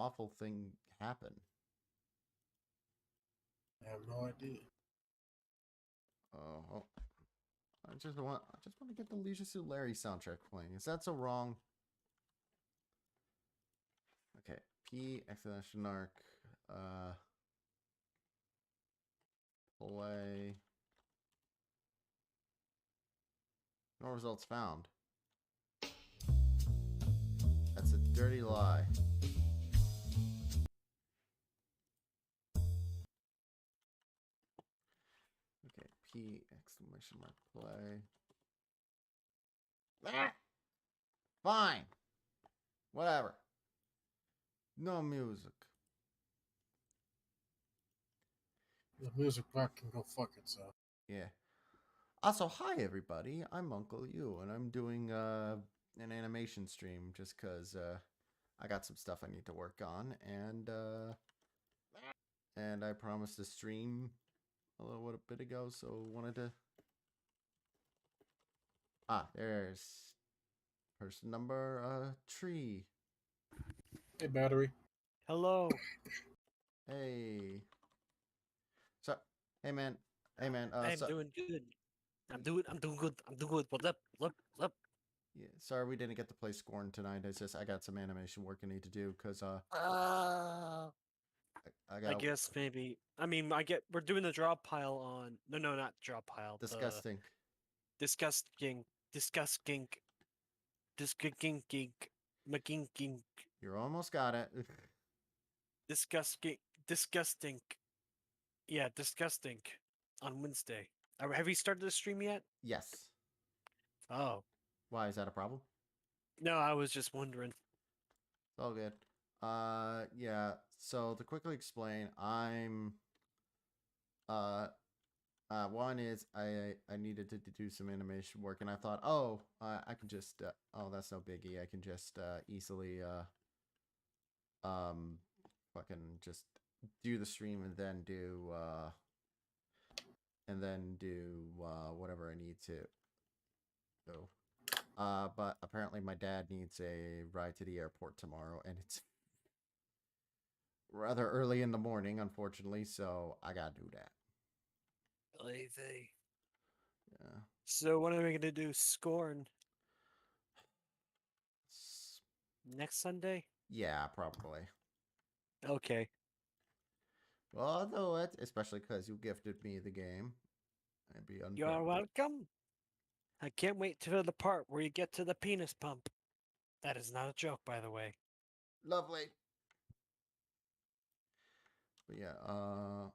awful thing happen? I have no idea. Oh, I just want to get the Leisure Suit Larry soundtrack playing. Is that so wrong? Okay, P exclamation mark. Play. No results found. That's a dirty lie. Okay, P exclamation mark play. Ah! Fine. Whatever. No music. The music box can go fuck itself. Yeah. Also, hi everybody. I'm Uncle You, and I'm doing an animation stream just because I got some stuff I need to work on, and I promised to stream a bit ago, so wanted to. There's person number Tree. Hey, battery. Hello. Hey. So, hey man. I'm doing good. I'm doing good. I'm doing good. What's up? What's up? Yeah, sorry we didn't get to play Scorn tonight. It's just I got some animation work I need to do because I I got guess maybe. I mean, we're doing the drop pile on. No, not drop pile. disgusting. Disgusting. McGinking. You almost got it. Disgusting. Yeah, disgusting. On Wednesday. Have you started the stream yet? Yes. Oh. Why is that a problem? No, I was just wondering. It's all good. Yeah. So to quickly explain, I'm one is I needed to do some animation work, and I thought, oh, I can just oh, that's no biggie. I can just easily fucking just do the stream and then do whatever I need to do. But apparently my dad needs a ride to the airport tomorrow, and it's rather early in the morning, unfortunately, so I gotta do that. Lazy. Yeah. So when are we gonna do Scorn? Next Sunday? Yeah, probably. Okay. Well, although it, especially because you gifted me the game, I'd be unfair. You're welcome. I can't wait to the part where you get to the penis pump. That is not a joke, by the way. Lovely. But yeah, I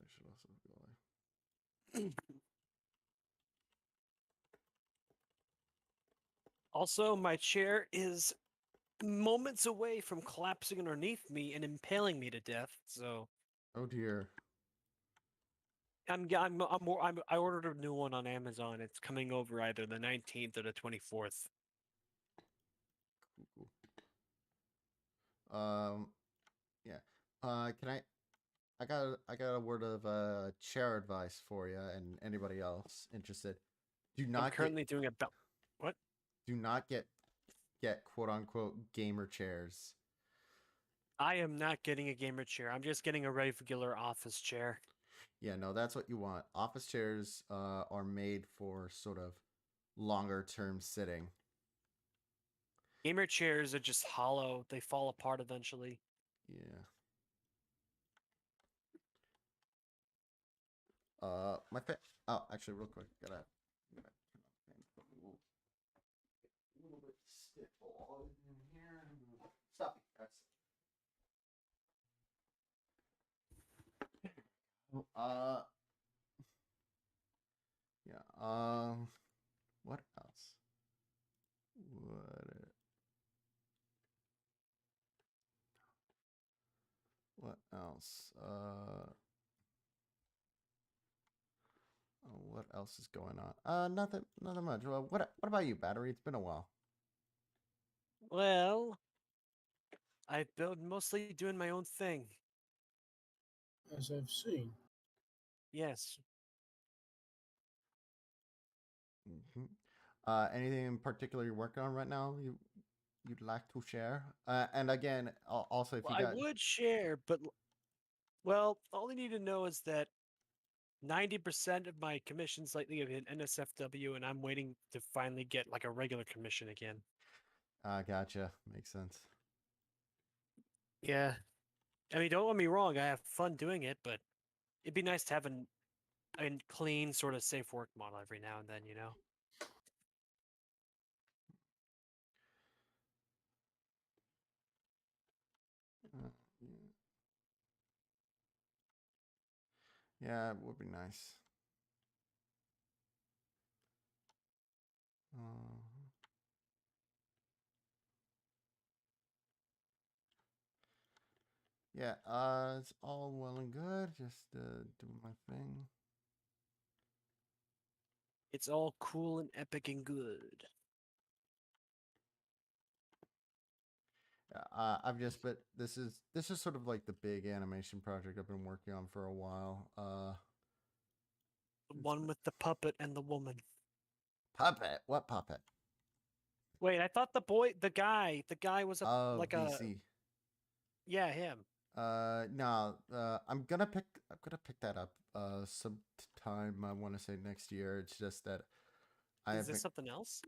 should also go. Also, my chair is moments away from collapsing underneath me and impaling me to death. So. Oh dear. I ordered a new one on Amazon. It's coming over either the 19th or the 24th. Cool. Yeah. Can I got a word of chair advice for you and anybody else interested. Do not I'm currently doing a belt. What? Do not get quote unquote gamer chairs. I am not getting a gamer chair. I'm just getting a regular office chair. Yeah, no, that's what you want. Office chairs are made for sort of longer term sitting. Gamer chairs are just hollow. They fall apart eventually. Yeah. Oh, actually, real quick, gotta turn on the fan. A little bit stiff all in here. Stop it. That's yeah. What else? What else? What else is going on? Nothing much. Well, what about you, Battery? It's been a while. Well, I've been mostly doing my own thing. As I've seen. Yes. Mm-hmm. Anything in particular you're working on right now? you'd like to share? And again, also if Well, you I got would share, but well, all you need to know is that 90% of my commissions lately have been NSFW, and I'm waiting to finally get like a regular commission again. gotcha, makes sense. Yeah. I mean, don't get me wrong, I have fun doing it, but it'd be nice to have a clean, sort of safe work model every now and then, you know? Uh, yeah, it would be nice. Uh, yeah, it's all well and good. Just doing my thing. It's all cool and epic and good. I've just but this is sort of like the big animation project I've been working on for a while. The one with the puppet and the woman. Puppet. What puppet? Wait, I thought the guy was Oh, like a, VC. yeah, him. No. I'm gonna pick that up. Sometime I want to say next year. It's just that I Is have this been. something else?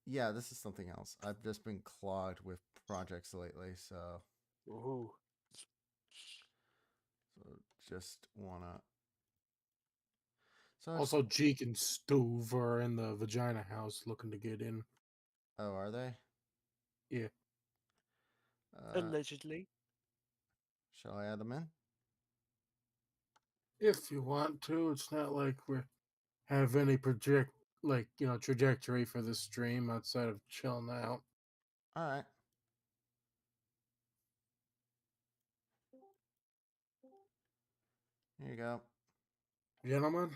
Yeah, this is something else. I've just been clogged with projects lately, Ooh. so just wanna. So Also, Jeek and Stove are in the vagina house looking to get in. oh, are they? Yeah. Allegedly. Shall I add them in? If you want to, it's not like we have any trajectory for the stream outside of chilling out. All right. Here you go. Gentlemen,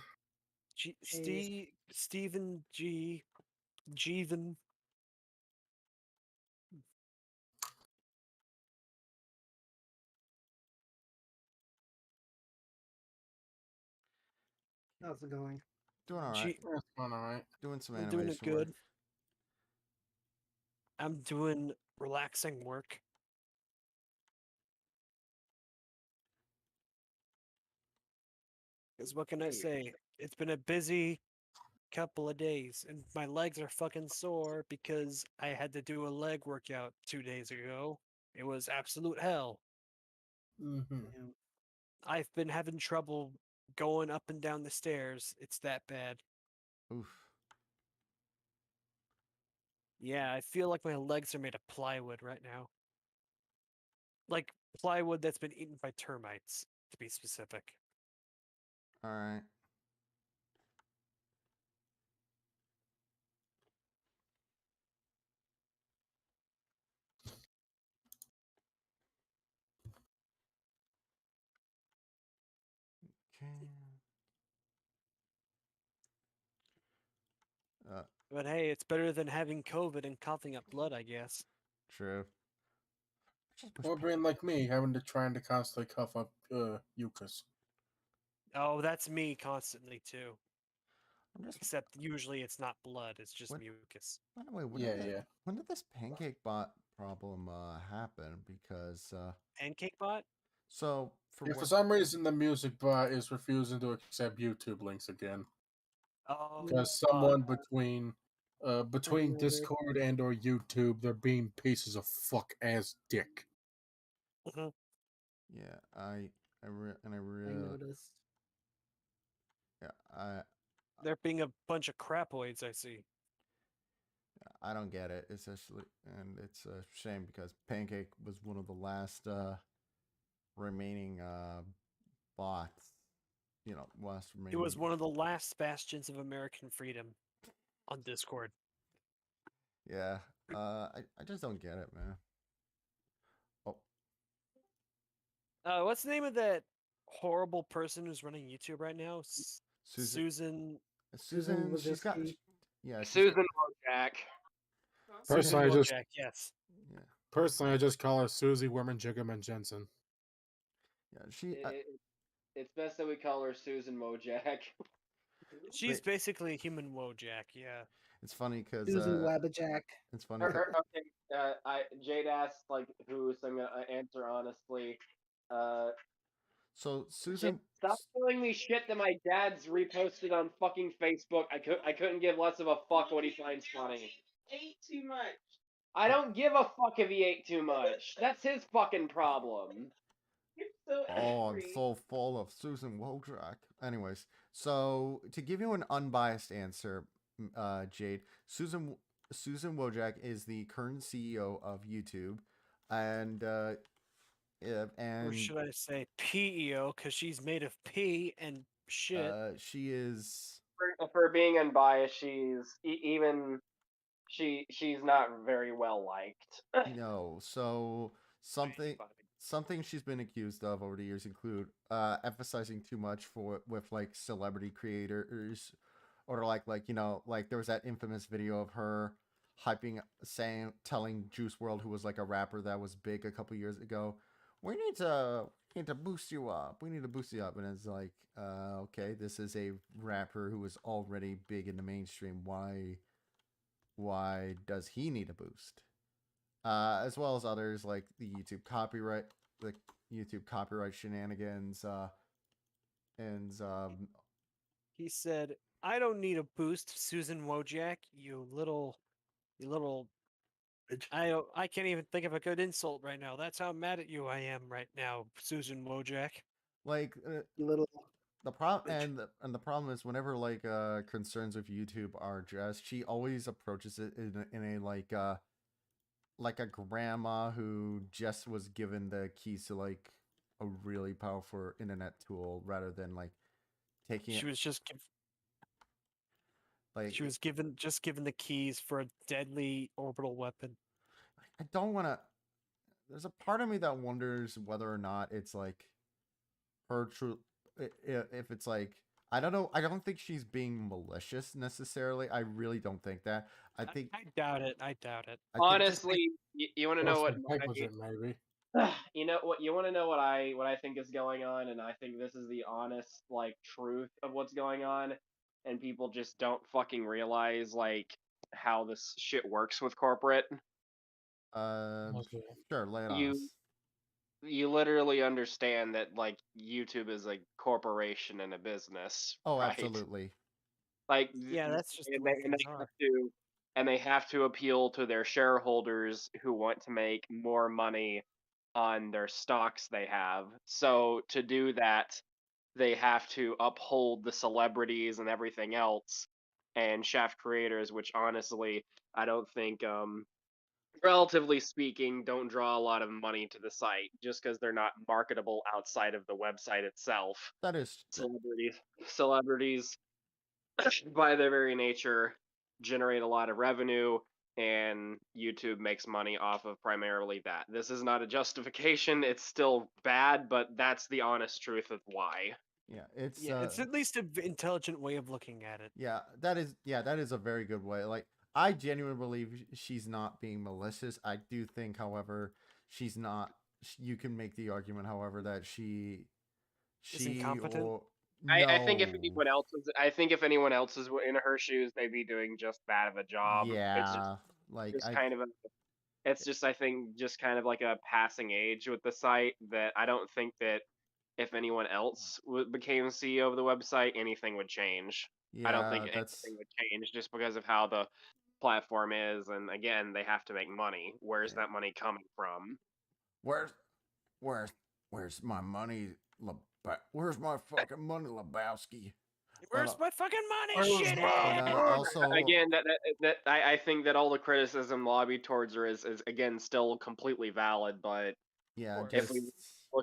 Stephen G. Jeevan. How's it going? Doing all right. that's going all right. Doing some I'm doing it animation work. good. I'm doing relaxing work. Because what can I say? It's been a busy couple of days, and my legs are fucking sore because I had to do a leg workout 2 days ago. It was absolute hell. Mm-hmm. Yeah. I've been having trouble going up and down the stairs. It's that bad. Oof. Yeah, I feel like my legs are made of plywood right now. Like plywood that's been eaten by termites, to be specific. All right. Okay. Uh, But hey, it's better than having COVID and coughing up blood, I guess. true. Just wish Or being like me, trying to constantly cuff up Eucus. Oh, that's me constantly too. I'm just. Except usually it's not blood, it's just What? mucus. By the way, Yeah. when did this pancake bot problem happen? Because Pancake bot? so for Yeah, for what? some reason, the music bot is refusing to accept YouTube links again. Oh, Because fuck. someone between Regulator. Discord and or YouTube, they're being pieces of fuck ass dick. Mhm. Yeah, I I really noticed. yeah They're being a bunch of crapoids, I see. I don't get it. It's actually and it's a shame because Pancake was one of the last remaining bots. Last It remaining. was one of the last bastions of American freedom on Discord. Yeah. I just don't get it, man. Oh, What's the name of that horrible person who's running YouTube right now? Susan. Susan. Susan. She's got. Wojcicki. Yeah. She's got. Susan Wojak. Susan Personally, Wojcik, yes. Yeah. I just call her Susie Werman Jiggerman Jensen. Yeah. She. It's best that we call her Susan Wojak. She's basically a human Wojak, yeah. It's funny because Susan Wabajack. it's funny. Okay. Jade asked like who, so I'm gonna answer honestly. So Jade, Susan, stop telling me shit that my dad's reposted on fucking Facebook. I couldn't give less of a fuck what he finds funny. Ate too much. I don't give a fuck if he ate too much. That's his fucking problem. You're so oh, I'm angry. so full of Susan Wojcik. Anyways, so to give you an unbiased answer, Jade, Susan Wojcik is the current CEO of YouTube, and yeah, Or and should I say PEO, because she's made of pee and shit. she is For being unbiased, she's not very well liked. no. So something Fine. something she's been accused of over the years include emphasizing too much for with like celebrity creators, or like like there was that infamous video of her telling Juice World, who was like a rapper that was big a couple years ago, we need to boost you up, we need to boost you up, and it's like okay, this is a rapper who is already big in the mainstream, why does he need a boost? As well as others like the YouTube copyright shenanigans, and He said, "I don't need a boost, Susan Wojak. You little." I can't even think of a good insult right now. That's how mad at you I am right now, Susan Wojak. like You little. the problem and the problem is whenever like concerns with YouTube are addressed, she always approaches it in a like a grandma who just was given the keys to like a really powerful internet tool rather than like taking it She was just like she was given the keys for a deadly orbital weapon. I don't want to. There's a part of me that wonders whether or not it's like her true. If it's like I don't know. I don't think she's being malicious necessarily. I really don't think that. I think I doubt it. I doubt it. I think Honestly, you want to know Or what some type with it, maybe. you know what you want to know what I think is going on, and I think this is the honest like truth of what's going on, and people just don't fucking realize like how this shit works with corporate. Okay. sure, lay it on You us. you literally understand that like YouTube is a corporation and a business, Oh, right? absolutely. Like Yeah, that's just the and way they, and things they are. have to and they have to appeal to their shareholders who want to make more money on their stocks they have. So to do that, they have to uphold the celebrities and everything else and shaft creators, which honestly I don't think relatively speaking don't draw a lot of money to the site just because they're not marketable outside of the website itself. That is Celebrities by their very nature generate a lot of revenue, and YouTube makes money off of primarily that. This is not a justification, it's still bad, but that's the honest truth of why. yeah. It's Yeah, it's at least an intelligent way of looking at it. that is a very good way. Like I genuinely believe she's not being malicious. I do think, however, she's not. You can make the argument, however, that Is she incompetent? or I think no, if anyone else is in her shoes, they'd be doing just bad of a job. It's yeah, like just kind of a it's just I think just kind of like a passing age with the site that I don't think that if anyone else became CEO of the website, anything would change. I don't think yeah, that's anything would change just because of how the platform is, and again, they have to make money. Where's yeah. that money coming from? Where's where's where's my money? Where's my fucking money, Lebowski? Where's my fucking money, Where's shit? my money? Also, Again, I think that all the criticism lobbied towards her is again still completely valid, but yeah, if just we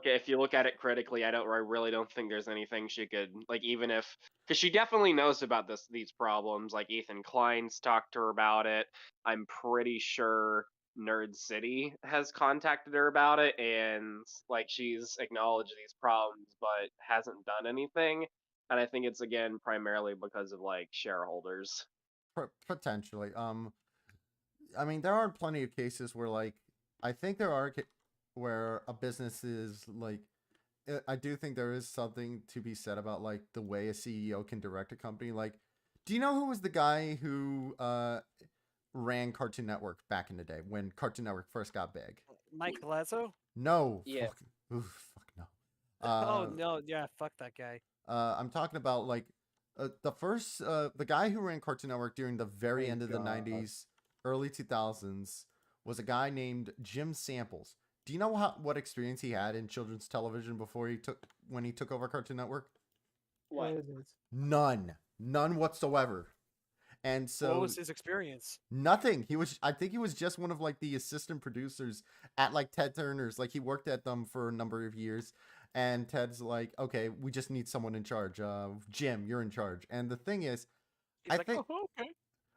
if you look at it critically, I really don't think there's anything she could like, even if because she definitely knows about these problems. Like Ethan Klein's talked to her about it. I'm pretty sure Nerd City has contacted her about it, and like she's acknowledged these problems but hasn't done anything. And I think it's again primarily because of like shareholders. potentially. I mean, there are plenty of cases where, like, I think there are where a business is like. I do think there is something to be said about like the way a CEO can direct a company. Like, Do you know who was the guy who ran Cartoon Network back in the day when Cartoon Network first got big? Mike Lazo? No. Yeah. Fuck no. Oh no, yeah, fuck that guy. I'm talking about like the guy who ran Cartoon Network during the very Thank end of the God. 90s, early 2000s was a guy named Jim Samples. Do you know what experience he had in children's television before when he took over Cartoon Network? What? None whatsoever. And What so was his experience? nothing. I think he was just one of like the assistant producers at like Ted Turner's. Like he worked at them for a number of years. And Ted's like, okay, we just need someone in charge. Jim, you're in charge. And the thing is, He's I like, think oh, okay.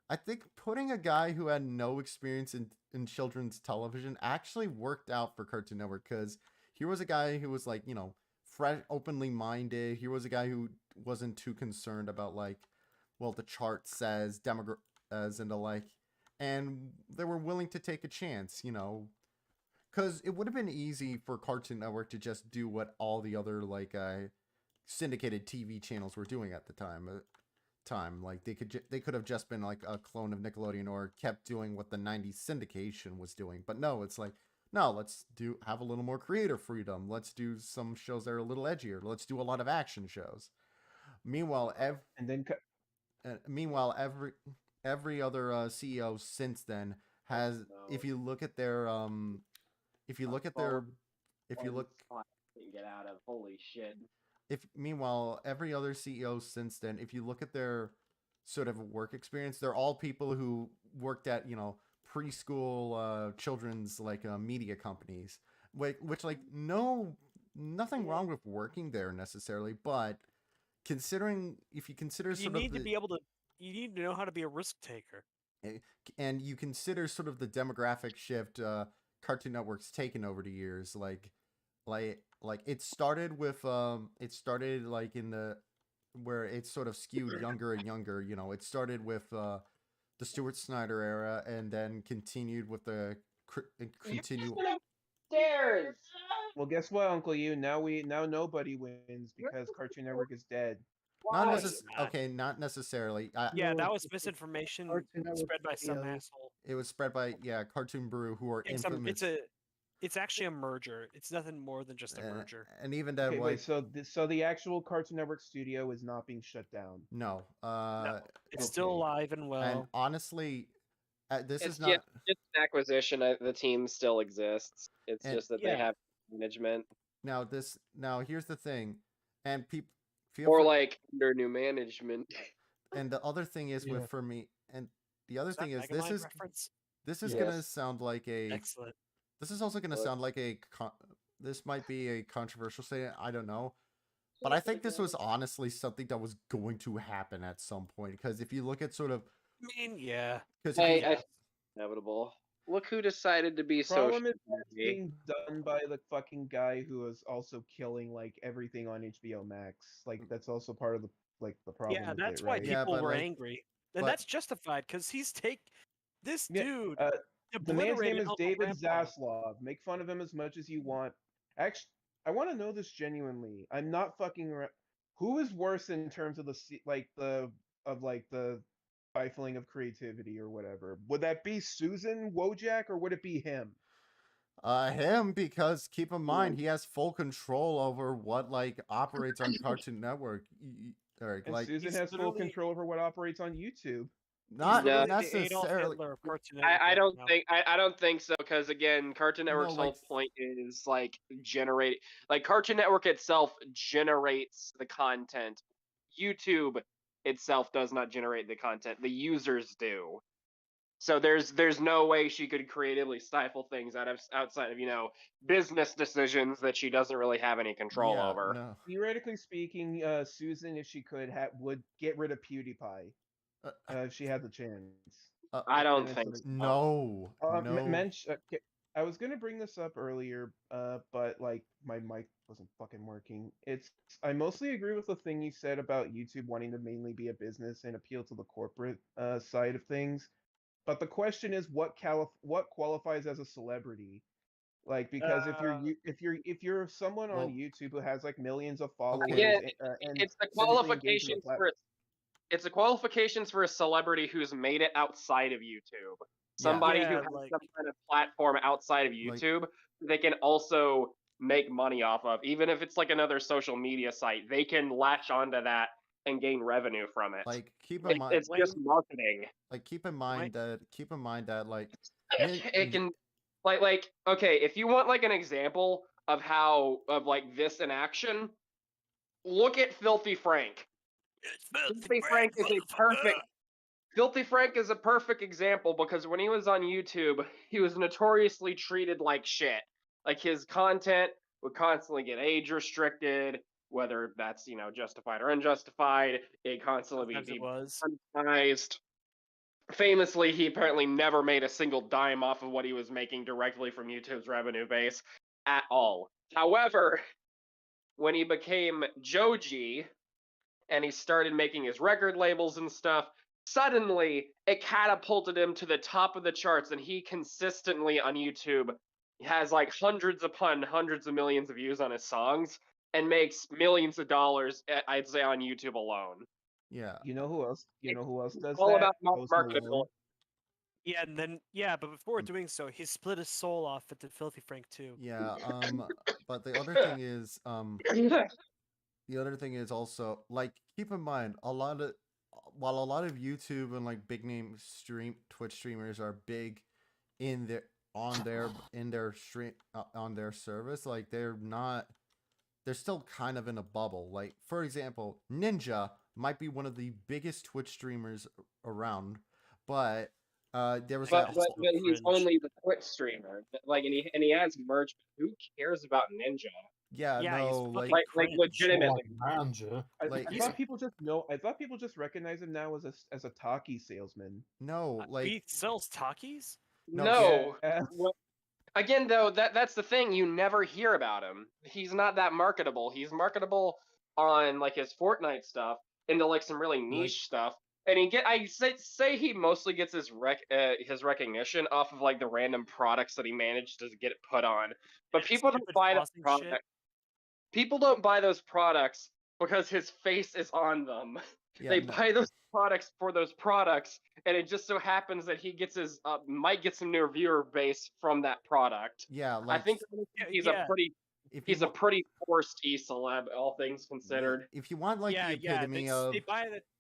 I think putting a guy who had no experience in children's television actually worked out for Cartoon Network because here was a guy who was like, fresh, openly minded. Here was a guy who wasn't too concerned about like, well, the chart says as and the like, and they were willing to take a chance, because it would have been easy for Cartoon Network to just do what all the other like syndicated TV channels were doing at the time. Like they could have just been like a clone of Nickelodeon or kept doing what the 90s syndication was doing. But no, it's like, no, let's have a little more creative freedom. Let's do some shows that are a little edgier. Let's do a lot of action shows. Meanwhile, And then every other CEO since then has, if you look at their if you look at their if you look Get out of, holy shit. Meanwhile, every other CEO since then, if you look at their sort of work experience, they're all people who worked at preschool children's like media companies, which like nothing wrong with working there necessarily, but if you consider You sort need of to be able to. You need to know how to be a risk taker. and you consider sort of the demographic shift Cartoon Network's taken over the years, like it started like in the where it sort of skewed younger and younger. It started with the Stuart Snyder era and then continued with the continue. Stairs. well, guess what, Uncle You? Now nobody wins because Cartoon Network is dead. Not Why? necessarily. Okay, not necessarily. Yeah, No, that was it's- misinformation Cartoon Network spread by some studios. asshole. It was spread by Cartoon Brew, who are infamous. It's actually a merger. It's nothing more than just a merger. And even then, Okay, like, wait. So the actual Cartoon Network studio is not being shut down. no. No, it's still okay. alive and well. And honestly, this It's is not. just an acquisition. The team still exists. It's And- just that they Yeah. have management, Now here's the thing, and people feel or free, like under new management. and the other thing is Yeah. for me, and the other Is that thing is Megamind reference? this is Yes. gonna sound like a Excellent. this is also gonna What? sound like this might be a controversial statement. I don't know. But I think this was honestly something that was going to happen at some point, because if you look at sort of I mean, yeah. because Hey, inevitable. Look who decided to be Problem social. is that's being done by the fucking guy who is also killing like everything on HBO Max. Like that's also part of the problem. Yeah, with that's it, why right? Yeah, people but, were like- angry. And but- that's justified because this Yeah, dude The man's name obliterated is Uncle David Grandpa. Zaslav. Make fun of him as much as you want. Actually, I want to know this genuinely. I'm not fucking. Who is worse in terms of the stifling of creativity or whatever? Would that be Susan Wojak or would it be him? him, because keep in mind he has full control over what like operates on Cartoon Network. Eric, And like Susan he's has full literally- control over what operates on YouTube. not No. The Adolf necessarily. Hitler of Cartoon Network I right don't now. think I don't think so, because again, Cartoon Network's like- whole point is like Cartoon Network itself generates the content. YouTube itself does not generate the content. The users do. So there's no way she could creatively stifle things outside of business decisions that she doesn't really have any control Yeah, over. no. Theoretically speaking, Susan, if she could, would get rid of PewDiePie if she had the chance. I don't And it's think like- so. No, no. Okay, I was gonna bring this up earlier, but like my mic wasn't fucking working. I mostly agree with the thing you said about YouTube wanting to mainly be a business and appeal to the corporate side of things. But the question is, what qualifies as a celebrity? Like, because if you're someone Well, on YouTube who has like millions of followers, Again, and it's the physically engaged with qualifications the for it's a qualifications for a celebrity who's made it outside of YouTube. Somebody who Yeah, has like- some kind of platform outside of Like- YouTube they can also make money off of, even if it's like another social media site. They can latch onto that and gain revenue from it. Like keep in mind, It's just marketing. like keep in mind that like It can like okay, if you want like an example of how of like this in action, look at Filthy Frank. Filthy Frank is a perfect Filthy Frank is a perfect example because when he was on YouTube, he was notoriously treated like shit. Like his content would constantly get age restricted, whether that's, justified or unjustified. It constantly Sometimes be it was. demonetized. Famously, he apparently never made a single dime off of what he was making directly from YouTube's revenue base at all. However, when he became Joji and he started making his record labels and stuff, suddenly it catapulted him to the top of the charts, and he consistently on YouTube has like hundreds upon hundreds of millions of views on his songs and makes millions of dollars, I'd say, on YouTube alone. yeah. You know who else? You know who else does All that? about Post Malone. marketability. Yeah, and then but before doing so, he split his soul off at the Filthy Frank too. Yeah, but the other thing is, also like keep in mind while a lot of YouTube and like big name Twitch streamers are big in their stream on their service, like they're still kind of in a bubble. Like for example, Ninja might be one of the biggest Twitch streamers around, but there was But that That's but, so but he's cringe. only the Twitch streamer. Like, and he has merch. But who cares about Ninja? yeah, Yeah, he's no, like fucking Like cringe. legitimately. Manja. Like- I thought people just know. I thought people just recognize him now as a talkie salesman. no, He like sells talkies. No. Yeah. Well, again, though, that's the thing. You never hear about him. He's not that marketable. He's marketable on like his Fortnite stuff into like some really niche stuff. And I say he mostly gets his recognition off of like the random products that he managed to get put on. But That people don't stupid buy the flossing product. shit. People don't buy those products because his face is on them. yeah, They no, buy those products for those products, and it just so happens that he gets his might get some new viewer base from that product. yeah, I like think he's a pretty if you he's a pretty forced e-celeb, all things considered. if you want like the epitome of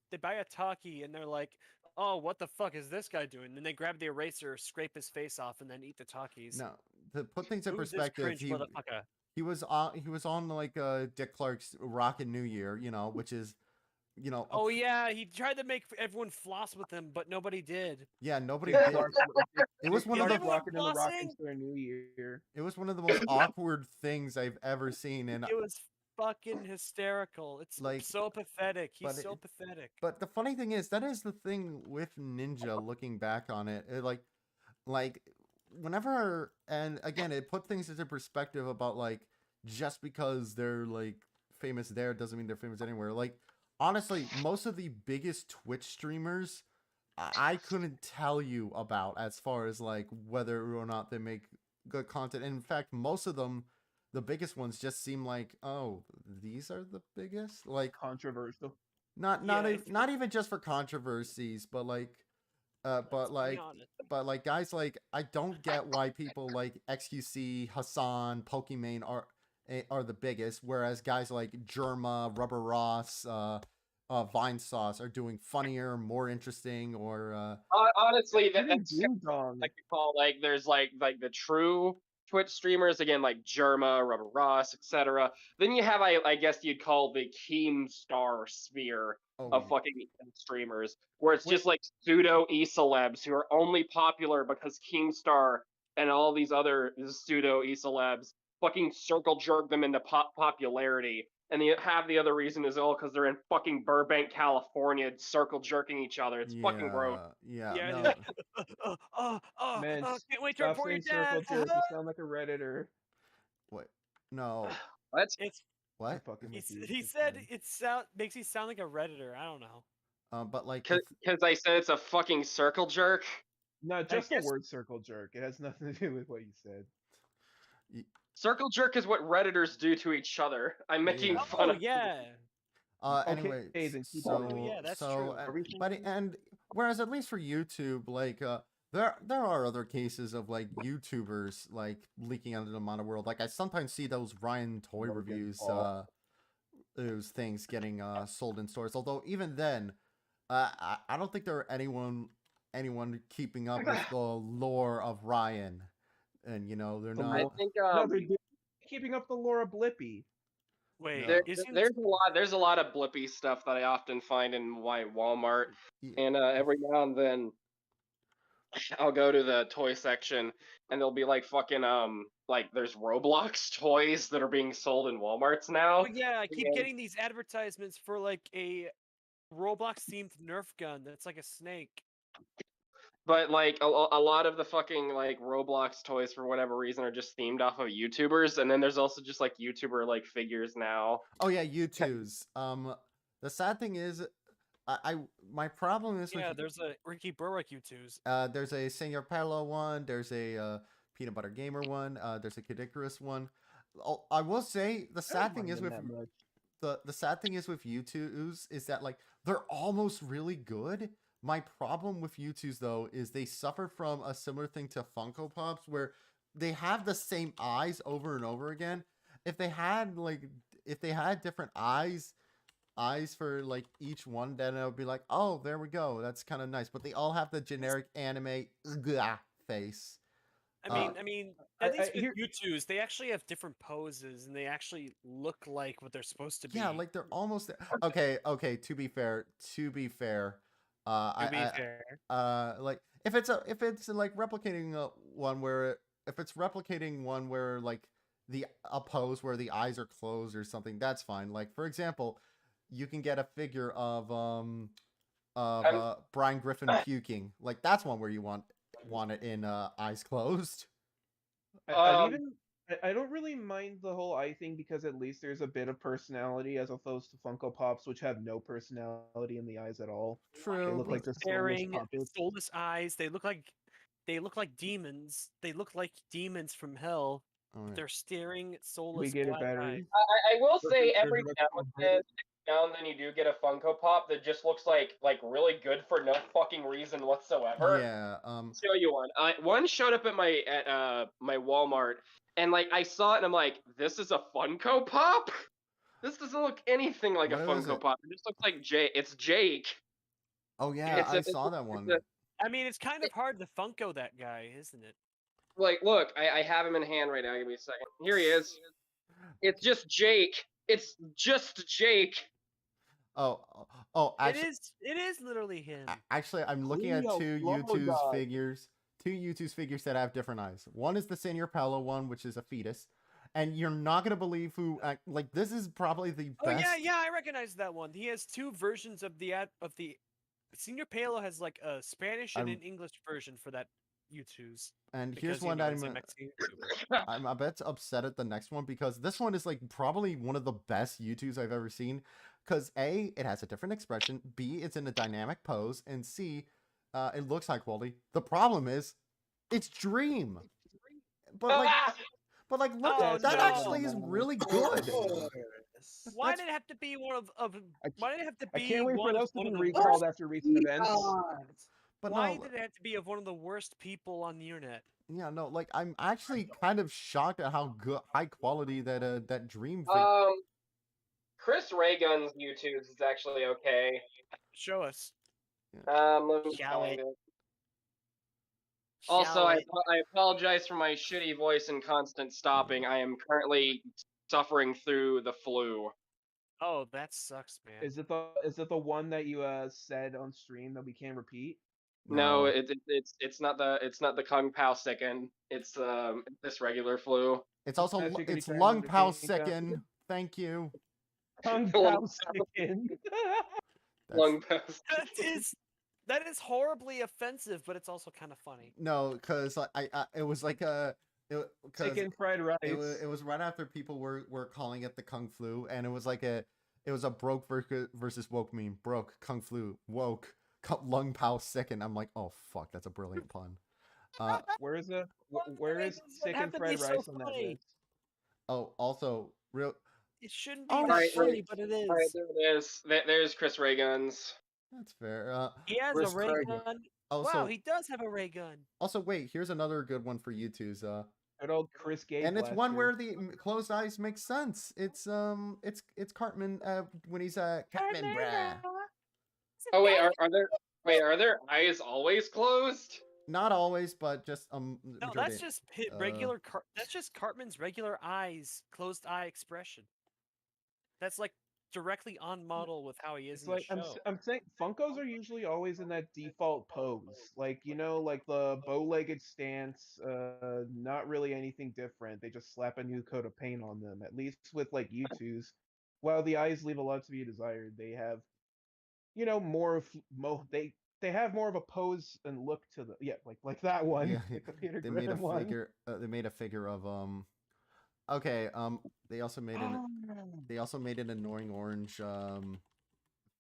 They buy a talkie and they're like, oh, what the fuck is this guy doing? Then they grab the eraser, scrape his face off, and then eat the talkies. no, to put things in Who's this perspective, cringe motherfucker? he was on like Dick Clark's Rockin' New Year, which is a Oh yeah, he tried to make everyone floss with him, but nobody did. yeah, nobody Yeah. did. It was one of Is the everyone rocking in the flossing? Rockin' for a New Year. it was one of the most awkward things I've ever seen, and It was fucking hysterical. It's Like, so pathetic. He's but so it- pathetic. but the funny thing is that is the thing with Ninja. Looking back on it, like whenever, and again, it put things into perspective about like just because they're like famous there doesn't mean they're famous anywhere. Like honestly, most of the biggest Twitch streamers I couldn't tell you about as far as like whether or not they make good content. And in fact, most of them, the biggest ones, just seem like, oh, these are the biggest. Like Controversial. not Yeah, if- not even just for controversies, but like Let's be honest. but like guys like I don't get why people like XQC, Hassan, Pokimane are the biggest, whereas guys like Germa, Rubber Ross, Vine Sauce are doing funnier, more interesting, or Honestly, Even that's Ding Dong. like to call like there's like the true Twitch streamers again, like Germa, Rubber Ross, etc. Then you have I guess you'd call the Keemstar sphere oh, of fucking streamers, where it's Wait. just like pseudo e-celebs who are only popular because Keemstar and all these other pseudo e-celebs fucking circle jerk them into popularity. And the other reason is all because they're in fucking Burbank, California, circle jerking each other. It's fucking gross. Yeah, Yeah, no. Man, can't wait to stop report your saying circle dad. jerk. You sound like a redditor. Wait, no. What? It's What? I'm fucking with you. he It's said fine. it makes you sound like a redditor. I don't know. But like, Because I said it's a fucking circle jerk. No, just the guess- word circle jerk. It has nothing to do with what you said. Circle jerk is what redditors do to each other. I'm making Yeah. fun Oh of. yeah. Anyway, Okay, then keep so on it. yeah, that's so true. Are we but thinking- and whereas at least for YouTube, like there are other cases of like YouTubers like leaking out into the modern world. Like I sometimes see those Ryan toy Logan reviews, Paul. those things getting sold in stores. Although even then, I don't think there are anyone keeping up with the lore of Ryan, and you know they're The not. I lore- think No, they're keeping up the Laura Blippy. Wait, No. isn't there's a lot of blippy stuff that I often find in my Walmart, Yeah. and every now and then I'll go to the toy section and there'll be like fucking like there's Roblox toys that are being sold in Walmarts now. Oh yeah, I keep and- getting these advertisements for like a Roblox themed Nerf gun that's like a snake. But like a lot of the fucking like Roblox toys for whatever reason are just themed off of YouTubers, and then there's also just like YouTuber like figures now. Oh yeah, YouTube's. The sad thing is, I my problem is Yeah, with there's a Ricky Berwick U2s. there's a Senor Perlo one, there's a Peanut Butter Gamer one, there's a Kid Icarus one. I will say the sad thing is with the sad thing is with YouTube's is that like they're almost really good. My problem with YouTube's though is they suffer from a similar thing to Funko Pops where they have the same eyes over and over again. If they had different eyes for like each one, then it would be like, oh, there we go, that's kind of nice. But they all have the generic anime face. I mean, I- at least I- with U2s, they actually have different poses and they actually look like what they're supposed to be. Yeah, like they're almost there. Okay. To be fair, to be fair. like if it's like replicating one where if it's replicating one where like a pose where the eyes are closed or something, that's fine. Like for example, you can get a figure of Brian Griffin puking. Like that's one where you want it in eyes closed. I don't really mind the whole eye thing because at least there's a bit of personality as opposed to Funko Pops, which have no personality in the eyes at all. They True. look like they're soulless Staring, puppets. soulless eyes. They look like demons. They look like demons from hell. All right. They're staring, soulless We get it black better. eyes. I will Look say at every the now and then you do get a Funko Pop that just looks like really good for no fucking reason whatsoever. Yeah. Show you one. One showed up at my Walmart, and like I saw it, and I'm like, this is a Funko Pop. This doesn't look anything like a What is Funko it? Pop. It just looks like Jake. It's Jake. Oh yeah, It's a- I it's saw a- that it's one. a- I mean, it's kind of hard to Funko that guy, isn't it? Like, look, I have him in hand right now. Give me a second. Here he is. It's just Jake. It's just Jake. Oh, actually, It is literally him. actually, I'm looking at Leo two Lobo YouTube's God. figures. Two YouTube's figures that have different eyes. One is the Senor Paolo one, which is a fetus, and you're not gonna believe who. Like, this is probably the Oh best. yeah, I recognize that one. He has two versions of the Senior Palo has like a Spanish and I'm- an English version for that U2s. And Because, here's you one know, that he's a I'm. Mexican YouTuber. I'm a bit upset at the next one because this one is like probably one of the best YouTubes I've ever seen. Because A, it has a different expression. B, it's in a dynamic pose, and C, it looks high quality. The problem is, it's Dream. But like, look, Oh, that no. actually is really good. Why did it have to be one of? Why did it have to I be can't wait for one of those to one be of the recalled worst? after recent events. But Why no, did it have to be of one of the worst people on the internet? yeah, no, like I'm actually kind of shocked at how good, high quality that Dream. Chris Raygun's YouTube is actually okay. Show us. Let me Shall find it? it. Also, Shall I it? apologize for my shitty voice and constant stopping. I am currently suffering through the flu. Oh, that sucks, man. Is it the one that you said on stream that we can't repeat? No, it's not the Kung Pao second. It's this regular flu. It's also Actually, can you it's try Lung another Pao thing, Pao? second. Thank you. Kung Lung Pao Stickin'. That's, Lung Pao. That is horribly offensive, but it's also kind of funny. no, because I it was like because Chicken fried rice. it was right after people were calling it the Kung Flu, and it was like it was a broke versus woke meme. Broke Kung Flu, woke Lung Pao second. I'm like, oh fuck, that's a brilliant pun. Where is the where Why is does that chicken have to be fried so rice on that funny? list? Oh, also It shouldn't be Oh, that Right, right. funny, but it All right, is. there it is. There's Chris Ray Guns. That's fair. He has Where's a ray Kragan? gun. Also, Wow, he does have a ray gun. also wait. Here's another good one for you twos. Good old Chris Gay And it's one Blaster. where the closed eyes make sense. It's Cartman when he's Cartman, bruh. Oh wait, are their eyes always closed? Not always, but just No, majority. that's just that's just Cartman's regular eyes, closed eye expression. That's like directly on model with how he is It's in like the show. I'm saying Funkos are usually always in that default pose, like like the bow-legged stance. Not really anything different. They just slap a new coat of paint on them. At least with like U2s, while the eyes leave a lot to be desired, they have more of they have more of a pose and look to the like that one, Yeah, like the Peter they made a Griffin one. figure. They made a figure of Okay. They also made an. They also made an annoying orange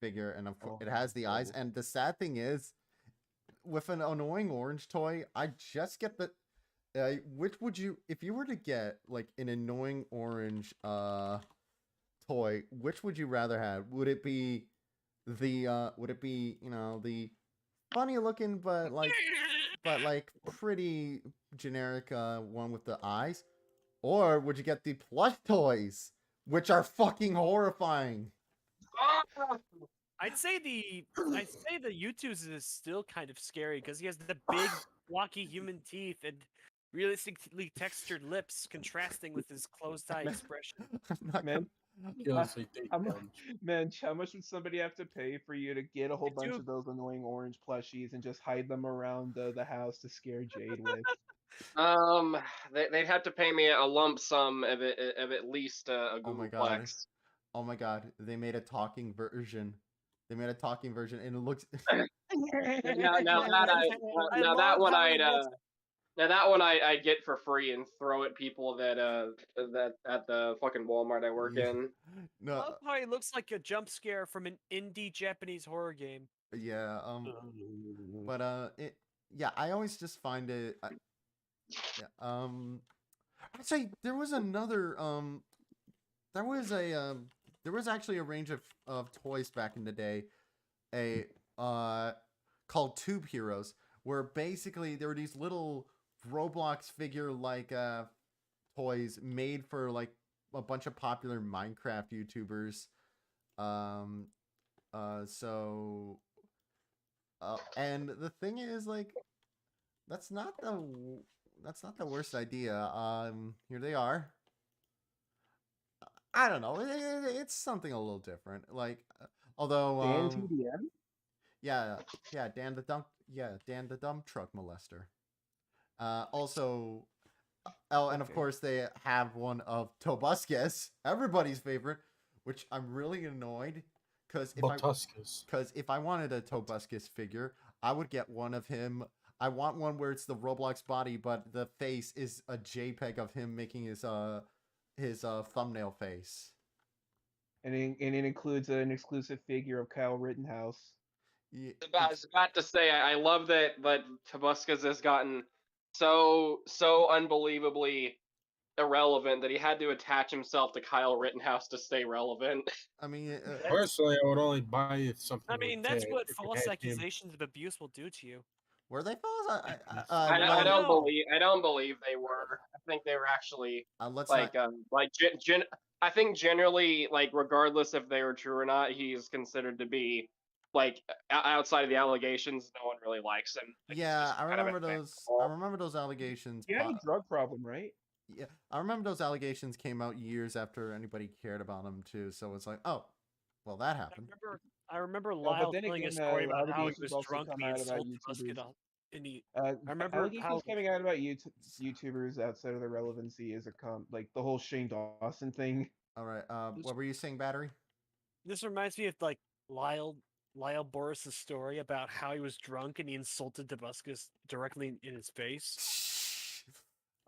figure, and Oh, it has the eyes. oh. And the sad thing is, with an annoying orange toy, I just get the. Which would you, if you were to get like an annoying orange toy, which would you rather have? Would it be the funny looking but like pretty generic one with the eyes, or would you get the plush toys, which are fucking horrifying? Ah! I'd say the U2s is still kind of scary because he has the big blocky human teeth and realistically textured lips contrasting with his closed eye expression. I'm not Man, Kills they date I'm- damage. man, how much would somebody have to pay for you to get a whole bunch do. of those annoying orange plushies and just hide them around the house to scare Jade with? They'd have to pay me a lump sum of at least a Oh my Googleplex. god. Oh my god, they made a talking version. They made a talking version, and it looks. Now I now that love one how he looks. now that one I'd get for free and throw at people that at the fucking Walmart I work Yeah. in. I No, love how he looks like a jump scare from an indie Japanese horror game. yeah. But yeah. I always just find it. Yeah. Actually, there was another. There was a. There was actually a range of toys back in the day, a called Tube Heroes, where basically there were these little Roblox figure like toys made for like a bunch of popular Minecraft YouTubers. Um, so, and the thing is, like, that's not the worst idea. Here they are. I don't know. It's something a little different. Like, although, Dan TDM? yeah, Dan the dump truck molester. Also, oh, and of Okay. course they have one of Tobuscus, everybody's favorite, which I'm really annoyed because Botuscus. if I wanted a Tobuscus figure, I would get one of him. I want one where it's the Roblox body, but the face is a JPEG of him making his thumbnail face. And it includes an exclusive figure of Kyle Rittenhouse. Yeah, I was about to say I love that Tobuscus has gotten so unbelievably irrelevant that he had to attach himself to Kyle Rittenhouse to stay relevant. I mean, Personally, I would only buy if something. I mean, was that's dead, what if it false had him. accusations of abuse will do to you. were they false? I well, don't no. believe they were. I think they were actually let's like not. I think generally like regardless if they were true or not, he's considered to be like outside of the allegations, no one really likes him. Like, he's Yeah, just I kind of an remember those. I asshole. remember those allegations. He had a drug problem, right? Yeah, I remember those allegations came out years after anybody cared about him too. So it's like, oh, well, that happened. I remember but Lyle then telling a again, story about how he allegations was also drunk come and he out about insulted YouTubers. Busket. And he, I remember allegations how- coming out about YouTubers outside of their relevancy is like the whole Shane Dawson thing. All right. What were you saying, Battery? this reminds me of like Lyle Boris's story about how he was drunk and he insulted Tobuscus directly in his face.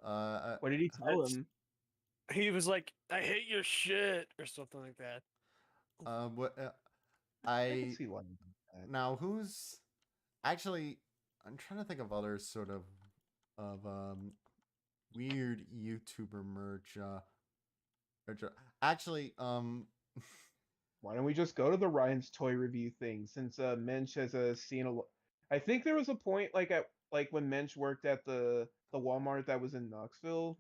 What did he tell that's- him? He was like, "I hate your shit" or something like that. What? I can I see why. he did that. now who's actually? I'm trying to think of other sort of weird YouTuber merch. Actually, Why don't we just go to the Ryan's toy review thing since Mensch has seen a lot. I think there was a point like when Mensch worked at the Walmart that was in Knoxville,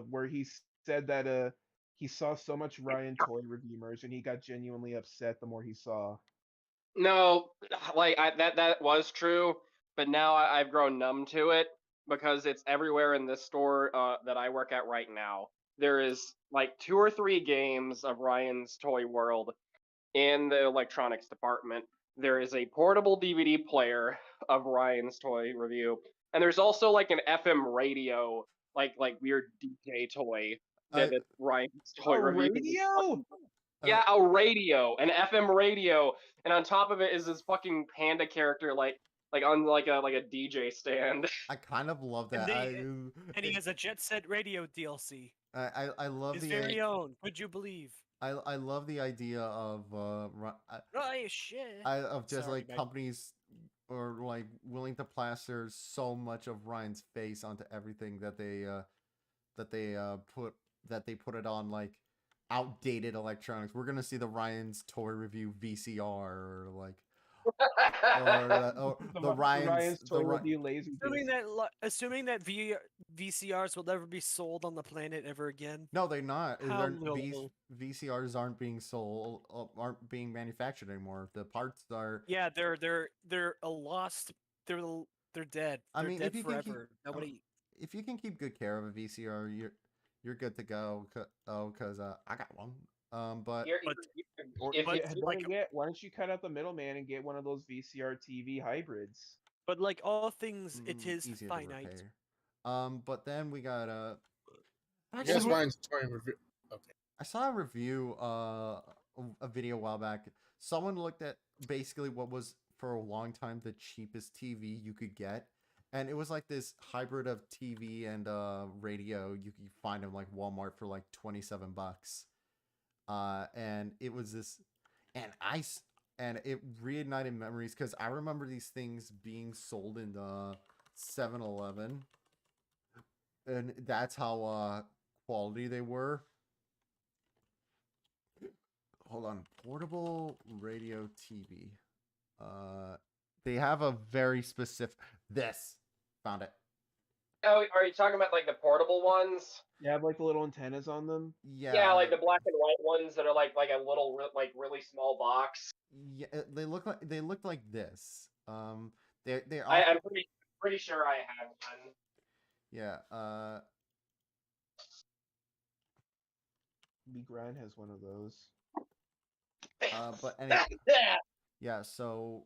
where he said that he saw so much Ryan toy review merch and he got genuinely upset the more he saw. No, like that was true, but now I've grown numb to it because it's everywhere in this store that I work at right now. There is like 2 or 3 games of Ryan's Toy World in the electronics department. There is a portable DVD player of Ryan's Toy Review, and there's also like an FM radio, like weird DJ toy I that Ryan's Toy A Review. radio? Yeah, a radio, an FM radio, and on top of it is this fucking panda character, like on like a DJ stand. I kind of love And, that. and he has a Jet Set Radio DLC. I love His the very own. Would you believe? I love the idea of Oh shit. of just Sorry, like mate. companies are like willing to plaster so much of Ryan's face onto everything that they put it on like outdated electronics. We're gonna see the Ryan's Toy Review VCR or like or the Ryan's toy the Ri- review laser. Assuming that VCRs will never be sold on the planet ever again. No, they're not. How VCRs aren't being sold, aren't being manufactured anymore. The parts are. Yeah, they're a lost. They're dead. I They're mean, dead if you can keep, forever. Nobody. if you can keep good care of a VCR, you're good to go. Cause I got one. But Or But, like- why don't you cut out the middleman and get one of those VCR TV hybrids? But like all things, it is easier to finite. repair. But then we got Yes, actually, Ryan's toy review. Okay. I saw a review, a video a while back. Someone looked at basically what was for a long time the cheapest TV you could get, and it was like this hybrid of TV and radio. You could find in like Walmart for like $27. And it was this, and it reignited memories because I remember these things being sold in the 7-Eleven, and that's how quality they were. Hold on, portable radio TV. They have a very specific. This found it. Oh, are you talking about like the portable ones? You have like the little antennas on them. Yeah, like the black and white ones that are like a little like really small box. Yeah, they look like this. They are. I'm pretty sure I have one. Yeah. B Grind has one of those. But anyway, yeah. So,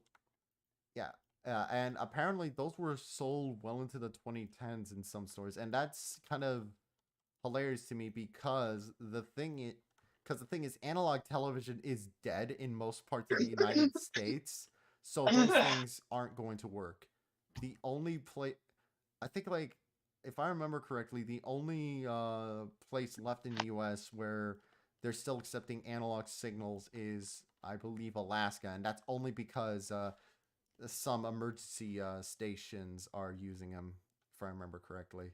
yeah. And apparently those were sold well into the 2010s in some stores, and that's kind of hilarious to me because the thing is analog television is dead in most parts of the United States, so those things aren't going to work. The only I think, like, if I remember correctly, the only place left in the US where they're still accepting analog signals is, I believe, Alaska, and that's only because some emergency stations are using them, if I remember correctly.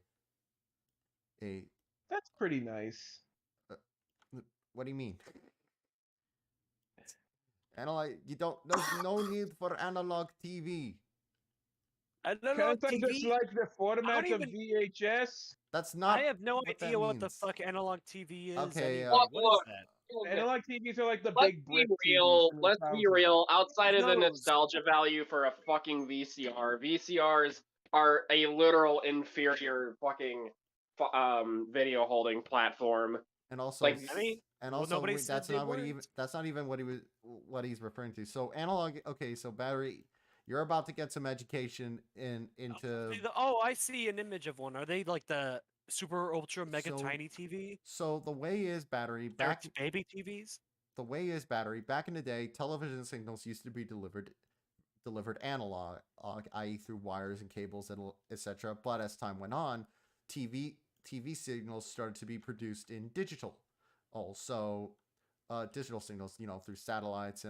That's pretty nice. What do you mean? Analog? There's no need for analog TV. Can't I just like the format of even- VHS? That's not. I have no what that idea what the means. fuck analog TV is. Okay, anyway. Look, What look. is that? Analog TVs are like the Let's big be brick real. TVs from the Let's be 2000s. real. Outside of the Knows. nostalgia value for a fucking VCR, VCRs are a literal inferior fucking video holding platform. And also, Like, I mean, and well, also, nobody wait, said that's they not what he even. weren't. That's not even what he's referring to. So analog. Okay, so battery. You're about to get some education into. I see an image of one. Are they like the super ultra mega So- tiny TV? So the way is battery They're back. baby TVs. The way is battery. Back in the day, television signals used to be delivered analog, i.e., through wires and cables and etc. But as time went on, TV signals started to be produced in digital. Also, digital signals, through satellites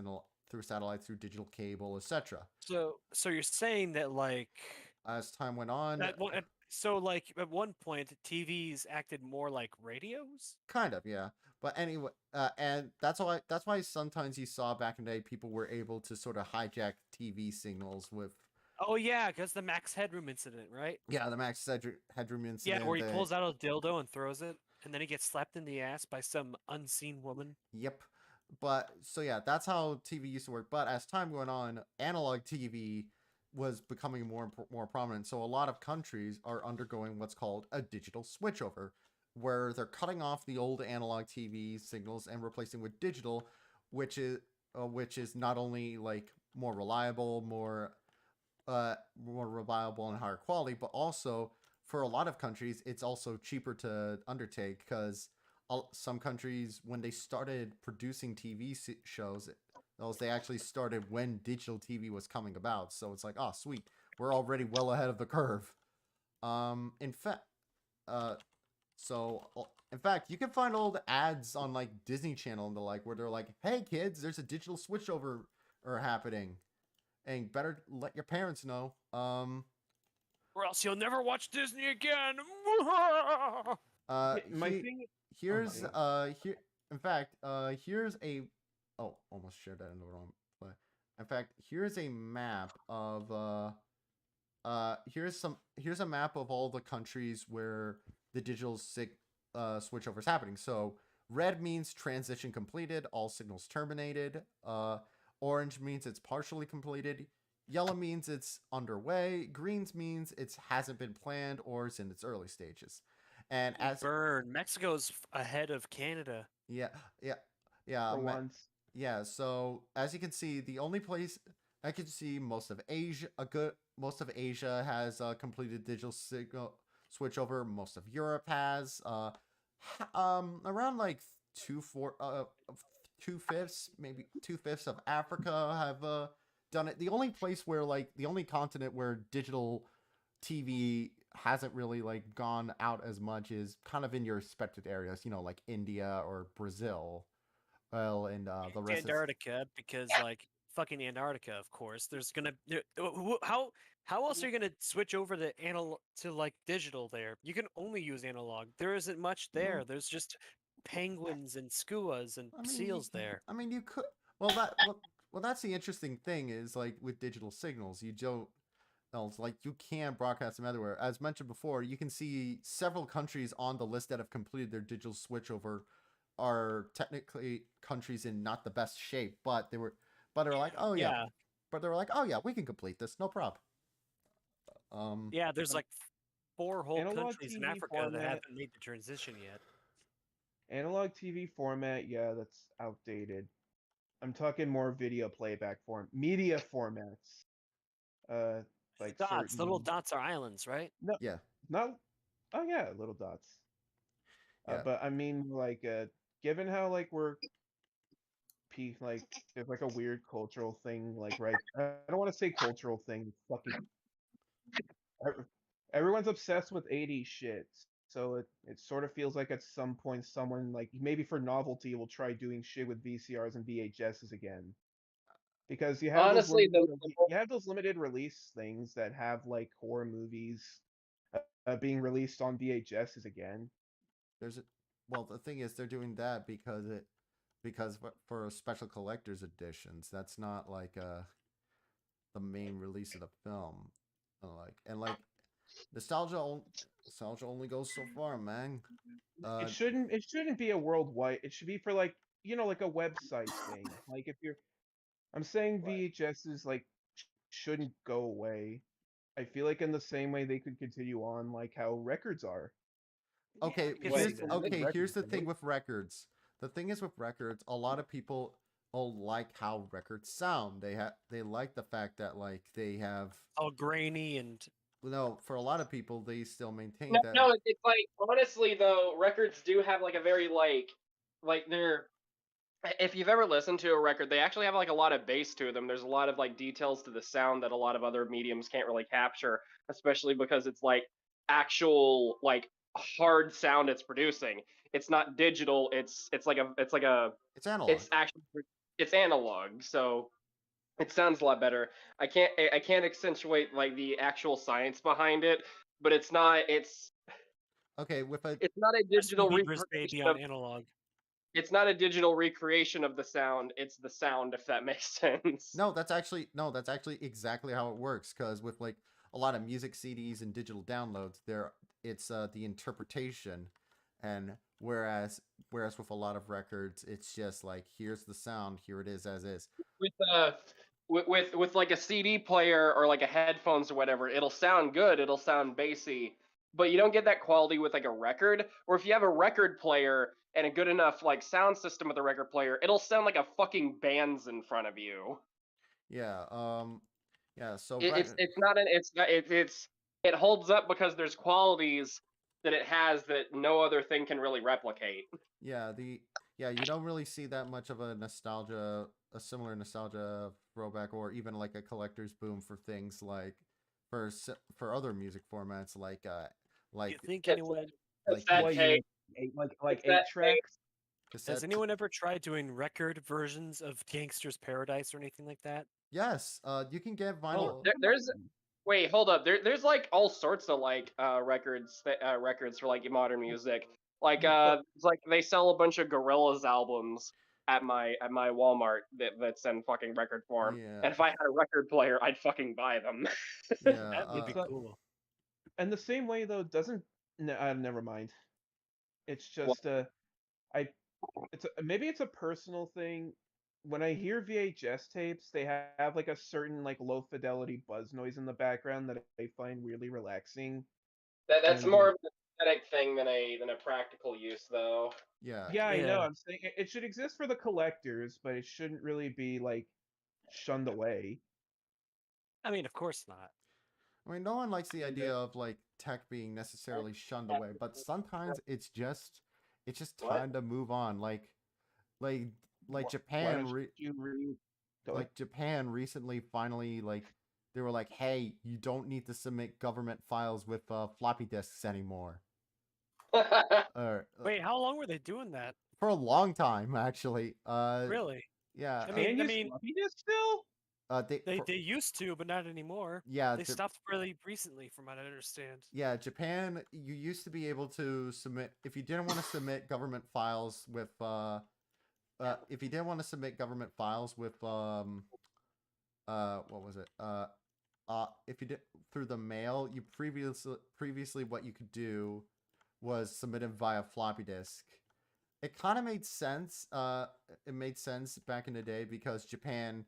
through digital cable, etc. So you're saying that like As time went on, So, like, at one point, TVs acted more like radios? Kind of, yeah. But anyway, and that's why sometimes you saw back in the day people were able to sort of hijack TV signals with Oh, yeah, because the Max Headroom incident, right? the Max Headroom Yeah, where incident. he pulls out a dildo and throws it, and then he gets slapped in the ass by some unseen woman. Yep. But so yeah, that's how TV used to work. But as time went on, analog TV was becoming more prominent. So a lot of countries are undergoing what's called a digital switchover, where they're cutting off the old analog TV signals and replacing with digital, which is not only like more reliable, more reliable and higher quality, but also for a lot of countries, it's also cheaper to undertake because some countries, when they started producing TV shows, those they actually started when digital TV was coming about. So it's like, oh, sweet, we're already well ahead of the curve. In fact, uh, in fact, you can find old ads on like Disney Channel and the like, where they're like, "Hey kids, there's a digital switchover happening, and better let your parents know." Or else you'll never watch Disney again! My he, thing. here's yeah. here. In fact, here's a. Oh, almost shared that in the wrong play. In fact, here's a map of here's a map of all the countries where the switchover is happening. So red means transition completed, all signals terminated. Orange means it's partially completed. Yellow means it's underway. Greens means it hasn't been planned or is in its early stages. And as Burn. Mexico's ahead of Canada. yeah, yeah, yeah, For once. yeah. So as you can see, the only place I can see most of Asia has completed digital signal switchover. Most of Europe has. Around like two four 2/5, maybe 2/5 of Africa have done it. The only place where like the only continent where digital TV hasn't really like gone out as much is kind of in your expected areas, like India or Brazil. Well, and the rest is Antarctica, because, like, fucking Antarctica, of course. There's gonna. How else are you gonna switch over to like digital there? You can only use analog. There isn't much there. well, There's just penguins and skuas and I mean, seals there. I mean, you could. Well, that's the interesting thing is like with digital signals, you don't. No, it's like you can broadcast them everywhere. As mentioned before, you can see several countries on the list that have completed their digital switchover are technically countries in not the best shape, but they were like, oh yeah, Yeah, but they were like, oh yeah, we can complete this, no problem. yeah. There's Um, like 4 whole analog countries in TV Africa that format. haven't made the transition yet. Analog TV format. Yeah, that's outdated. I'm talking more video playback media formats. Uh, like Dots. The little certain. dots are islands, right? No, Yeah, not. Oh yeah, little dots. yeah. But I mean, like, given how like like there's like a weird cultural thing, like right. I don't want to say cultural thing. Fucking ev- everyone's obsessed with 80s shit. So it sort of feels like at some point someone like maybe for novelty will try doing shit with VCRs and VHSs again. Because Honestly, you have those limited release things that have like horror movies being released on VHSs again. There's a, well, the thing is, they're doing that for special collector's editions. That's not like the main release of the film. Like nostalgia only goes so far, man. Uh, It shouldn't be a worldwide. It should be for like like a website thing. Like if you're I'm saying VHSs like shouldn't go away. I feel like in the same way they could continue on like how records are. okay, I can see that. here's the thing with records. The thing is with records, a lot of people like how records sound. They like the fact that like they have All grainy and no, for a lot of people they still maintain no, that. no, it's like honestly though, records do have like a very like they're if you've ever listened to a record, they actually have like a lot of bass to them. There's a lot of like details to the sound that a lot of other mediums can't really capture, especially because it's like actual like hard sound it's producing. It's not digital. It's analog. It's actually it's analog. So it sounds a lot better. I can't accentuate like the actual science behind it, but it's not. Okay, with a It's not a Justin digital Bieber's baby recreation on of. analog. It's not a digital recreation of the sound. It's the sound, if that makes sense. no, that's actually exactly how it works. Because with like a lot of music CDs and digital downloads, it's the interpretation, and whereas with a lot of records, it's just like here's the sound, here it is as is. With like a CD player or like a headphones or whatever, it'll sound good. It'll sound bassy, but you don't get that quality with like a record. Or if you have a record player and a good enough like sound system with a record player, it'll sound like a fucking band's in front of you. Yeah. Yeah. So It's not an it's not it holds up because there's qualities that it has that no other thing can really replicate. yeah, you don't really see that much of a similar nostalgia throwback, or even like a collector's boom for things like for other music formats Do you like think It's anyone it's like that What tape. like It's 8 that tape. tracks? has cassette. anyone ever tried doing record versions of Gangster's Paradise or anything like that? Yes, you can get Oh, vinyl. There's wait, hold up. There's like all sorts of like records for like modern music. Like it's like they sell a bunch of Gorillaz albums at my Walmart that's in fucking record form. Yeah, And if I had a record player, I'd fucking buy them. yeah. That would be So- cool. And the same way though doesn't never mind. It's Well, just I maybe it's a personal thing. When I hear VHS tapes, they have like a certain like low fidelity buzz noise in the background that I find really relaxing. that's And more of an aesthetic thing than a practical use though. Yeah. yeah, I know. Yeah. I'm saying it should exist for the collectors, but it shouldn't really be like shunned away. I mean, of course not. I mean, no one likes the And idea of like tech being necessarily shunned away, but sometimes it's just time to move on. Like like why Japan don't you read? Go ahead. like Japan recently finally like they were like, "Hey, you don't need to submit government files with floppy disks anymore." Or Wait, how long were they doing that? for a long time actually. Really? Yeah. I mean, Can use floppy disk still? They used to, but not anymore. yeah, They stopped really recently, from what I understand. yeah, Japan, you used to be able to submit if you didn't want to submit government files with if you didn't want to submit government files with what was it? If you did through the mail, you previously what you could do was submit it via floppy disk. It kind of made sense. It made sense back in the day because Japan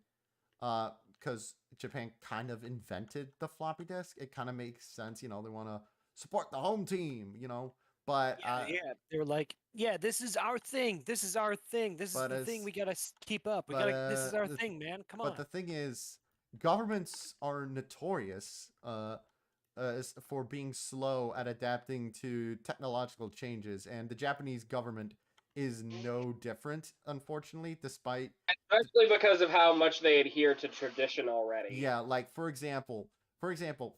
kind of invented the floppy disk. It kind of makes sense, they want to support the home team, But Yeah, they were like, "Yeah, this is our thing. This is our thing. This is But the thing as- we gotta keep up. We but gotta. This is our the thing, man. Come but on." the thing is, governments are notorious for being slow at adapting to technological changes, and the Japanese government is no different, unfortunately, despite Especially because of how much they adhere to tradition already. yeah, like for example,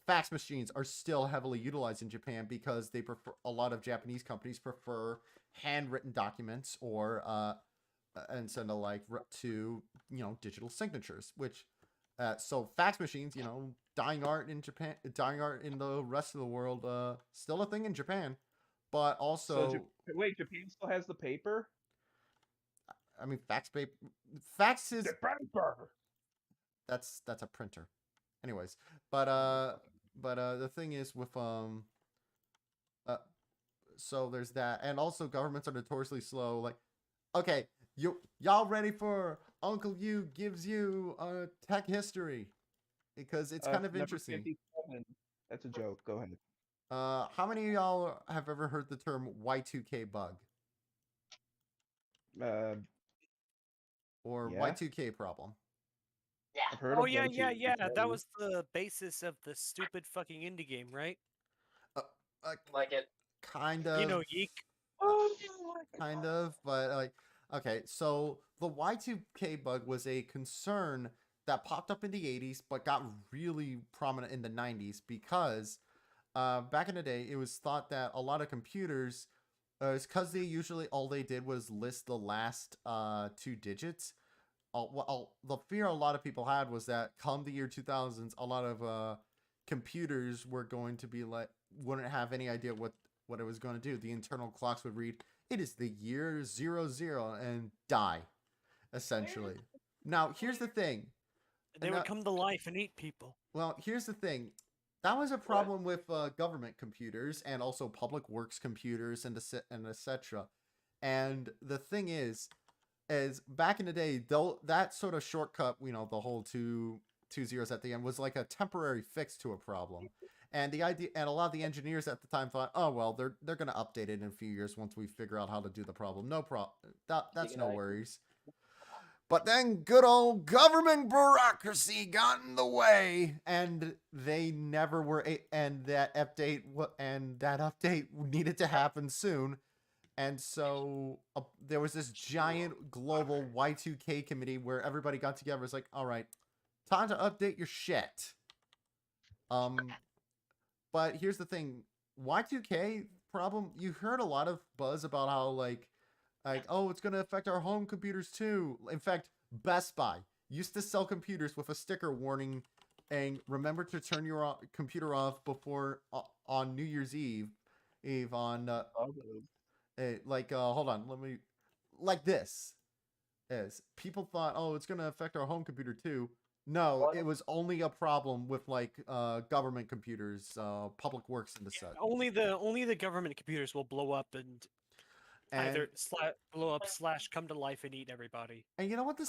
fax machines are still heavily utilized in Japan because they prefer a lot of Japanese companies prefer handwritten documents or instead of like to digital signatures, which so fax machines, dying art in Japan, dying art in the rest of the world, still a thing in Japan, but also Wait, Japan still has the paper? I mean fax is The paper. that's a printer. Anyways, but the thing is with uh so there's that, and also governments are notoriously slow. Like, okay, y'all ready for Uncle Yu gives you tech history because it's kind of Number interesting. 57. That's a joke. Go ahead. How many of y'all have ever heard the term Y2K bug Uh, or yeah. Y2K problem? I've heard Oh of yeah, one, yeah, two, yeah. That three. was the basis of the stupid fucking indie game, right? Uh, uh, Like it. kind of. You know, Yeek. Kind of, but like, okay, so the Y2K bug was a concern that popped up in the 80s, but got really prominent in the 90s because back in the day, it was thought that a lot of computers, it's because they usually all they did was list the last two digits. The fear a lot of people had was that come the year 2000s, a lot of computers were going to be like wouldn't have any idea what it was going to do. The internal clocks would read, "It is the year 00," and die, essentially. Now, here's the thing. They would come to life and eat people. Well, here's the thing. That was a problem with government computers and also public works computers and etc. And the thing is back in the day, though, that sort of shortcut, you know, the whole two zeros at the end was like a temporary fix to a problem. And the idea, and a lot of the engineers at the time thought, oh well, they're gonna update it in a few years once we figure out how to do the problem. No problem. That's no worries. But then good old government bureaucracy got in the way, and they never were. And that update needed to happen soon. And so there was this giant global Y2K committee where everybody got together. It's like, all right, time to update your shit. But here's the thing, Y2K problem. You heard a lot of buzz about how like, oh, it's gonna affect our home computers too. In fact, Best Buy used to sell computers with a sticker warning, and remember to turn your computer off before on New Year's Eve on. Hold on, let me, like this is people thought, oh, it's gonna affect our home computer too. No, it was only a problem with like government computers, public works and the such. Only the government computers will blow up and either blow up / come to life and eat everybody. And you know what the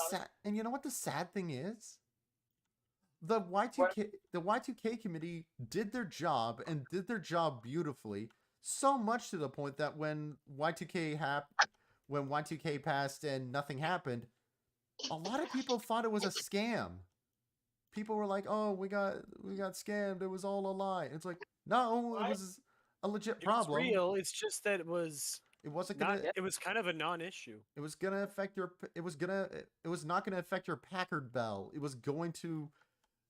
sad thing is? The Y2K committee did their job and did their job beautifully. So much to the point that when Y2K passed and nothing happened, a lot of people thought it was a scam. People were like, "Oh, we got scammed. It was all a lie." It's like, no, it was a legit problem. It's real. It's just that it wasn't gonna. It was kind of a non-issue. It was gonna affect your. It was not gonna affect your Packard Bell. It was going to.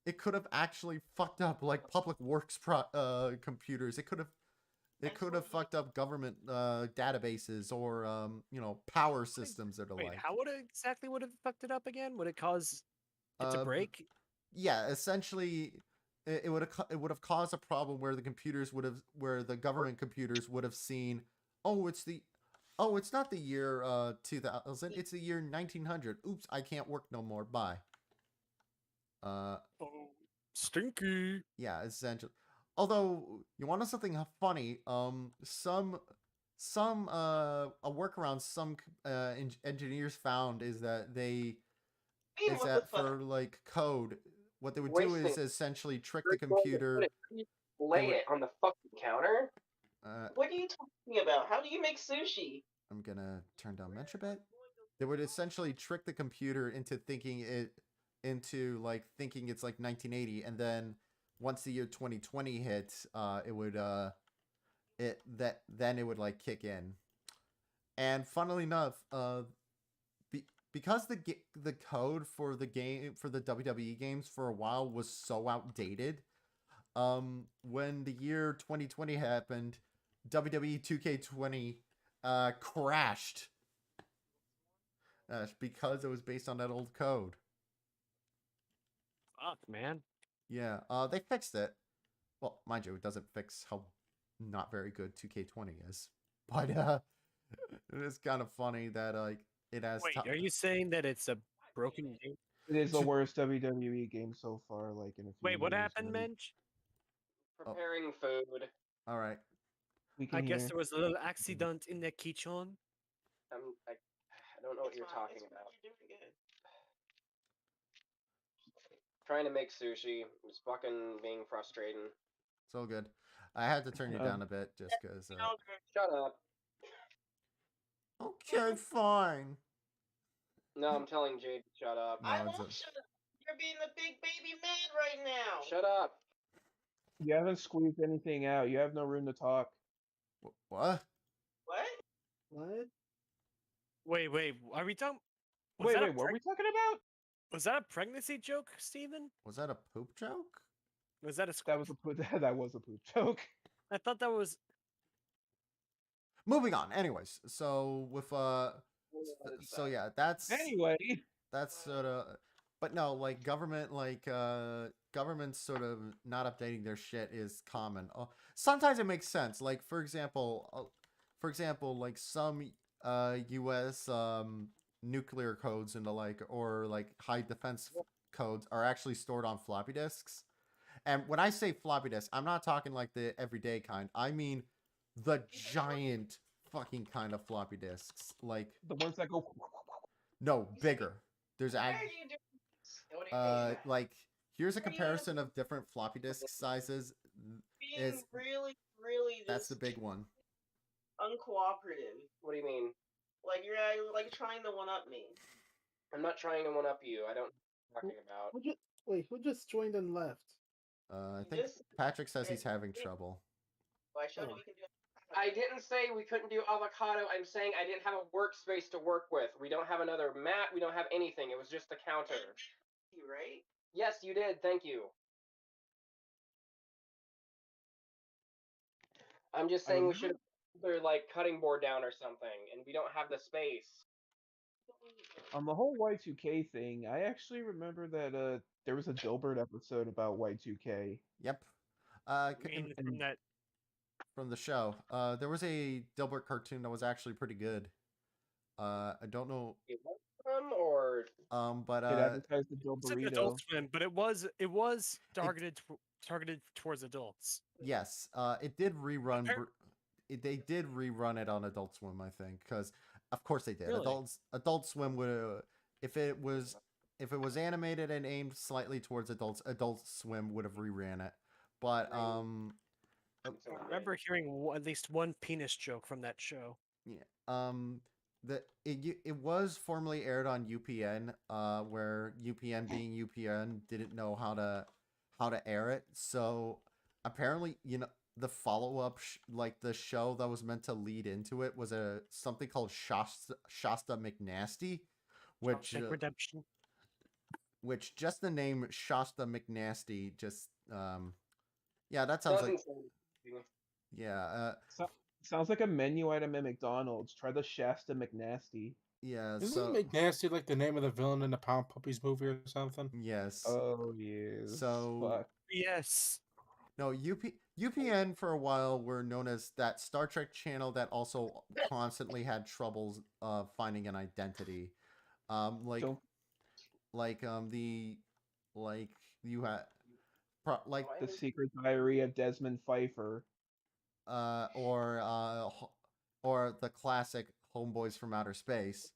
It could have actually fucked up like public works computers. It could have fucked up government databases or power systems or the like. How would it exactly would have fucked it up again? Would it cause it to break? Yeah, essentially, it would have caused a problem where the government computers would have seen, it's not the year 2000, it's the year 1900. Oops, I can't work no more. Bye. Stinky. Yeah, essentially. Although, you want to know something funny? A workaround some engineers found is that for like code, what they would do is essentially trick the computer. Lay it on the fucking counter. What are you talking about? How do you make sushi? I'm gonna turn down Mensch a bit. They would essentially trick the computer into thinking it's like 1980, and then once the year 2020 hits, it would like kick in. And funnily enough, because the code for the WWE games for a while was so outdated, when the year 2020 happened, WWE 2K20 crashed because it was based on that old code. Fuck, man. Yeah, they fixed it. Well, mind you, it doesn't fix how not very good 2K20 is, but it is kind of funny that it has. Wait, are you saying that it's a broken game? It is the worst WWE game so far. Like in a few Wait, what years, happened, maybe. Mensch? Preparing food. All right. I guess there was a little accident in the kitchen. I don't know what you're talking about. Trying to make sushi. It's fucking being frustrating. It's all good. I had to turn you down a bit just because. Shut up. Okay, fine. No, I'm telling Jade to shut up. No, I won't shut up. You're being a big baby man right now. Shut up. You haven't squeezed anything out. You have no room to talk. What? What? Wait, are we talking? Wait, what are we talking about? Was that a pregnancy joke, Steven? Was that a poop joke? Was that a That was a poop joke. I thought that was. Moving on. Anyways, so with yeah, that's Anyway, that's sort of but no, like governments sort of not updating their shit is common. Sometimes it makes sense. Like for example, like some U.S. Nuclear codes and the like, or like high defense codes are actually stored on floppy disks. And when I say floppy disk, I'm not talking like the everyday kind. I mean the giant fucking kind of floppy disks. Like The ones that go. no, bigger. There's Why ag are you doing this? What do you mean? like here's a What are you comparison of different floppy disk sizes. being Is really, really That's this the big one. uncooperative? What do you mean? Like you're like trying to one up me. I'm not trying to one up you. I don't know what you're talking about. Who just joined and left? I think This Patrick says he's having trouble. I showed you Oh. we can do. I didn't say we couldn't do avocado. I'm saying I didn't have a workspace to work with. We don't have another mat. We don't have anything. It was just a counter. You right? Yes, you did. Thank you. I'm just saying we should have put their like cutting board down or something, and we don't have the space. On the whole Y2K thing, I actually remember that there was a Dilbert episode about Y2K. Yep. I mean, from and- that. From the show. There was a Dilbert cartoon that was actually pretty good. I don't know. It was from or But It advertised the It's an Dilberito. Adult Swim, but it was targeted towards adults. yes, it did rerun. Appar- They did rerun it on Adult Swim, I think, because of course they did. Really? Adult Swim would, if it was animated and aimed slightly towards adults, Adult Swim would have reran it. But I remember hearing at least one penis joke from that show. yeah, it was formerly aired on UPN, where UPN being UPN didn't know how to air it. So apparently, the follow up, like the show that was meant to lead into it, was something called Shasta McNasty, which Shawshank Redemption. which just the name Shasta McNasty just yeah, that sounds like doesn't sound interesting. yeah Sounds like a menu item at McDonald's. Try the Shasta McNasty. yeah Isn't so McNasty like the name of the villain in the Pound Puppies movie or something? yes Oh yes. So- Fuck. Yes. No, UPN for a while were known as that Star Trek channel that also constantly had troubles finding an identity. Like Don't- the like you had like The Secret Diary of Desmond Pfeiffer. or the classic Homeboys from Outer Space.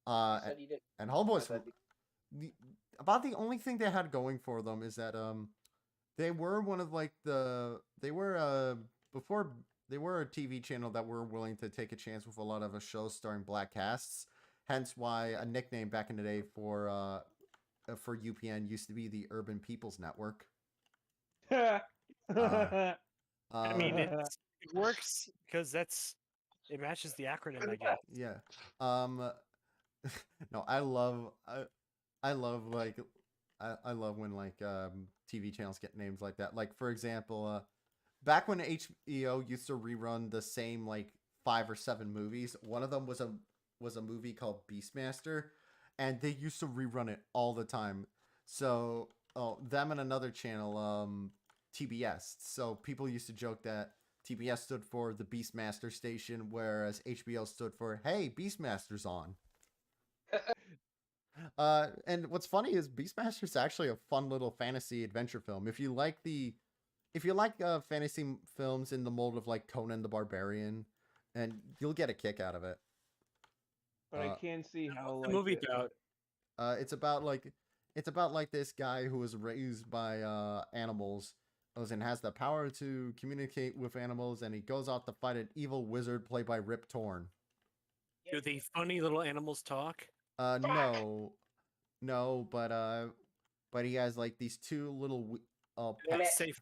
You said you didn't. And Homeboys That'd from about the only thing they had going for them is that they were one of like they were before they were a TV channel that were willing to take a chance with a lot of shows starring black casts. Hence why a nickname back in the day for UPN used to be the Urban People's Network. I mean, it works because it matches the acronym, I guess. Yeah. No, I love like I love when like TV channels get names like that. Like for example, back when HBO used to rerun the same like 5 or 7 movies, one of them was a movie called Beastmaster, and they used to rerun it all the time. So, them and another channel, TBS. So people used to joke that TBS stood for the Beastmaster station, whereas HBO stood for "Hey, Beastmaster's on." And what's funny is Beastmaster's actually a fun little fantasy adventure film. If you like fantasy films in the mold of like Conan the Barbarian, and you'll get a kick out of it. But I can't see how What's the like movie about? It's about like this guy who was raised by animals and has the power to communicate with animals, and he goes out to fight an evil wizard played by Rip Torn. Do the funny little animals talk? No, but he has like these 2 little Damn it.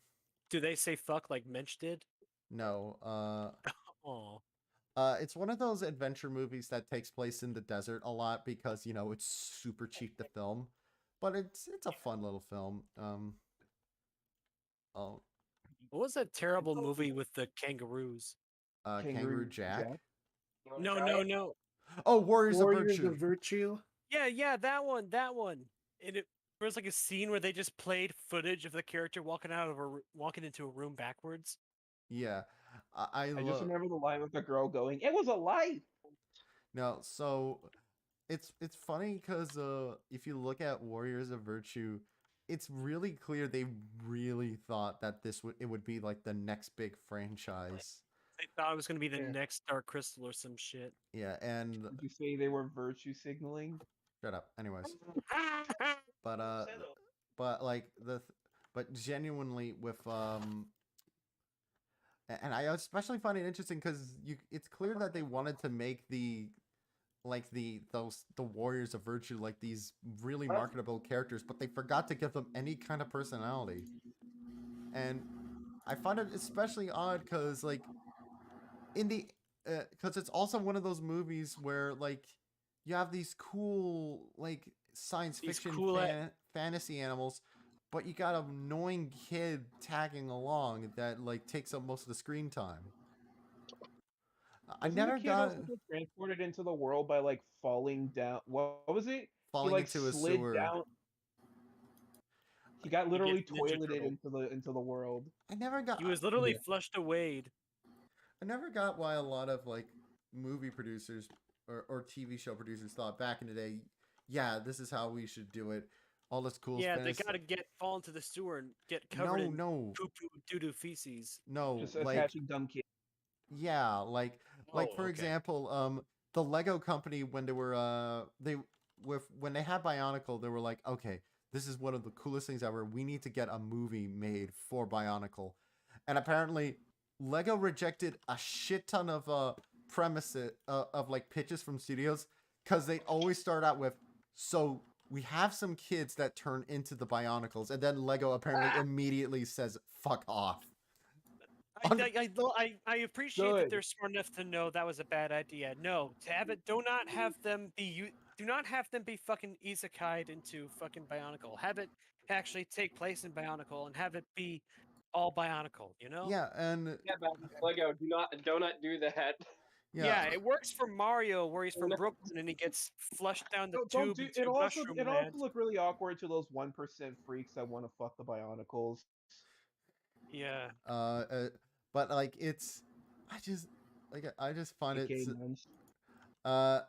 Do they say fuck like Mensch did? no, Oh, it's one of those adventure movies that takes place in the desert a lot because it's super cheap to film, but it's a fun little film. Oh, what was that terrible movie with the kangaroos? Kangaroo Jack. You wanna No, try no, it? no. Oh, Warriors of Warriors Virtue. of Virtue. Yeah, that one. And There was like a scene where they just played footage of the character walking into a room backwards. Yeah, I I just love. remember the line with the girl going, "It was a life." No, so it's funny because if you look at Warriors of Virtue, it's really clear they really thought that it would be like the next big franchise. They thought it was gonna be the Yeah. next Dark Crystal or some shit. Yeah, and Would you say they were virtue signaling? shut up. Anyways, but like but genuinely with and I especially find it interesting because it's clear that they wanted to make the Warriors of Virtue like these really marketable characters, but they forgot to give them any kind of personality. And I find it especially odd because like in the because it's also one of those movies where like you have these cool like science These fiction cool fantasy animals, but you got an annoying kid tagging along that like takes up most of the screen time. I Doesn't never the kid got also get transported into the world by like falling down? What was it? falling He like into a slid sewer. down. He got He literally gets Ninja toileted Turtle. into the world. I never got. He was literally flushed away. I never got why a lot of like movie producers or TV show producers thought back in the day, yeah, this is how we should do it. All this cool Yeah, fantasy. they gotta fall into the sewer and get covered in no, poo poo doo doo feces. no, Just like attaching dumb kids. yeah, like Oh, for okay. example, the Lego company when they were when they had Bionicle, they were like, okay, this is one of the coolest things ever. We need to get a movie made for Bionicle, and apparently Lego rejected a shit ton of premises of like pitches from studios because they always start out with, so we have some kids that turn into the Bionicles, and then Lego apparently immediately says fuck off. I appreciate that Good. they're smart enough to know that was a bad idea. No, to have it, do not have them be fucking isekai'd into fucking Bionicle. Have it actually take place in Bionicle and have it be all Bionicle. You know? Yeah, and Yeah, but Lego, do not do that. Yeah, it works for Mario where he's from No. Brooklyn and he gets flushed down the Don't tube do into it. Also, Mushroom it Land. also look really awkward to those 1% freaks that want to fuck the Bionicles. Yeah. But like it's, I just find it. AKA nuns. I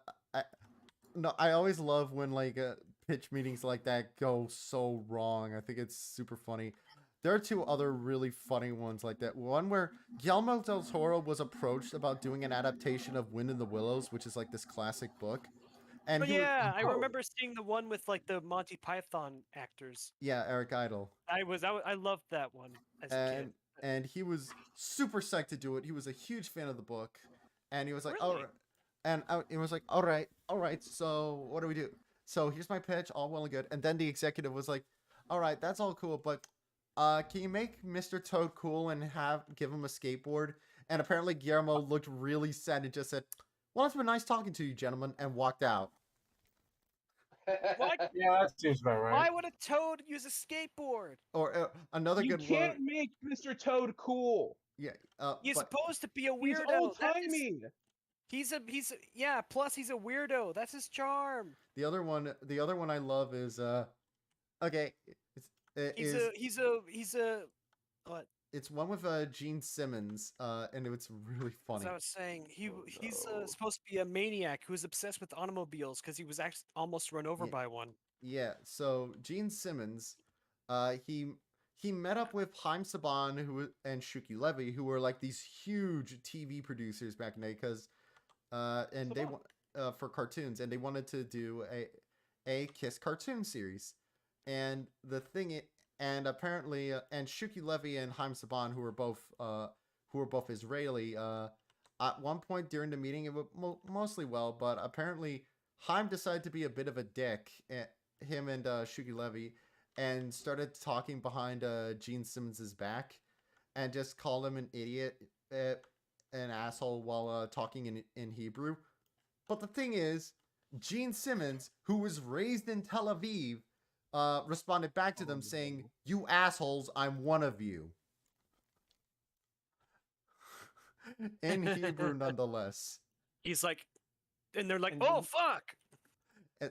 no, I always love when like pitch meetings like that go so wrong. I think it's super funny. There are two other really funny ones like that. One where Guillermo del Toro was approached about doing an adaptation of Wind in the Willows, which is like this classic book, and But he was, yeah, I remember seeing the one with like the Monty Python actors. yeah, Eric Idle. I loved that one as a kid. And he was super psyched to do it. He was a huge fan of the book, and he was like, Really? "Oh," and it was like, all right. So what do we do? So here's my pitch, all well and good. And then the executive was like, "All right, that's all cool, but can you make Mr. Toad cool and give him a skateboard?" And apparently Guillermo looked really sad and just said, "Well, it's been nice talking to you, gentlemen," and walked out. What? Yeah, that seems about Why right. would a toad use a skateboard? Or another You good can't one, make Mr. Toad cool. yeah. He's But supposed to be a He's weirdo. old timey. Yeah. Plus, he's a weirdo. That's his charm. the other one I love is okay. He's a what? It's one with Gene Simmons, and it's really As funny. I was saying, he's no. supposed to be a maniac who's obsessed with automobiles because he was actually almost run over Yeah. by one. Yeah, so Gene Simmons, he met up with Haim Saban and Shuki Levy, who were like these huge TV producers back in the day, because and they Saban. for cartoons, and they wanted to do a Kiss cartoon series, and and apparently and Shuki Levy and Haim Saban, who were both Israeli, at one point during the meeting it went mostly well, but apparently Haim decided to be a bit of a dick, him and Shuki Levy, and started talking behind Gene Simmons's back, and just called him an idiot, an asshole while talking in Hebrew. But the thing is, Gene Simmons, who was raised in Tel Aviv, responded back to them saying, "You assholes, I'm one of you." In Hebrew, nonetheless. He's like, and they're like, And "Oh then- fuck!"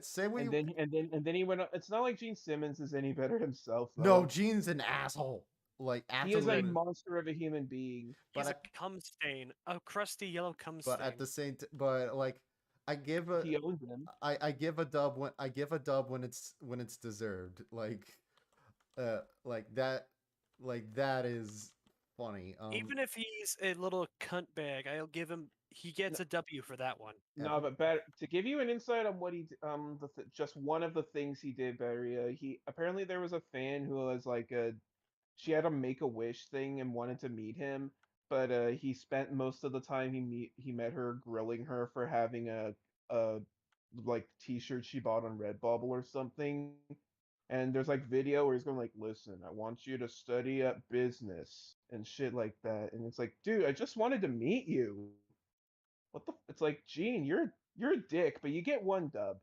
Say what And you. then he went. It's not like Gene Simmons is any better himself, though. No, Gene's an asshole. Like He is a absolutely. monster of a human being. But He's a at, cum stain, a crusty yellow cum but stain. at the same, but like, I give a. He owns him. I give a dub when it's deserved. Like that is funny. Even if he's a little cunt bag, I'll give him. He gets a W for that one. No, but better to give you an insight on what just one of the things he did better. He apparently there was a fan who was like she had a make a wish thing and wanted to meet him, but he spent most of the time he met her grilling her for having a like t-shirt she bought on Redbubble or something. And there's like video where he's going like, "Listen, I want you to study up business and shit like that." And it's like, dude, I just wanted to meet you. What the? It's like, Gene, you're a dick, but you get one dub.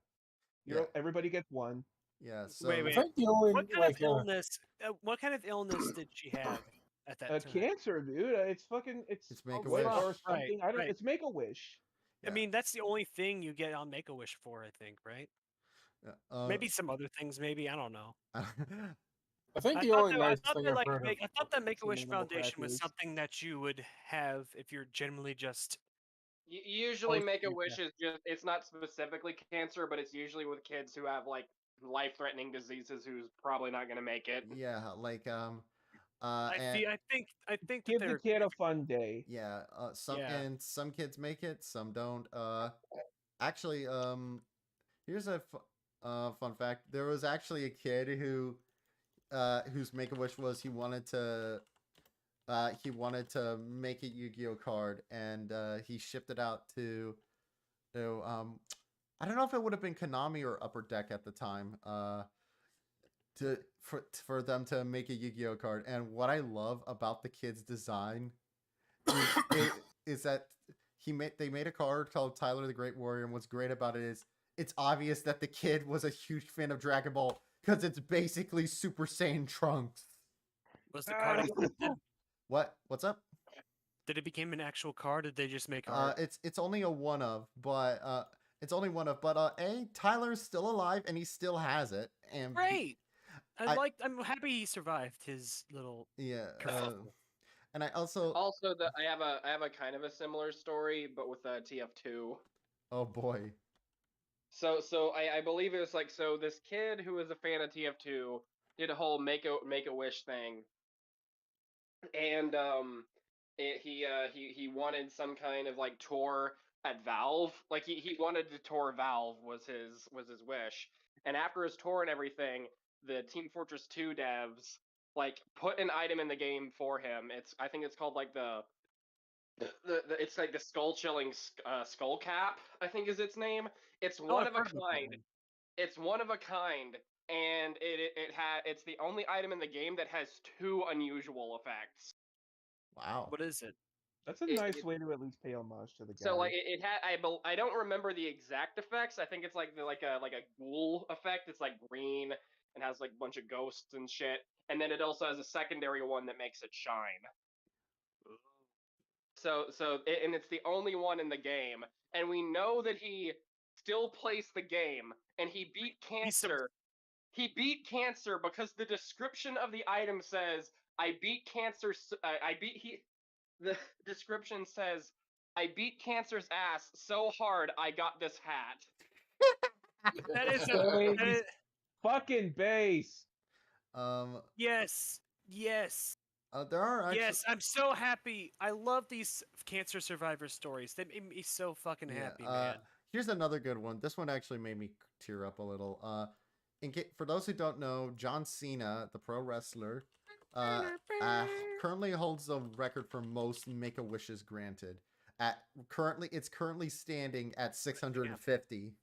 Yeah. Everybody gets one. Yeah. So Wait, I wait. think the only What kind like of illness? What kind of illness did she have at that time? Cancer, dude. It's fucking. It's Make-A-Wish. or Right, something. I don't. right. It's Make a Wish. I mean, that's the only thing you get on Make a Wish for, I think, right? Maybe some other things. Maybe I don't know. I think I the thought only that, nice I thought thing that, I've like, heard of. I thought that Make a Some Wish animal Foundation was crackers. something that you would have if you're generally just. Usually, Oh, Make a yeah. Wish is just, it's not specifically cancer, but it's usually with kids who have like life threatening diseases who's probably not going to make it. yeah, like I and think that Give the they're. kid a fun day. yeah, Yeah. some kids make it, some don't. Actually, here's a fun fact. There was actually a kid whose make a wish was he wanted to make a Yu-Gi-Oh card, and he shipped it out to I don't know if it would have been Konami or Upper Deck at the time. For them to make a Yu-Gi-Oh card, and what I love about the kid's design is that they made a card called Tyler the Great Warrior, and what's great about it is it's obvious that the kid was a huge fan of Dragon Ball because it's basically Super Saiyan Trunks. Was the card accepted? What's up? Did it become an actual card? Or did they just make art? It's only a one of, but Tyler's still alive and he still has it, and Great. I- I'm happy he survived his little. yeah, kerfuffle. and I also Also, I have a kind of a similar story, but with TF2. oh boy, So I believe it was like, so this kid who was a fan of TF2 did a whole make a wish thing, and he wanted some kind of like tour at Valve. Like he wanted to tour Valve was his wish. And after his tour and everything, the Team Fortress 2 devs like put an item in the game for him. I think it's called like the it's like the skull chilling skull cap, I think is its name. It's one I've of a heard about that kind. one. It's one of a kind, and it's the only item in the game that has two unusual effects. wow. What is it? That's a It- nice it- way to at least pay homage to the guy. So like it had I don't remember the exact effects. I think it's like like a ghoul effect. It's like green and has like a bunch of ghosts and shit. And then it also has a secondary one that makes it shine. And it's the only one in the game, and we know that he still plays the game, and he beat He's so- cancer. He beat cancer because the description of the item says, "I beat cancer." I beat he. The description says, "I beat cancer's ass so hard I got this hat." That is Hey, that is- fucking base. yes, yes, There are actually yes. I'm so happy. I love these cancer survivor stories. They made me so fucking happy, man. Here's another good one. This one actually made me tear up a little. For those who don't know, John Cena, the pro wrestler, currently holds the record for most Make-A-Wishes granted. It's currently standing at 650.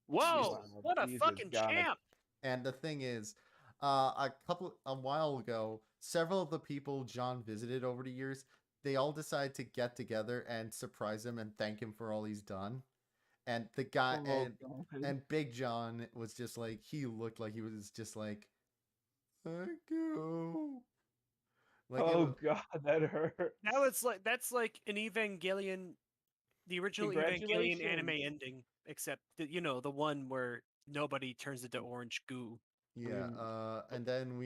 Whoa! Jesus, What a Jesus fucking God. champ! And the thing is, a while ago, several of the people John visited over the years, they all decided to get together and surprise him and thank him for all he's done. And the guy Oh, God. and Big John was just like, he looked like he was just like, thank you. Like Oh God, that hurt. That's like an Evangelion the original Evangelion anime Congratulations. ending, except the one where nobody turns into orange goo. Yeah. mean, And then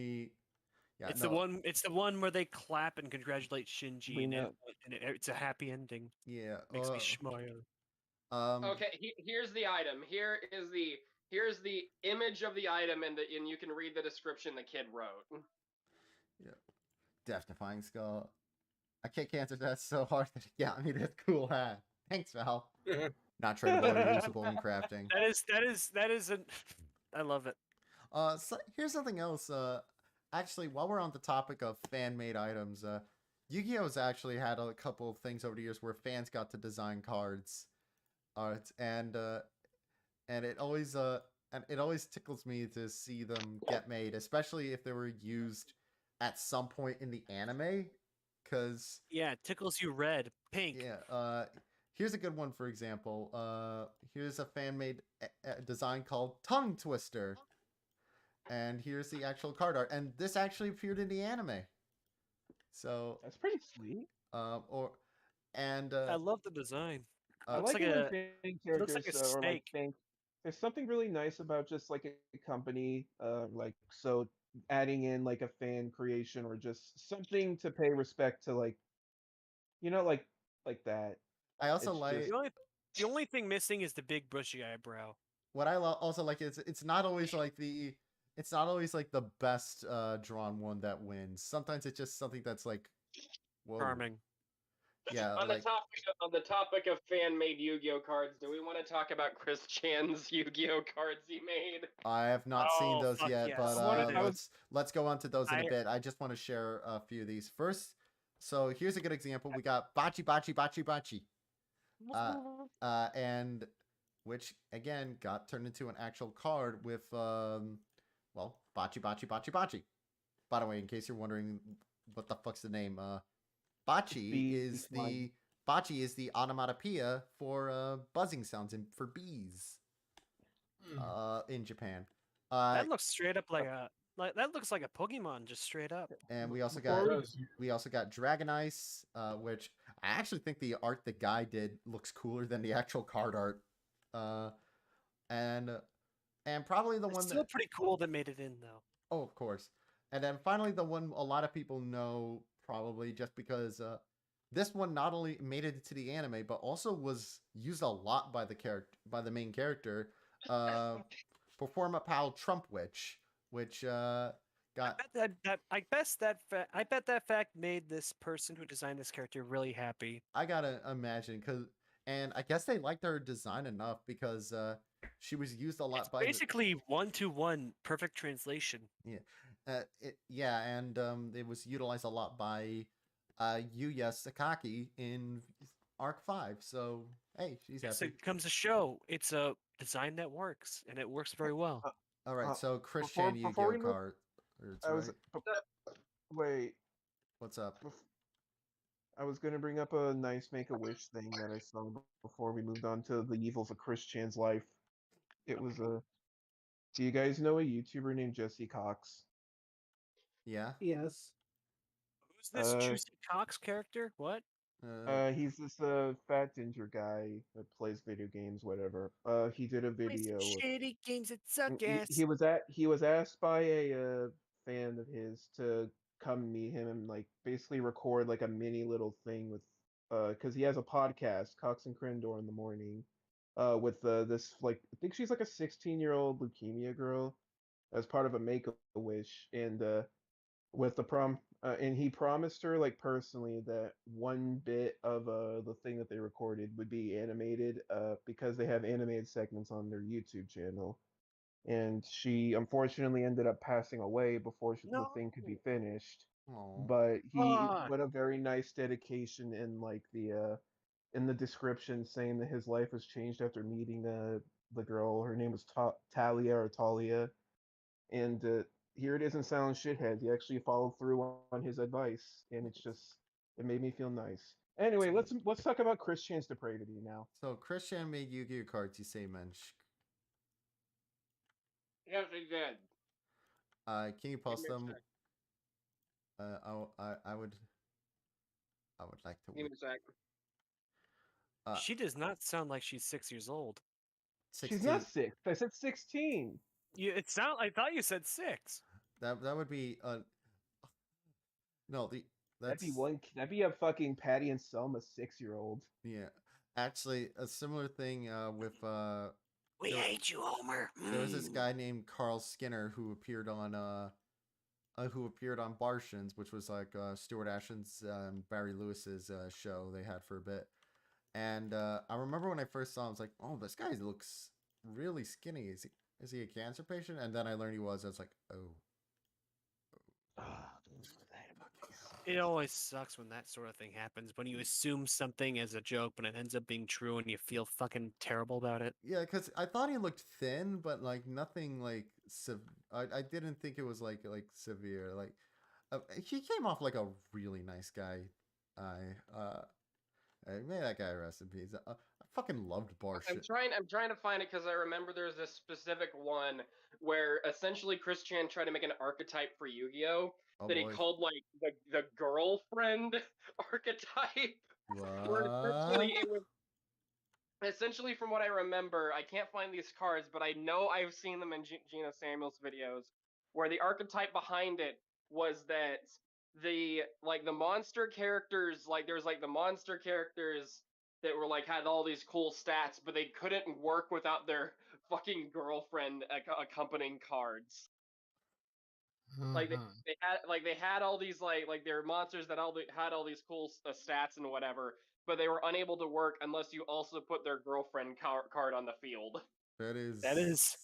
yeah, It's the no, one. It's the one where they clap and congratulate Shinji, we and, know. it's a happy ending. yeah. Makes me smile. Okay, here's the item. Here's the image of the item, and you can read the description the kid wrote. Yeah. Death defying skull. I kick answer that so hard that it got me this cool hat. Thanks, Val. Not tradable or usable in crafting. That is an. I love it. So here's something else. Actually, while we're on the topic of fan-made items, Yu-Gi-Oh's actually had a couple of things over the years where fans got to design cards, and it always tickles me to see them get made, especially if they were used at some point in the anime, because Yeah, it tickles you red, pink. yeah. Here's a good one, for example. Here's a fan-made design called Tongue Twister. And here's the actual card art, and this actually appeared in the anime. So, That's pretty sweet. or and I love the design. I Looks like like it when a. fan It looks like characters a or like snake. fan. There's something really nice about just like a company, like so adding in like a fan creation or just something to pay respect to, like like that. I also It's like just The only thing missing is the big bushy eyebrow. what I also like is it's not always like the best drawn one that wins. Sometimes it's just something that's like, whoa, Charming. yeah, On like the topic of fan-made Yu-Gi-Oh cards, do we want to talk about Chris Chan's Yu-Gi-Oh cards he made? I have not seen Oh, those fuck yet, yes. but I was- let's go on to those in a I- bit. I just want to share a few of these first. So here's a good example. We got Bachi Bachi Bachi Bachi. And which again got turned into an actual card with well, Bachi Bachi Bachi Bachi. By the way, in case you're wondering what the fuck's the name, Bachi bee is slime. the onomatopoeia for buzzing sounds and for bees in Japan. That looks straight up that looks like a Pokemon, just straight up. And we also Before got we- we also got Dragon Ice, which I actually think the art the guy did looks cooler than the actual card art. And probably the It's one still that pretty cool that made it in though. oh, of course. And then finally the one a lot of people know probably just because this one not only made it to the anime but also was used a lot by the main character, Performa Pal Trump Witch, which got I bet that fact made this person who designed this character really happy. I gotta imagine and I guess they liked her design enough because she was used a lot It's by basically 1-to-1 perfect translation. and it was utilized a lot by Yuya Sakaki in Arc 5. So hey, she's So happy. it comes to show it's a design that works, and it works very well. All right, Uh, so Christian before we Yu-Gi-Oh move- card. I was wait. What's up? I was gonna bring up a nice Make a Wish thing that I saw before we moved on to the evils of Chris Chan's life. It was a. Do you guys know a YouTuber named Jesse Cox? Yeah. Yes. Who's this Uh, Juicy Cox character? What? He's this fat ginger guy that plays video games, whatever. He did a video. Shitty games that suck He, ass. he was asked by a fan of his to come meet him and like basically record like a mini little thing with because he has a podcast, Cox and Crendor in the morning, with this like I think she's like a 16-year-old leukemia girl as part of a Make a Wish, and with the and he promised her like personally that one bit of the thing that they recorded would be animated because they have animated segments on their YouTube channel, and she unfortunately ended up passing away before the thing could be finished. Oh. But he Fuck. put a very nice dedication in like the in the description saying that his life was changed after meeting the girl. Her name was Talia or Talia, and here it is in Silent Shithead. He actually followed through on his advice, and it made me feel nice. Anyway, let's talk about Chris Chan's depravity now. So Christian made Yu-Gi-Oh cards. You say, Mensch. Yes, he did. Can you post Give me a them? sec. I would like to. Give me a sec. She does not sound like she's 6 years old. She's 16. not 6. I said 16. I thought you said 6. That would be no the That'd that's be one. That'd be a fucking Patty and Selma 6-year-old. yeah. Actually, a similar thing with We there- hate you, Homer. there was this guy named Carl Skinner who appeared on Bartians, which was like Stuart Ashton's and Barry Lewis's show they had for a bit. And I remember when I first saw him, I was like, "Oh, this guy looks really skinny. Is he a cancer patient?" And then I learned he was. I was like, "Oh, It always sucks when that sort of thing happens. When you assume something as a joke, but it ends up being true, and you feel fucking terrible about it. yeah." Because I thought he looked thin, but like nothing like I didn't think it was like severe. Like he came off like a really nice guy. May that guy rest in peace. I fucking loved I'm Barsh. trying to find it because I remember there's this specific one where essentially Chris Chan tried to make an archetype for Yu-Gi-Oh Oh that he boy. called like the girlfriend archetype. Where essentially What? it was essentially from what I remember, I can't find these cards, but I know I've seen them in Gina Samuels videos, where the archetype behind it was that the monster characters, like there's like the monster characters that were like had all these cool stats, but they couldn't work without their fucking girlfriend accompanying cards. Like Mhm. they had all these like their monsters that had all these cool stats and whatever, but they were unable to work unless you also put their girlfriend card on the field. That is. That is.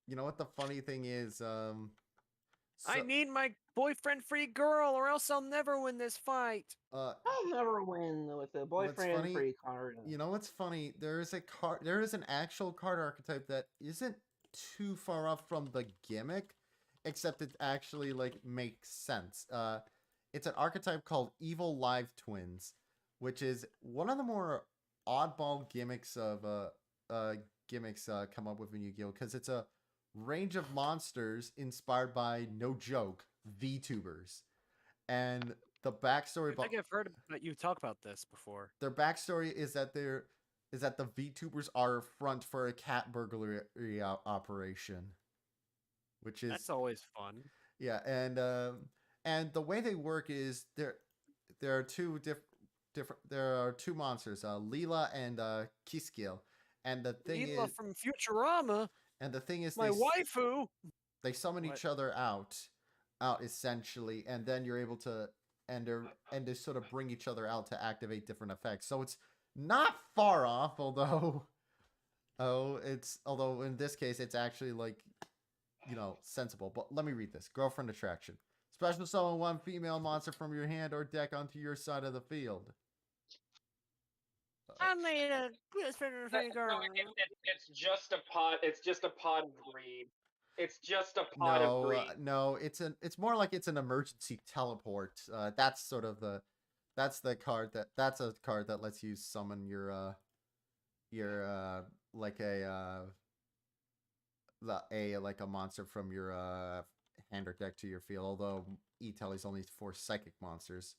You know what the funny thing is? I need my boyfriend-free girl, or else I'll never win this fight. I'll never win with a What's funny- boyfriend-free card. You know what's funny? There is an actual card archetype that isn't too far off from the gimmick, except it actually like makes sense. It's an archetype called Evil Live Twins, which is one of the more oddball gimmicks of come up with in Yu-Gi-Oh, because it's a range of monsters inspired by, no joke, VTubers, and the backstory. I think I've heard that you talk about this before. Their backstory is that the VTubers are a front for a cat burglary operation, which is That's always fun. yeah, and the way they work is there are two monsters, Leela and Kiskill, and the thing Leela is from Futurama, they my waifu. summon What? each other out essentially, and then you're able to and they sort of bring each other out to activate different effects. So it's not far off, although although in this case it's actually like, sensible. But let me read this. Girlfriend attraction. Special summon one female monster from your hand or deck onto your side of the field. I made a girl. It's just a pod. It's just a pod of greed. It's just a pod of greed. No, it's more like it's an emergency teleport. That's a card that lets you summon your like a monster from your hand or deck to your field. Although E-Telly's only for psychic monsters.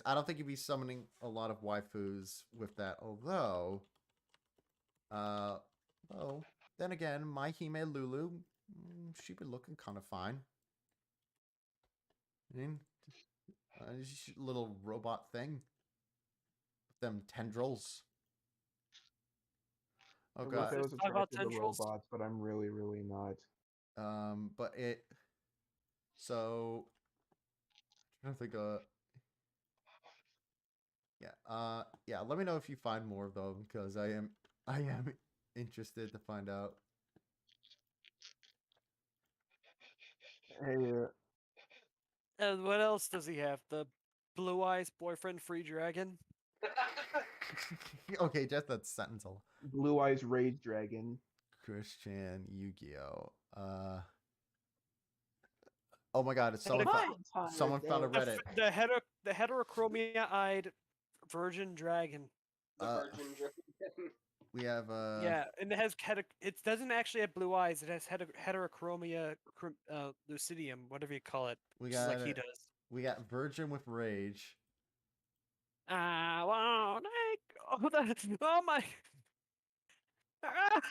I don't think you'd be summoning a lot of waifus with that. Although, then again, my Hime Lulu, she'd be looking kind of fine. I mean, little robot thing. Them tendrils. Oh I wish god. I was Talk about attracted to tendrils? robots, but I'm really, really not. But it. So. I'm trying to think. Yeah. Yeah. Let me know if you find more of them, because I am interested to find out. Hey, And what else does he have? The blue eyes boyfriend-free dragon. Okay, just that sentence alone. Blue Eyes Rage Dragon. Christian Yugioh. Oh my god, it's someone Heterochro- someone found a Reddit. The heterochromia-eyed virgin dragon. The Uh, Virgin Dragon. We have Yeah, and it has it doesn't actually have blue eyes. It has heterochromia lucidium, whatever you call it. we Just like got he does. we got Virgin with Rage. I won't let go. Oh my! Ah,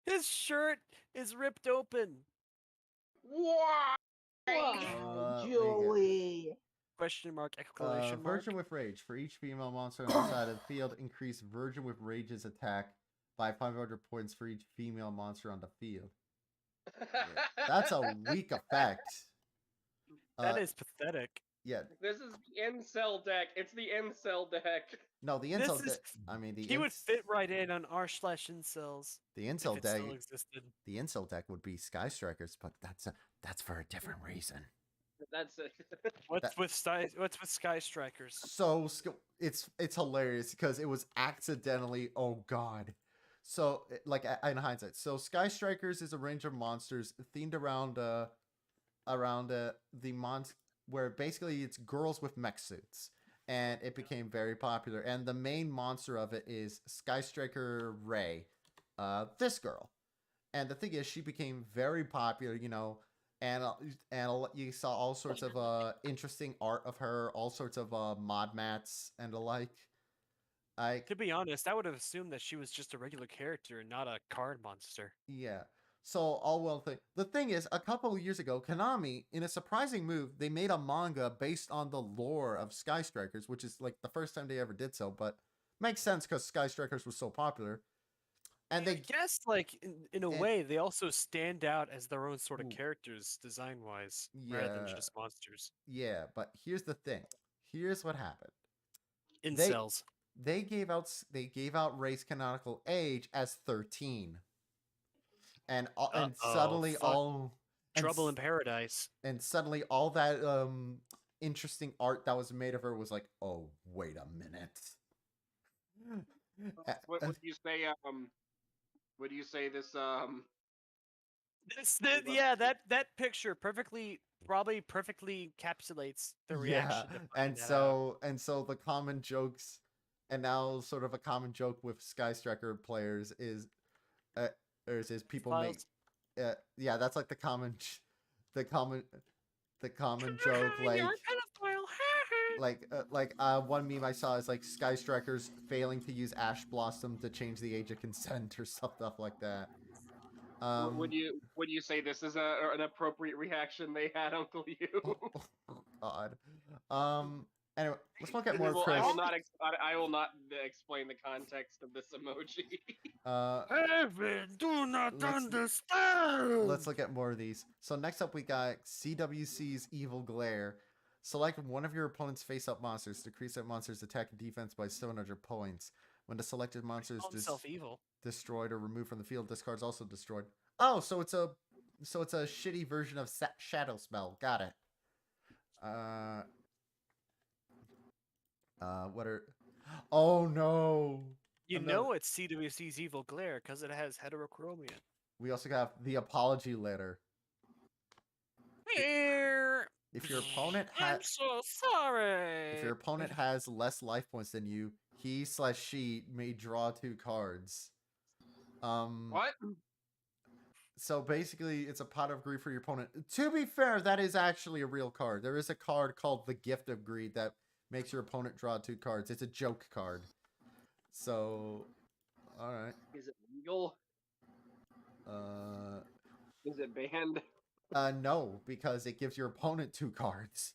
his shirt is ripped open. Why, we get- Julie? Question mark! Exclamation mark! Virgin with Rage. For each female monster on the side of the field, increase Virgin with Rage's attack by 500 points for each female monster on the field. That's a weak effect. That is pathetic. Yeah. This is the incel deck. It's the incel deck. No, the This incel is. deck. I mean, He would fit right in on r/incels the if incel it deck. still existed. The incel deck would be Sky Strikers, but that's for a different reason. That's it. What's with Sky Strikers? So it's hilarious because it was accidentally. Oh God. So like in hindsight, so Sky Strikers is a range of monsters themed around the where basically it's girls with mech suits, and it became very popular. And the main monster of it is Sky Striker Ray, this girl. And the thing is, she became very popular, and you saw all sorts of interesting art of her, all sorts of mod mats and the like. To be honest, I would have assumed that she was just a regular character and not a card monster. Yeah. So all well thing. The thing is, a couple of years ago, Konami, in a surprising move, they made a manga based on the lore of Sky Strikers, which is like the first time they ever did so, but makes sense because Sky Strikers was so popular. And I they guess, like in a and- way, they also stand out as their own sort of Ooh. characters, design-wise, rather than Yeah. just monsters. Yeah, but here's the thing. Here's what happened. Incels. They gave out Ray's canonical age as 13. And suddenly fuck. Trouble in and, Paradise. and suddenly all that interesting art that was made of her was like, oh, wait a minute. What do you say? What do you say? This Yeah, that picture probably perfectly encapsulates the reaction. To and finding that out. so the common jokes, and now sort of a common joke with Sky Striker players is people make Pedophiles. yeah, that's like the common joke, like You're a pedophile. one meme I saw is like Sky Strikers failing to use Ash Blossom to change the age of consent or stuff like that. would you say this is an appropriate reaction they had, Uncle You? God. Anyway, let's look at more Well, Chris. I will not explain the context of this emoji. Heaven, do not let's- understand. Let's look at more of these. So next up we got CWC's Evil Glare. Select one of your opponent's face-up monsters. Decrease that monster's attack and defense by 700 points. When the selected monster Call is himself evil. destroyed or removed from the field, this card's also destroyed. Oh, so it's a shitty version of Shadow Spell. Got it. What are? Oh no! You Another- know it's CWC's Evil Glare because it has heterochromia. We also have the Apology Letter. Here. If your opponent I'm so sorry. If your opponent has less life points than you, he/she may draw 2 cards. What? So basically, it's a pot of greed for your opponent. To be fair, that is actually a real card. There is a card called the Gift of Greed that makes your opponent draw 2 cards. It's a joke card. So, all right. Is it legal? Is it banned? No, because it gives your opponent 2 cards.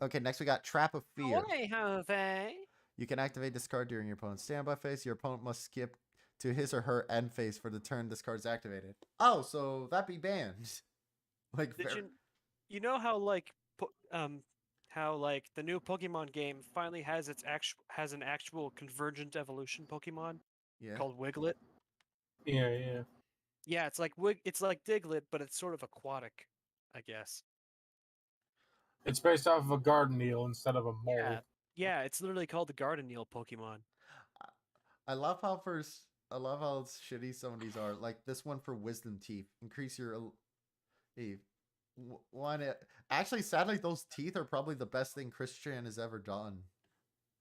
Okay, next we got Trap of Fear. Hey, Jose. You can activate this card during your opponent's standby phase. Your opponent must skip to his or her end phase for the turn this card's activated. Oh, so that'd be banned. Like, You know how like the new Pokemon game finally has an actual convergent evolution Pokemon yeah. called Wiglet. Yeah. Yeah, it's like Diglett, but it's sort of aquatic, I guess. It's based off of a garden eel instead of a mole. Yeah, it's literally called the Gardeneal Pokemon. I love how shitty some of these are. Like this one for Wisdom Teeth. Increase your actually, sadly, those teeth are probably the best thing Christian has ever done.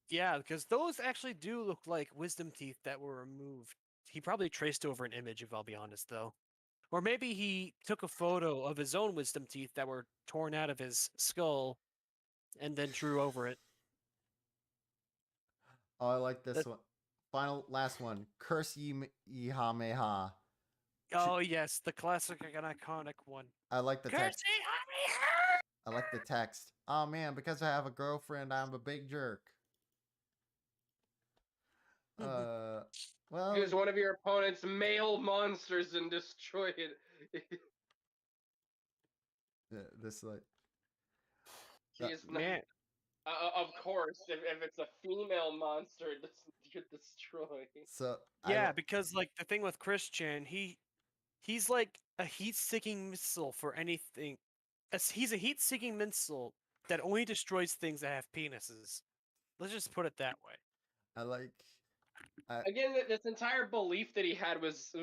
Yeah, because those actually do look like wisdom teeth that were removed. He probably traced over an image, if I'll be honest, though. Or maybe he took a photo of his own wisdom teeth that were torn out of his skull and then drew over it. Oh, I like this That- one. Last one. Curse Yihameha. Oh yes, the classic and iconic one. I like the text. Cursey, I like the text. Oh man, because I have a girlfriend, I'm a big jerk. Well, Use one of your opponent's male monsters and destroy it. this like. She's not. man. Of course, if it's a female monster, it doesn't get destroyed. So Yeah, because like the thing with Christian, he's like a heat-seeking missile for anything. He's a heat-seeking missile that only destroys things that have penises. Let's just put it that way. I like. Again, this entire belief that he had was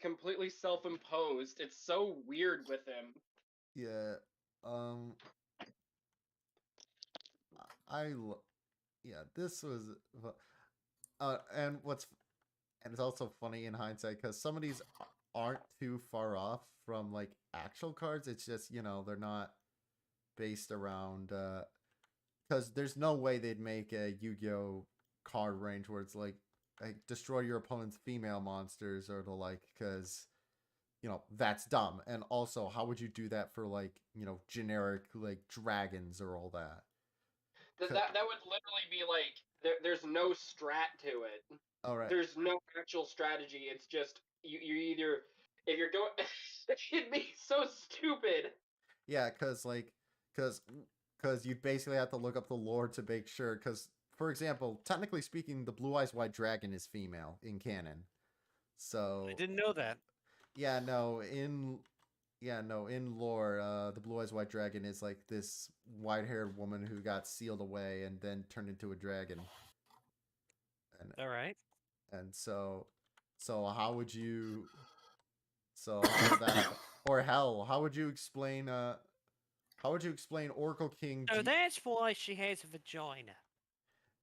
completely self-imposed. It's so weird with him. Yeah. Yeah. This was. And it's also funny in hindsight because some of these aren't too far off from like actual cards. It's just they're not based around because there's no way they'd make a Yu-Gi-Oh card range where it's like destroy your opponent's female monsters or the like because that's dumb. And also, how would you do that for like generic like dragons or all that? That would literally be like there's no strat to it. All right. There's no actual strategy. It's just you either if you're going. It'd be so stupid. Yeah, because you basically have to look up the lore to make sure. Because, for example, technically speaking, the Blue Eyes White Dragon is female in canon. So I didn't know that. yeah, no, in lore, the Blue Eyes White Dragon is like this white-haired woman who got sealed away and then turned into a dragon. All right. And so how would you? So how would that? Or hell, how would you explain? How would you explain Oracle King? So that's why she has a vagina.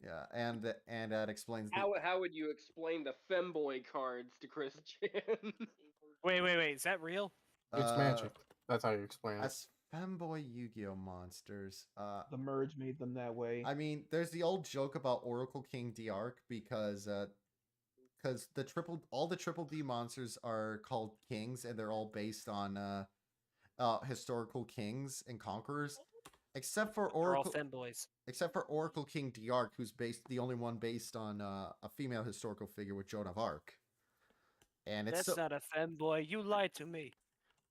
Yeah, and that explains the. How would you explain the femboy cards to Christian? Wait. Is that real? It's magic. That's how you explain it. As femboy Yu-Gi-Oh monsters. The merge made them that way. I mean, there's the old joke about Oracle King Diark because all the triple D monsters are called kings and they're all based on historical kings and conquerors, except for They're all Oracle. femboys. Except for Oracle King Diark, who's the only one based on a female historical figure with Joan of Arc. And it's That's not a femboy. You lied to me.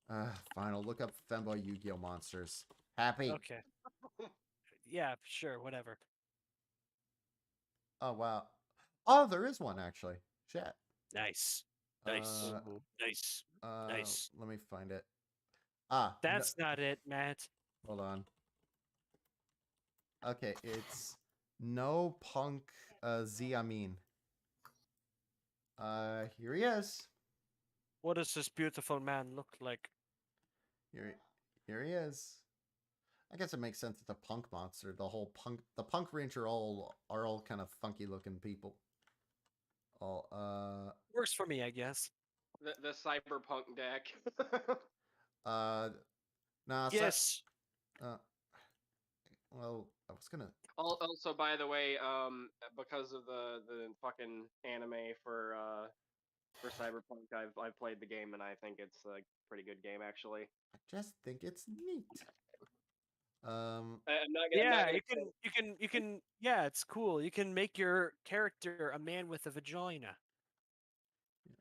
fine. I'll look up femboy Yu-Gi-Oh monsters. Happy. Okay. Yeah, sure, whatever. Oh wow. Oh, there is one actually. Shit. Nice. Nice. Nice. Nice. Let me find it. That's not it, Matt. Hold on. Okay, it's No Punk Ziamin. Here he is. What does this beautiful man look like? Here he is. I guess it makes sense. It's a punk monster. The punk range are all kind of funky looking people. All Works for me, I guess. The cyberpunk deck. Nah. Yes. Well, I was gonna. Also, by the way, because of the fucking anime for Cyberpunk, I've played the game and I think it's a pretty good game actually. I just think it's neat. I'm not gonna. Yeah, you can. Yeah, it's cool. You can make your character a man with a vagina.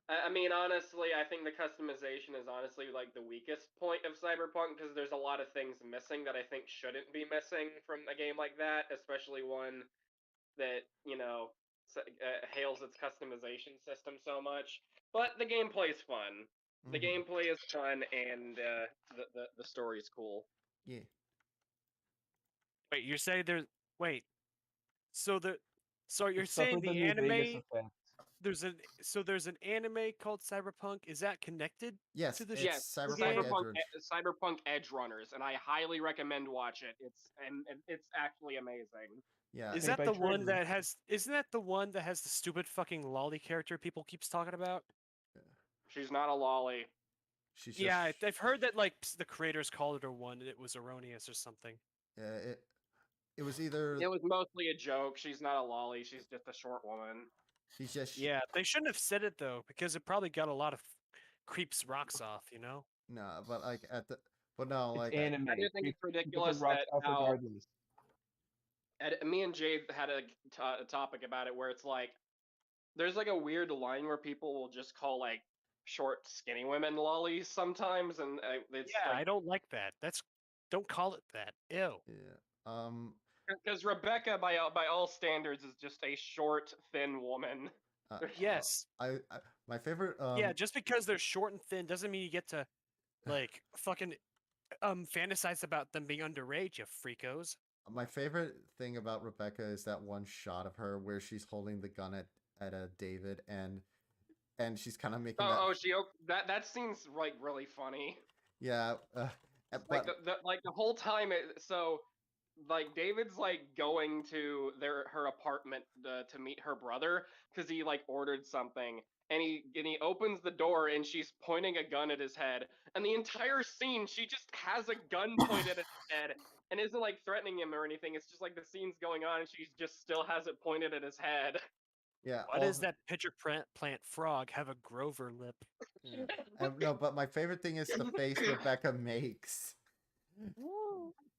I mean, honestly, I think the customization is honestly like the weakest point of Cyberpunk because there's a lot of things missing that I think shouldn't be missing from a game like that, especially one that hails its customization system so much. But the gameplay is fun. The gameplay is fun, and the story's cool. Yeah. Wait, you're saying there's wait. So you're It saying suffered the New Vegas anime effect. there's an anime called Cyberpunk. Is that connected? Yes, To the it's Yes, Cyberpunk Cyberpunk Edge Runners, and I highly recommend watch it. It's actually amazing. Yeah. Is Made that by the one Treasure. that has? Isn't that the one that has the stupid fucking lolly character people keeps talking about? She's not a lolly. She's just, Yeah, I've heard that like the creators called it a one, and it was erroneous or something. it was either It was mostly a joke. She's not a lolly. She's just a short woman. she's just Yeah, they shouldn't have said it though, because it probably got a lot of creeps' rocks off. You know. no, but like but no, It's like anime. I do think it's People put the ridiculous rocks that off how regardless. me and Jade had a topic about it where it's like there's like a weird line where people will just call like short skinny women lollies sometimes, and it's Yeah, I like don't like that. Don't call it that. Ew. yeah. because Rebecca by all standards is just a short thin woman. Uh, Yes. I my favorite Yeah, just because they're short and thin doesn't mean you get to like fucking fantasize about them being underage, you freakos. my favorite thing about Rebecca is that one shot of her where she's holding the gun at a David and she's kind of making that That scene's like really funny. yeah Like but the whole time so like David's like going to her apartment to meet her brother because he like ordered something, and he opens the door and she's pointing a gun at his head, and the entire scene she just has a gun pointed at his head and isn't like threatening him or anything. It's just like the scene's going on and she just still has it pointed at his head. yeah Why does that pitcher plant frog have a Grover lip? yeah. No, but my favorite thing is the face Rebecca makes.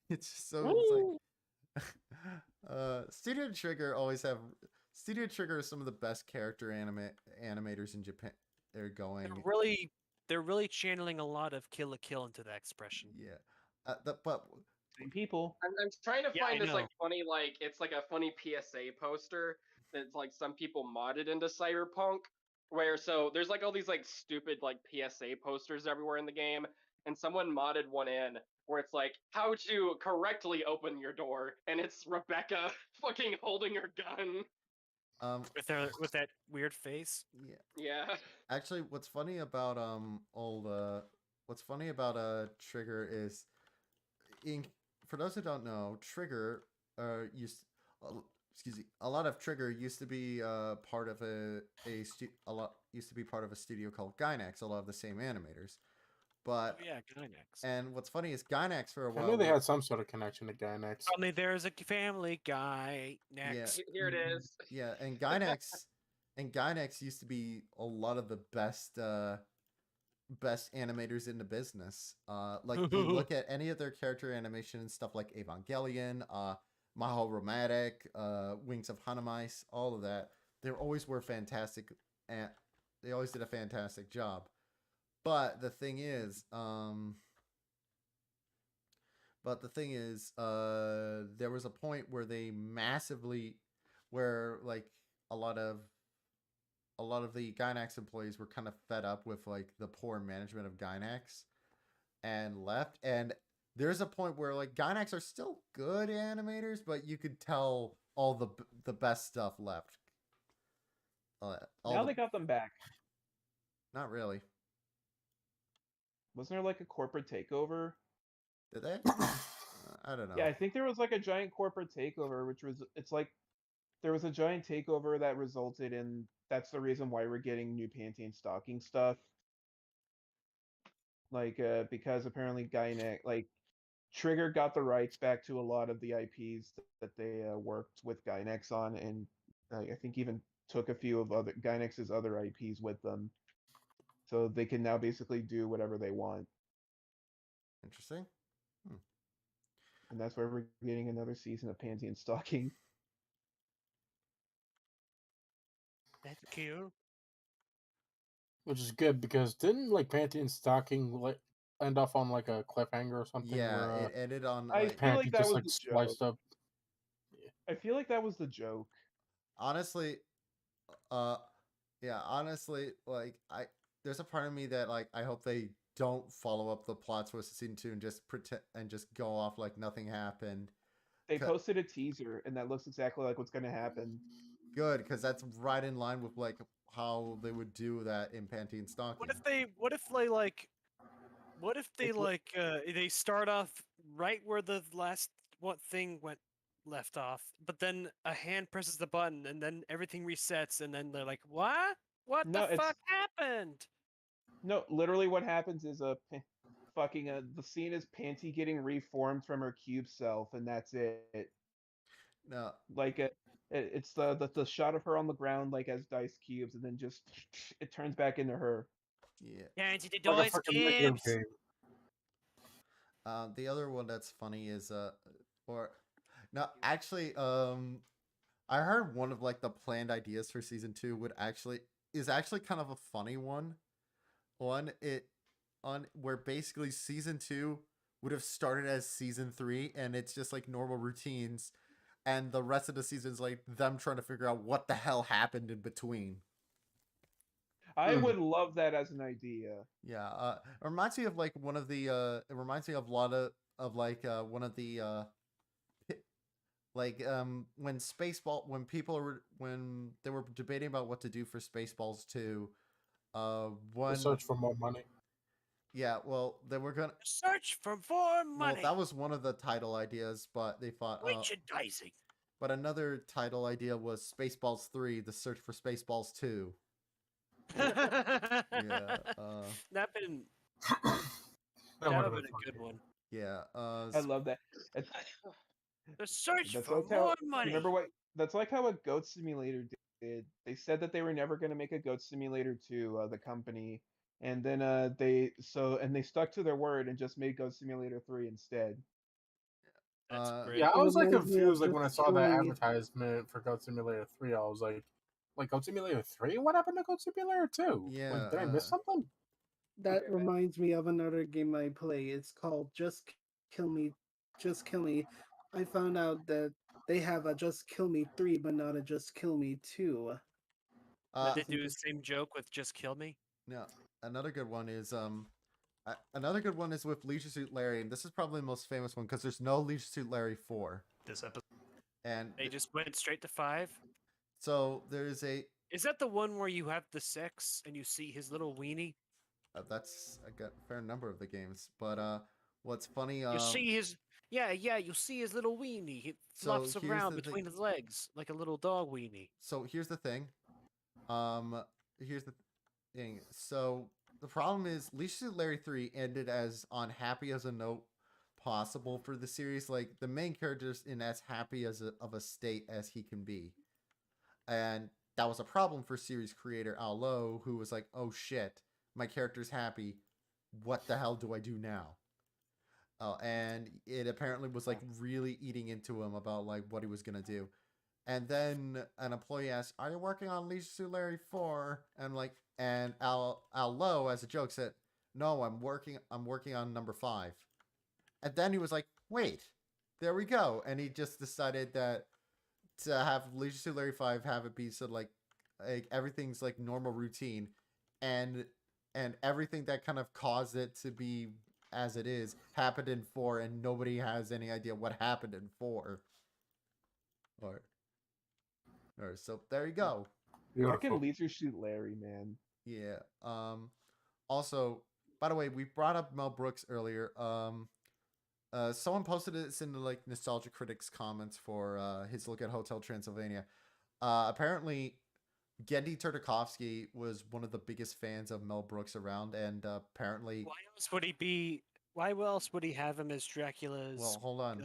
It's just so it's like Studio Trigger always have Studio Trigger is some of the best character animators in Japan. They're going They're really channeling a lot of Kill la Kill into that expression. yeah. But Same people. I'm trying to Yeah, find I this like know. funny like it's like a funny PSA poster that's like some people modded into Cyberpunk where so there's like all these like stupid like PSA posters everywhere in the game, and someone modded one in where it's like how to correctly open your door, and it's Rebecca fucking holding her gun. With that weird face. yeah. Yeah. Actually, what's funny about Trigger is in for those who don't know, Trigger used excuse me, a lot of Trigger used to be part of a lot used to be part of a studio called Gynax, a lot of the same animators. But Oh yeah, Gynax. and what's funny is Gynax for a I while knew they had some sort of connection to Gynax. Only there's a Family Guy next. Here it is. yeah, and Gynax used to be a lot of the best animators in the business. Like you look at any of their character animation and stuff like Evangelion, Maho Romantic, Wings of Hanamice, all of that. They always were fantastic, and they always did a fantastic job. But the thing is, there was a point where they massively, where like a lot of the Gynax employees were kind of fed up with like the poor management of Gynax and left. And there's a point where like Gynax are still good animators, but you could tell all the best stuff left. Now they got them back. Not really. Wasn't there like a corporate takeover? Did they? I don't know. Yeah, I think there was like a giant corporate takeover, which was it's like there was a giant takeover that resulted in that's the reason why we're getting new panty and stocking stuff. Like because apparently Gynax like Trigger got the rights back to a lot of the IPs that they worked with Gynax on, and I think even took a few of other Gynax's other IPs with them, so they can now basically do whatever they want. Interesting. And that's why we're getting another season of Panty and Stocking. That's cute. Which is good because didn't like Panty and Stocking like end off on like a cliffhanger or something? Yeah, where, it ended on I like feel like Panty that just was like the spliced joke. up. I feel like that was the joke. honestly, yeah, honestly, like there's a part of me that like I hope they don't follow up the plot twist of season 2 and just pretend and just go off like nothing happened. They Cut- posted a teaser, and that looks exactly like what's going to happen. Good, because that's right in line with like how they would do that in Panty and Stocking. What if they start off right where the last thing left off, but then a hand presses the button and then everything resets, and then they're like, "What? What No, the it's- fuck happened?" No, literally what happens is the scene is Panty getting reformed from her cube self, and that's it. No, Like it's the shot of her on the ground like as dice cubes, and then just it turns back into her. yeah. Can't you Like a dice freaking video cubes? game. The other one that's funny is or no, actually, I heard one of like the planned ideas for season 2 would actually is actually kind of a funny one. On where basically season 2 would have started as season 3, and it's just like normal routines, and the rest of the season is like them trying to figure out what the hell happened in between. I would love that as an idea. Yeah, it reminds me of like one of the it reminds me of a lot of like one of the like when Spaceball when they were debating about what to do for Spaceballs 2, The one search for more money. yeah, well they were gonna Search for more well money. that was one of the title ideas, but they thought Merchandising. but another title idea was Spaceballs 3: The Search for Spaceballs 2. yeah. Yeah, That been That that would would have have been been a funny. good one. yeah, I love that. It's, The search that's for like more how money. remember what that's like how a Goat Simulator did. They said that they were never going to make a Goat Simulator 2, the company, and then they stuck to their word and just made Goat Simulator 3 instead. That's uh, great. Yeah, I was like Reminds me of confused like when I Just saw Kill that Me. advertisement for Goat Simulator 3. I was like Goat Simulator 3? What happened to Goat Simulator 2? Yeah, Like, did I miss something? That reminds me of another game I play. It's called Just Kill Me. Just Kill Me. I found out that they have a Just Kill Me 3, but not a Just Kill Me 2. Did they Isn't do the this- same joke with "Just Kill Me"? no, another good one is another good one is with Leisure Suit Larry, and this is probably the most famous one because there's no Leisure Suit Larry 4. This episode. And They just went straight to 5. so there's a Is that the one where you have the sex and you see his little weenie? that's I got a fair number of the games, but what's funny You see his yeah. You see his little weenie. He So flops here's around the thing- between his legs like a little dog weenie. so here's the thing. Here's the thing. So the problem is Leisure Suit Larry 3 ended as unhappy as a note possible for the series. Like the main character's in as happy of a state as he can be. And that was a problem for series creator Al Lowe, who was like, oh shit, my character's happy. What the hell do I do now? And it apparently was like really eating into him about like what he was gonna do. And then an employee asked, "Are you working on Leisure Suit Larry 4?" And Al Lowe, as a joke, said, "No, I'm working on number 5." And then he was like, "Wait, there we go." And he just decided that to have Leisure Suit Larry 5 have it be so like everything's like normal routine, and everything that kind of caused it to be as it is happened in 4, and nobody has any idea what happened in 4. Or so there you go. Beautiful. Fucking Leisure Suit Larry, man. Yeah. Also, by the way, we brought up Mel Brooks earlier. Someone posted this in the like Nostalgia Critics comments for his look at Hotel Transylvania. Apparently, Gendy Tartakovsky was one of the biggest fans of Mel Brooks around, and apparently, Why else would he be? Why else would he have him as Dracula's? well, hold on,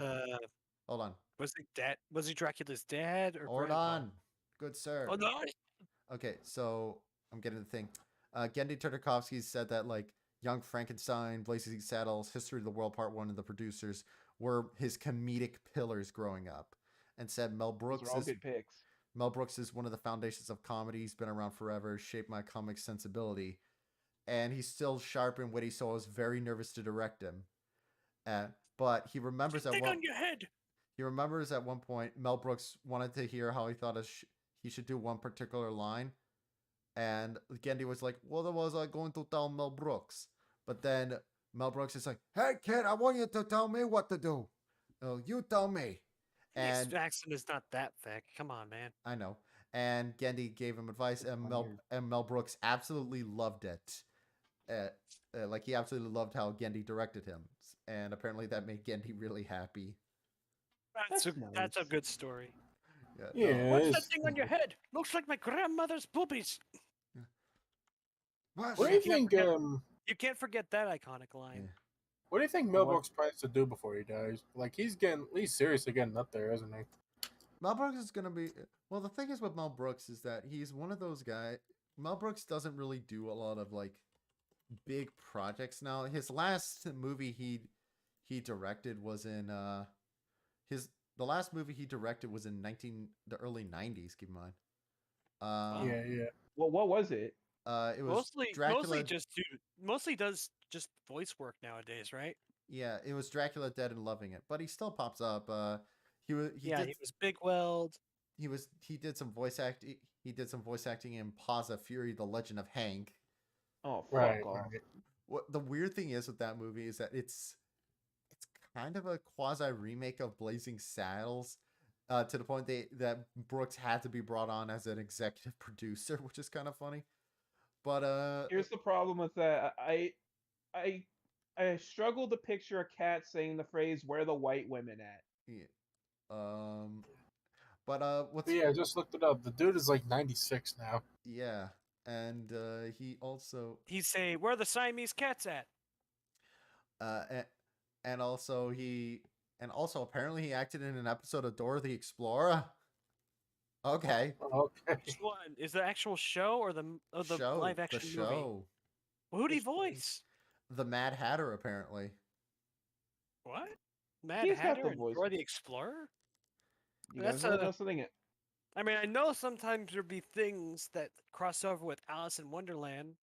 hold on, Was he dad? Was he Dracula's dad or hold grandpa? on, good sir. Oh no! Okay, so I'm getting the thing. Gendy Tartakovsky said that like Young Frankenstein, Blazing Saddles, History of the World Part 1, and the producers were his comedic pillars growing up, and said Those are all good picks. Mel Brooks is one of the foundations of comedy. He's been around forever, shaped my comic sensibility, and he's still sharp and witty. So I was very nervous to direct him. But he remembers Thing on your head. he remembers at one point Mel Brooks wanted to hear how he thought he should do one particular line, and Gendy was like, "What was I going to tell Mel Brooks?" But then Mel Brooks is like, "Hey kid, I want you to tell me what to do. Oh, you tell me." His And accent is not that thick. Come on, man. I know. And Gendy gave him advice, and Weird. Mel Brooks absolutely loved it. Like he absolutely loved how Gendy directed him, and apparently that made Gendy really happy. That's That's a nice. good story. Yeah. Yeah. What's it's- that thing on your head? Looks like my grandmother's boobies. What? What do you Can't think? forget- You can't forget that iconic line. Yeah. What do you think Mel What? Brooks plans to do before he dies? Like he's seriously getting up there, isn't he? Mel Brooks is gonna be well. The thing is with Mel Brooks is that he's one of those guys. Mel Brooks doesn't really do a lot of like big projects now. His last movie he directed was in his the last movie he directed was in the early 90s. Keep in mind. Yeah, yeah. Well, what was it? It was Dracula. Mostly does just voice work nowadays, right? Yeah, it was Dracula Dead and Loving It, but he still pops up. He He was Big Weld. he did some voice acting. He did some voice acting in Paza Fury: The Legend of Hank. Oh, fuck Right, off. right. What the weird thing is with that movie is that it's kind of a quasi remake of Blazing Saddles, to the point that Brooks had to be brought on as an executive producer, which is kind of funny. But Here's the problem with that. I struggle to picture a cat saying the phrase "Where the white women at?" yeah, but what's But yeah, I just looked it up. The dude is like 96 now. yeah, and he also He'd say, "Where are the Siamese cats at?" and, and also he and also apparently he acted in an episode of Dora the Explorer. Okay. Okay. Which one is the actual show or the show, live the action movie? show. Well, who'd he Which one? voice? The Mad Hatter, apparently. What? Mad He's got Hatter the and voice. Dora the Explorer? You That's guys want to a- know something? I mean, I know sometimes there'd be things that cross over with Alice in Wonderland,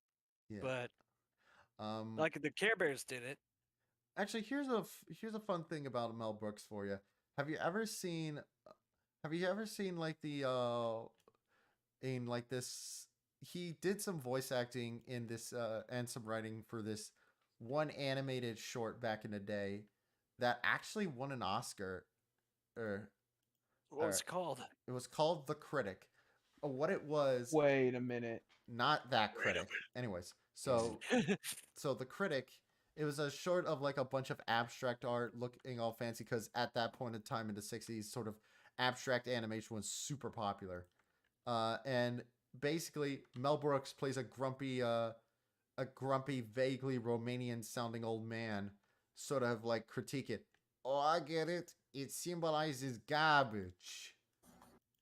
Yeah. but Um. like the Care Bears did it. Actually, here's a fun thing about Mel Brooks for you. Have you ever seen? Have you ever seen like the in like this? He did some voice acting in this and some writing for this one animated short back in the day that actually won an Oscar. Or, What was it called? it was called The Critic. What it was, Wait a minute. not that critic. Anyways, so The Critic, it was a short of like a bunch of abstract art looking all fancy because at that point in time in the 60s, sort of abstract animation was super popular. And basically, Mel Brooks plays a grumpy, vaguely Romanian sounding old man, sort of like critique it. Oh, I get it. It symbolizes garbage.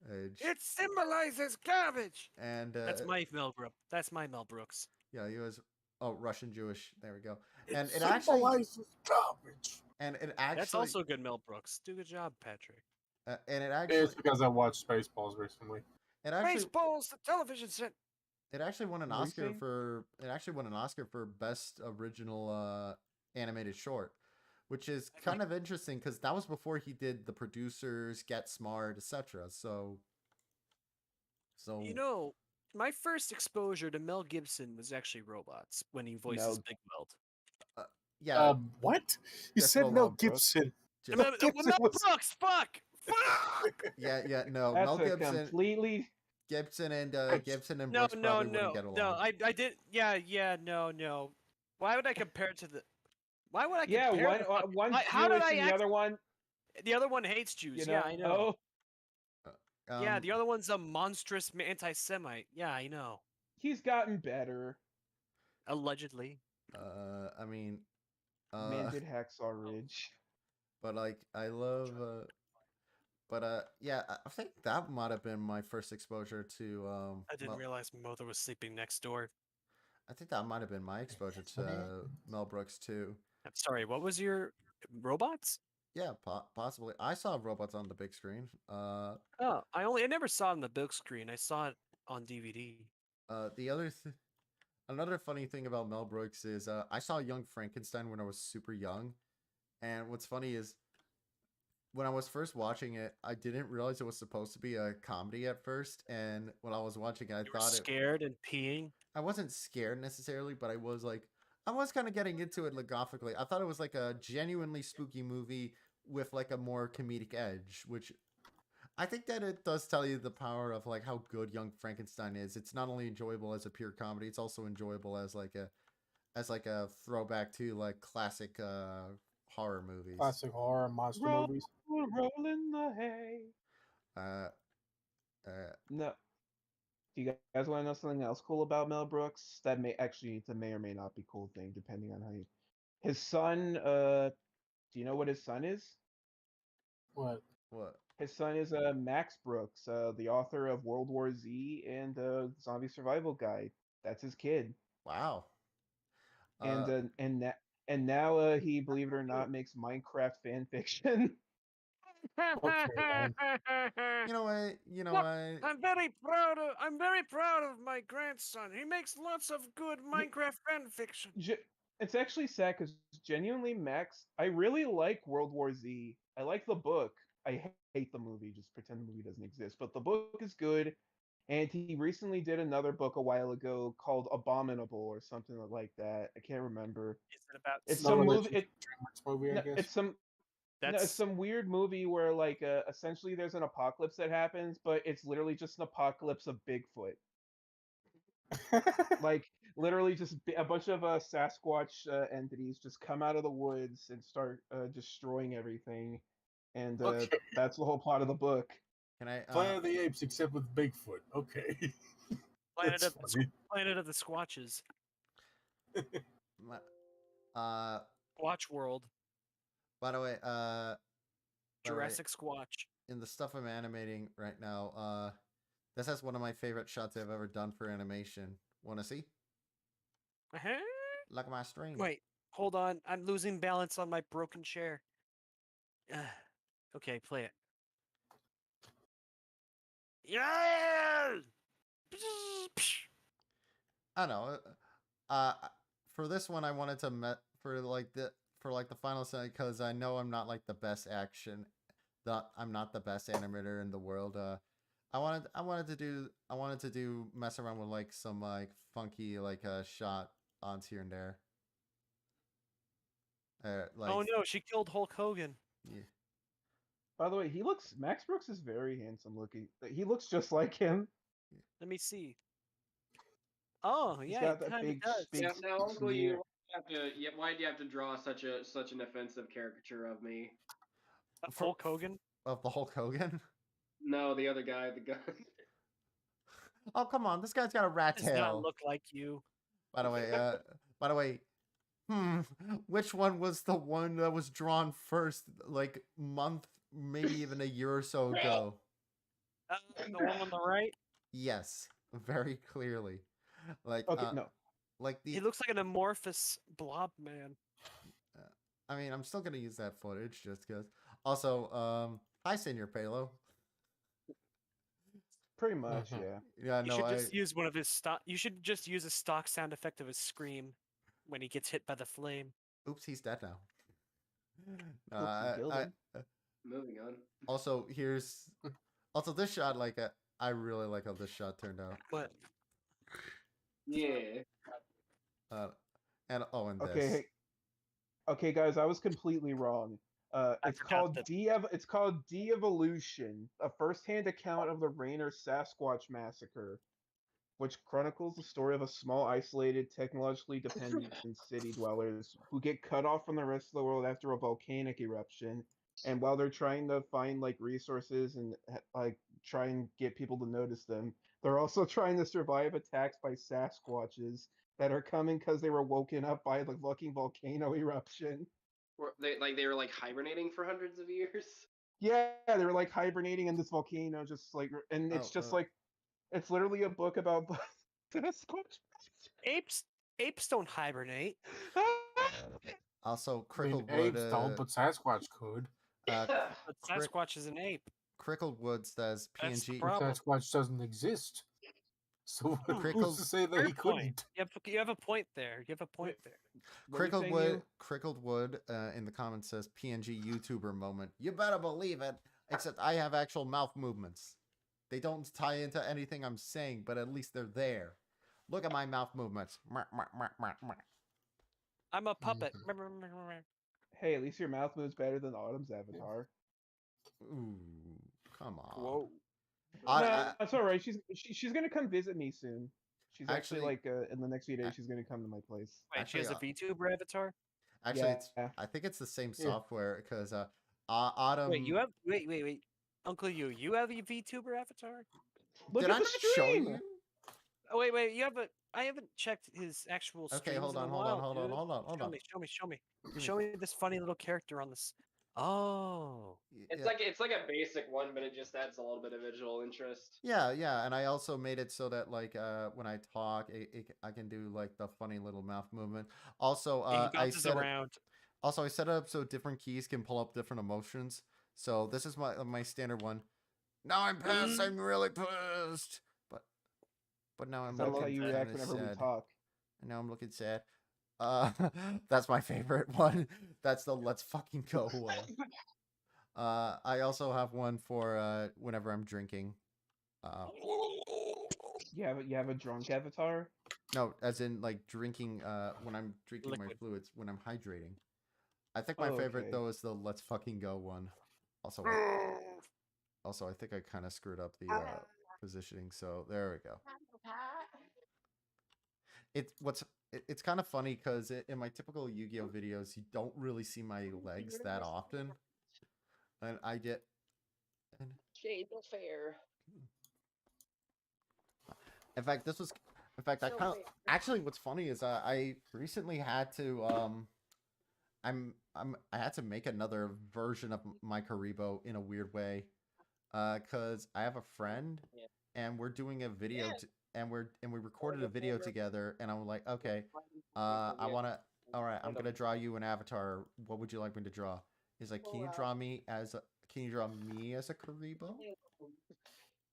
It symbolizes garbage. And That's my Mel Brooks. That's my Mel Brooks. yeah, he was Russian Jewish. There we go. It And it actually symbolizes garbage. and it actually That's also good Mel Brooks. Do a good job, Patrick. and it actually It's because I watched Spaceballs recently. it actually Baseballs, the television set. it actually won an What were you Oscar saying? for it actually won an Oscar for best original animated short, which is kind of interesting because that was before he did The Producers, Get Smart, etc. So You know, my first exposure to Mel Gibson was actually Robots when he voices Mel- Big Weld. yeah, What? You Just said Mel Mel Brooks. Gibson. just, Mel Gibson Mel was- Brooks, fuck! Fuck! yeah, no, That's Mel a Gibson, completely. Gibson and No, Brooks probably wouldn't get no. along. I did. Yeah, no. Why would I compare it to the? Why would I Yeah, compare? one's How did Jewish I and the act? other one, The other one hates Jews. you Yeah, I know. Yeah, Um, the other one's a monstrous anti-Semite. Yeah, I know. he's gotten better. Allegedly. I mean, Man did Hacksaw Ridge. but like I love but yeah, I think that might have been my first exposure to I didn't realize Mother was sleeping next door. I think that might have been my exposure to Mel Brooks too. I'm sorry. What was your Robots? Yeah, possibly. I saw Robots on the big screen. Oh, I never saw it on the big screen. I saw it on DVD. The another funny thing about Mel Brooks is I saw Young Frankenstein when I was super young, and what's funny is when I was first watching it, I didn't realize it was supposed to be a comedy at first, and when I was watching it, I You were thought scared and peeing. I wasn't scared necessarily, but I was kind of getting into it logophically. I thought it was like a genuinely spooky movie with like a more comedic edge, which I think that it does tell you the power of like how good Young Frankenstein is. It's not only enjoyable as a pure comedy, it's also enjoyable as like a throwback to like classic horror movies. Classic horror monster Roll, movies. roll in the hay. Uh, No. Do you guys want to know something else cool about Mel Brooks? That may actually, it's a may or may not be cool thing, depending on how you. His son. Do you know what his son is? What? what? His son is Max Brooks, the author of World War Z and Zombie Survival Guide. That's his kid. Wow. And Uh, now he, believe it or not, makes Minecraft fan fiction. Okay, man. you know what? You know Look, what? I'm very proud of my grandson. He makes lots of good Minecraft fan fiction. It's actually sad because genuinely, Max, I really like World War Z. I like the book. I hate the movie. Just pretend the movie doesn't exist. But the book is good. And he recently did another book a while ago called Abominable or something like that. I can't remember. Is it about It's No some Star- movie. relation to the DreamWorks movie, I No, guess. That's some weird movie where like essentially there's an apocalypse that happens, but it's literally just an apocalypse of Bigfoot. Like literally just a bunch of Sasquatch entities just come out of the woods and start destroying everything, and Okay. that's the whole plot of the book. Can I? Planet of the Apes, except with Bigfoot. Okay. Planet That's of the funny. Planet of the Squatches. Uh, Squatch World. by the way, by the way, Jurassic Squatch. in the stuff I'm animating right now, this has one of my favorite shots I've ever done for animation. Want to see? Uh-huh. Look at my stream. Wait, hold on. I'm losing balance on my broken chair. Okay, play it. Yeah! I know. For this one, I wanted to for like the final set because I know I'm not like the best I'm not the best animator in the world. I wanted to do mess around with like some like funky like shot on here and there. Like Oh no, she killed Hulk Hogan. yeah. By the way, Max Brooks is very handsome looking. He looks just like him. Let me see. Oh He's yeah, got he that kind of big does. big Yeah, now Uncle smear. why do you have to draw such an offensive caricature of me? Hulk Hogan. Of the Hulk Hogan. No, the other guy, the guy. Oh come on, this guy's got a rat Does not tail. look like you. By the way, which one was the one that was drawn first, like month, maybe even a year or so ago? The one on the right. Yes, very clearly. Like, Okay, no. like He the. looks like an amorphous blob man. I mean, I'm still gonna use that footage just because. Also, hi, Senior Palo. Pretty much, Mhm. yeah. Yeah, You no, should just use one of his stock. You should just use a stock sound effect of his scream when he gets hit by the flame. Oops, he's dead now. Oops, you killed him. Moving on. Also, also this shot. Like, I really like how this shot turned out. But Yeah. And and Okay, this. hey, okay, guys, I was completely wrong. I It's forgot called that- It's called De-Evolution, a first-hand account of the Rainer Sasquatch massacre, which chronicles the story of a small, isolated, technologically dependent city dwellers who get cut off from the rest of the world after a volcanic eruption. And while they're trying to find like resources and like try and get people to notice them, they're also trying to survive attacks by Sasquatches that are coming because they were woken up by the fucking volcano eruption. They were like hibernating for hundreds of years. Yeah, they were like hibernating in this volcano, just like, and it's just like, it's literally a book about Sasquatch. apes don't hibernate. Also, I mean, Crickled Wood. apes don't, but Sasquatch could. But Crick- Sasquatch is an ape. Crickled Wood says That's the PNG. problem. Sasquatch doesn't exist. So who's Crickled- to say that Fair he point. couldn't? You have a point there. You have a point there. What were you saying, you? Crickled Wood in the comments says PNG YouTuber moment. You better believe it. Except I have actual mouth movements. They don't tie into anything I'm saying, but at least they're there. Look at my mouth movements. I'm a puppet. Hey, at least your mouth moves better than Autumn's avatar. Ooh, come on. Whoa. No, that's all right. She's gonna come visit me soon. She's actually, Actually- like in the next few days. She's gonna come to my place. Wait, Actually, she has a VTuber avatar? Actually, Yeah. I think it's the same Yeah. software because Autumn. Wait, you have wait. Uncle you have a VTuber avatar? Look Did at I the not show stream! you? Oh wait, you have a I haven't checked his actual streams Okay, hold in a on. while, dude. Hold on. Show me. Give me- Show me this funny little character on this Oh. It's Yeah. like a basic one, but it just adds a little bit of visual interest. Yeah, yeah, and I also made it so that like when I talk, I can do like the funny little mouth movement. Also, He I bounces set it. around. Also, I set it up so different keys can pull up different emotions. So this is my standard one. Now I'm pissed. I'm really pissed. But now I'm Because that's how looking you that. kind react of whenever we sad. talk. And now I'm looking sad. Uh, that's my favorite one. That's the let's fucking go one. I also have one for whenever I'm drinking. You have a drunk avatar. No, as in like drinking. When I'm drinking my Liquid. fluids, when I'm hydrating. I think my Oh, favorite okay. though is the let's fucking go one. Also, I think I kind of screwed up the positioning. So there we go. It's kind of funny because in my typical Yu-Gi-Oh videos, you don't really see my legs that often, and I get. And Shade no fair. in fact, this was. In fact, I kind of actually. What's funny is I recently had to I had to make another version of my Karibo in a weird way, cause I have a friend, Yeah. and we're doing a video, Yeah. and we recorded a video together, and I'm like, okay, I wanna, all right, I'm gonna draw you an avatar. What would you like me to draw? He's like, can you draw me as a Karibo?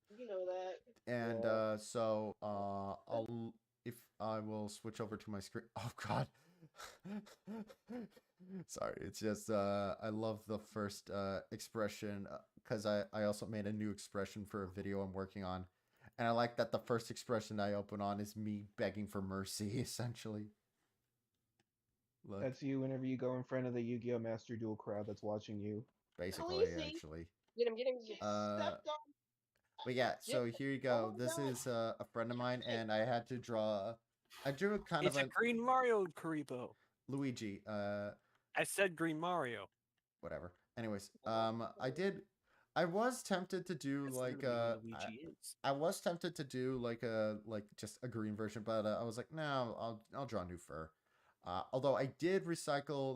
You know that. And Yeah. so I'll if I will switch over to my screen. Oh God. Sorry, it's just I love the first expression because I also made a new expression for a video I'm working on, and I like that the first expression I open on is me begging for mercy, essentially. Look, That's you whenever you go in front of the Yu-Gi-Oh! Master Duel crowd that's watching you. basically, Khaleesi. actually. Get him. Stepped on. But yeah, so here you go. Oh, This no. is a friend of mine, and I had to draw. I drew a kind of It's a a Green Mario Karibo. Luigi. I said Green Mario. Whatever. Anyways, I was tempted to do That's like literally what Luigi is. I was tempted to do like just a green version, but I was like, no, I'll draw new fur. Although I did recycle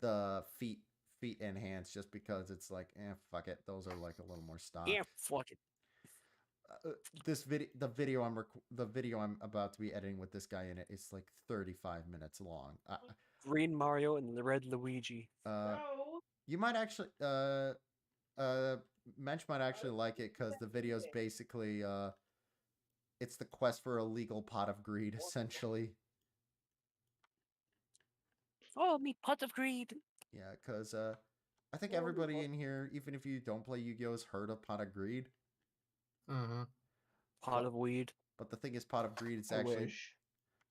the feet and hands just because it's like, fuck it, those are like a little more stock. Yeah, fuck it. The video I'm about to be editing with this guy in it is like 35 minutes long. Green Mario and the red Luigi. Uh, No. you might actually Mensch might actually like it because the video's basically it's the quest for a legal pot of greed essentially. Oh, me pot of greed. Yeah, because I think everybody in here, even if you don't play Yu-Gi-Oh, has heard of pot of greed. Mm-hmm. Pot of weed. But the thing is, pot of greed is I actually. wish.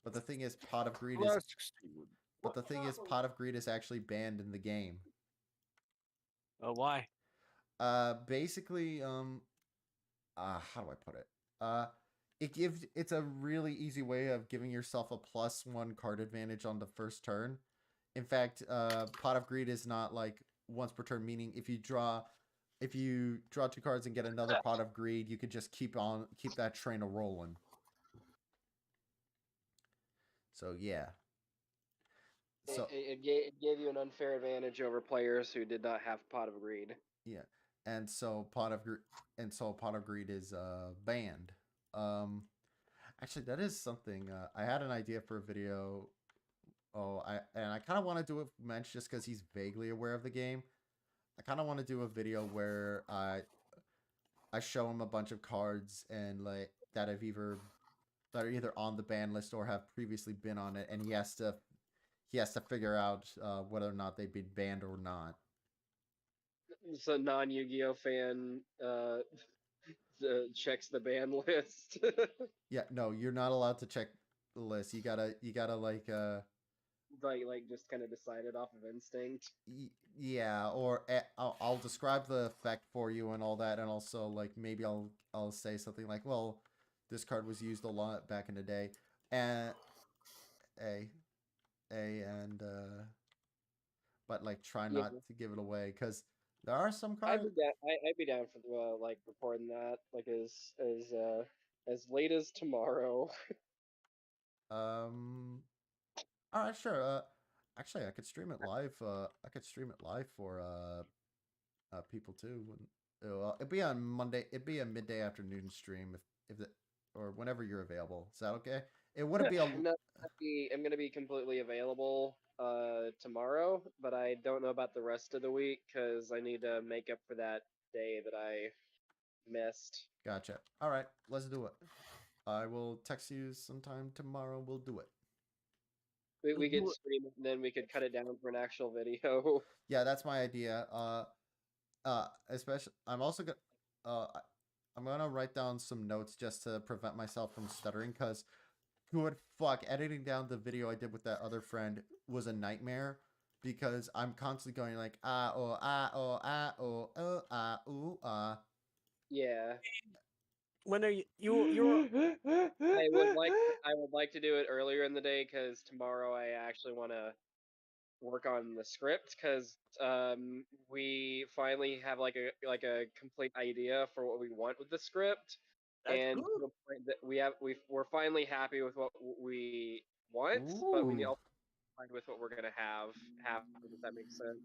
But the thing is, pot of greed is. Plastic steel. But the thing is, pot of greed is actually banned in the game. Oh, why? Basically, how do I put it? It's a really easy way of giving yourself a +1 card advantage on the first turn. In fact, pot of greed is not like once per turn, meaning if you draw 2 cards and get another pot of greed, you could just keep that train a rolling. So yeah. So It gave you an unfair advantage over players who did not have Pot of Greed. yeah, and so pot of greed is banned. Actually, that is something I had an idea for a video. I kind of want to do it with Mensch just because he's vaguely aware of the game. I kind of want to do a video where I show him a bunch of cards and like that are either on the ban list or have previously been on it, and he has to figure out whether or not they've been banned or not. So non-Yu-Gi-Oh fan checks the ban list. Yeah, no, you're not allowed to check the list. You gotta like like just kind of decide it off of instinct. yeah, or I'll describe the effect for you and all that, and also like maybe I'll say something like, well, this card was used a lot back in the day, and but like try Yeah. not to give it away because there are some I'd cards. be down. I'd be down for like recording that like as late as tomorrow. All right, sure. Actually, I could stream it live. I could stream it live for people too. It'd be on Monday. It'd be a midday afternoon stream if the or whenever you're available. Is that okay? It wouldn't be a. No, I'm gonna be completely available tomorrow, but I don't know about the rest of the week because I need to make up for that day that I missed. Gotcha. All right, let's do it. I will text you sometime tomorrow. We'll do it. We could stream it and then we could cut it down for an actual video. Yeah, that's my idea. Especially, I'm also gonna. I'm gonna write down some notes just to prevent myself from stuttering. Cause, good fuck, editing down the video I did with that other friend was a nightmare. Because I'm constantly going like Yeah. When are you're I would like to do it earlier in the day because tomorrow I actually want to work on the script because we finally have like a complete idea for what we want with the script, That's and good. to the point that we're finally happy with what we want, but we need Ooh. also find with what we're gonna have happen, if that makes sense.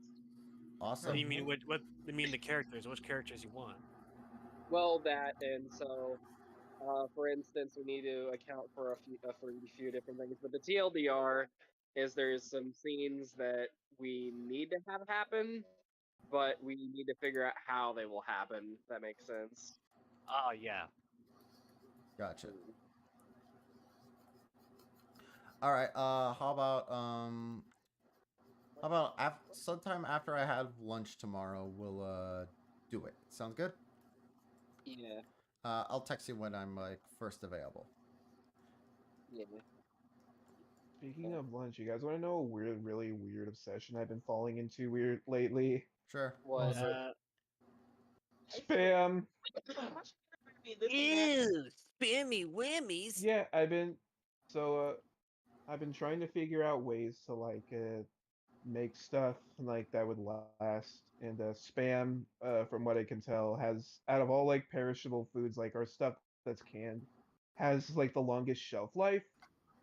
What do Awesome. you mean? What do you mean the characters? Which characters you want? Well, that and so. For instance, we need to account for for a few different things. But the TLDR is there's some scenes that we need to have happen, but we need to figure out how they will happen. If that makes sense. Oh yeah. Gotcha. All right. How about sometime after I have lunch tomorrow, we'll do it. Sounds good. Yeah. I'll text you when I'm like first available. Yeah. Speaking of lunch, you guys want to know a weird, really weird obsession I've been falling into weird lately? Sure. What? Spam. Ew, spammy whammies. Yeah, I've been trying to figure out ways to make stuff like that would last. And spam, from what I can tell, has out of all like perishable foods, like our stuff that's canned, has like the longest shelf life.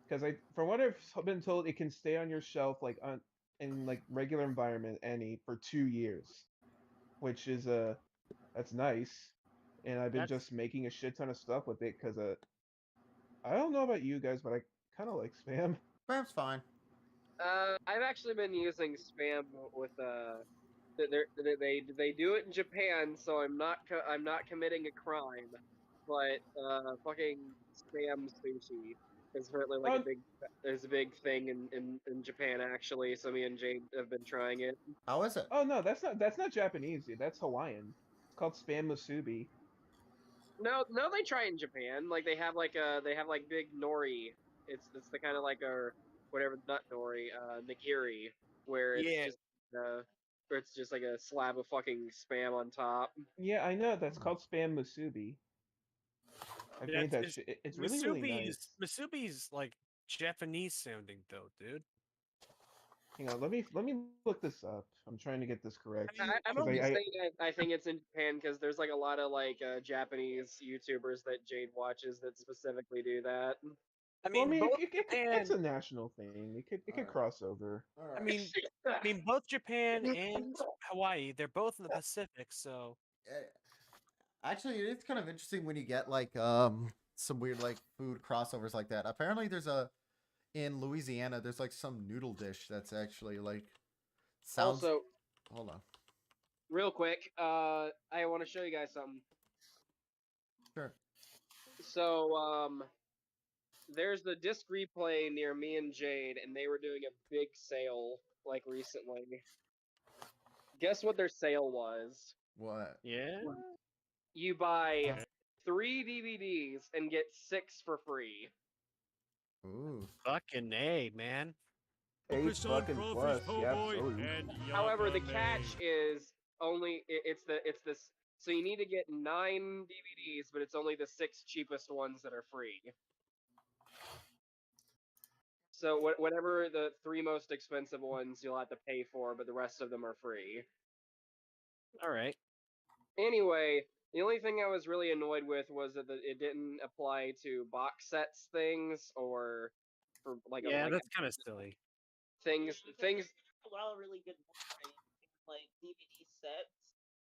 Because from what I've been told, it can stay on your shelf like on in like regular environment any for 2 years, which is that's nice. And I've been That's just making a shit ton of stuff with it because I don't know about you guys, but I kind of like spam. Spam's fine. I've actually been using spam with they do it in Japan, so I'm not committing a crime, but fucking spam sushi is really like Oh, a big thing in Japan actually. So me and Jade have been trying it. How is it? oh no, that's not Japanese, dude. That's Hawaiian. It's called spam musubi. No, they try in Japan. Like they have like big nori. It's the kind of like a whatever not nori nigiri where yeah. where it's just like a slab of fucking spam on top. Yeah, I know. That's called spam musubi. I've made that It's shit. It's really, really nice. Masubi's like Japanese sounding though, dude. Hang on, let me look this up. I'm trying to get this correct. I'm 'Cause only saying I think it's in Japan because there's like a lot of like Japanese YouTubers that Jade watches that specifically do that. Well, I mean, Both Japan. it's a national thing. It could cross over. All I right. mean, both Japan and Hawaii. They're both in the Pacific, so Actually, it's kind of interesting when you get like some weird like food crossovers like that. Apparently, there's a in Louisiana. There's like some noodle dish that's actually like sounds. Also, Hold on. real quick, I want to show you guys something. Sure. So, there's the disc replay near me and Jade, and they were doing a big sale like recently. Guess what their sale was? What? yeah. You buy 3 DVDs and get 6 for free. Ooh. Fucking A, man. Eight fucking plus, yeah, absolutely. However, the catch is only it's this. So you need to get 9 DVDs, but it's only the 6 cheapest ones that are free. So whatever the 3 most expensive ones you'll have to pay for, but the rest of them are free. All right. Anyway, the only thing I was really annoyed with was that it didn't apply to box sets things or for like Yeah, like that's kind of silly. things. A lot of really good Blu-rays, like DVD sets,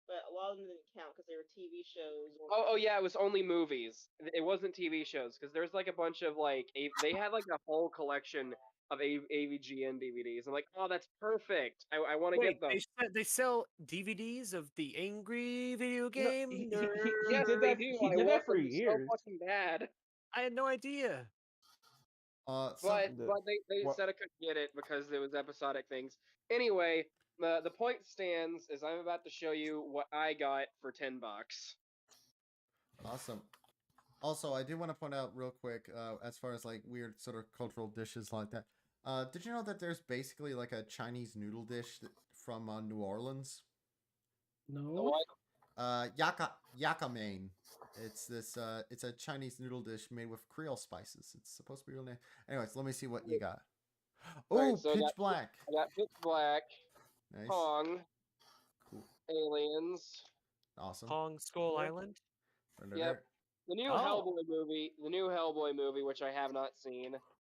but a lot of them didn't count because they were TV shows. Or Oh yeah, it was only movies. It wasn't TV shows because there's like a bunch of like they had like a whole collection of AVGN DVDs. I'm like, oh, that's perfect. I want to Wait, get them. they sell DVDs of the Angry Video No, Game he Yes, did Nerd. they that. do. He I did want that for them so years. fucking bad. I had no idea. Some But they what said I couldn't get it because it was episodic things. Anyway, the point stands is I'm about to show you what I got for $10. awesome. Also, I do want to point out real quick, as far as like weird sort of cultural dishes like that. Did you know that there's basically like a Chinese noodle dish from New Orleans? No. Yaka main. It's this. It's a Chinese noodle dish made with Creole spices. It's supposed to be real name. Anyways, let me see what you got. Oh, Alright, so pitch black. I got Pitch Black, Nice. Pong, Cool. Aliens. Awesome. Pong Skull Yeah. Island. Right Yep. there. The new Oh. Hellboy movie, which I have not seen.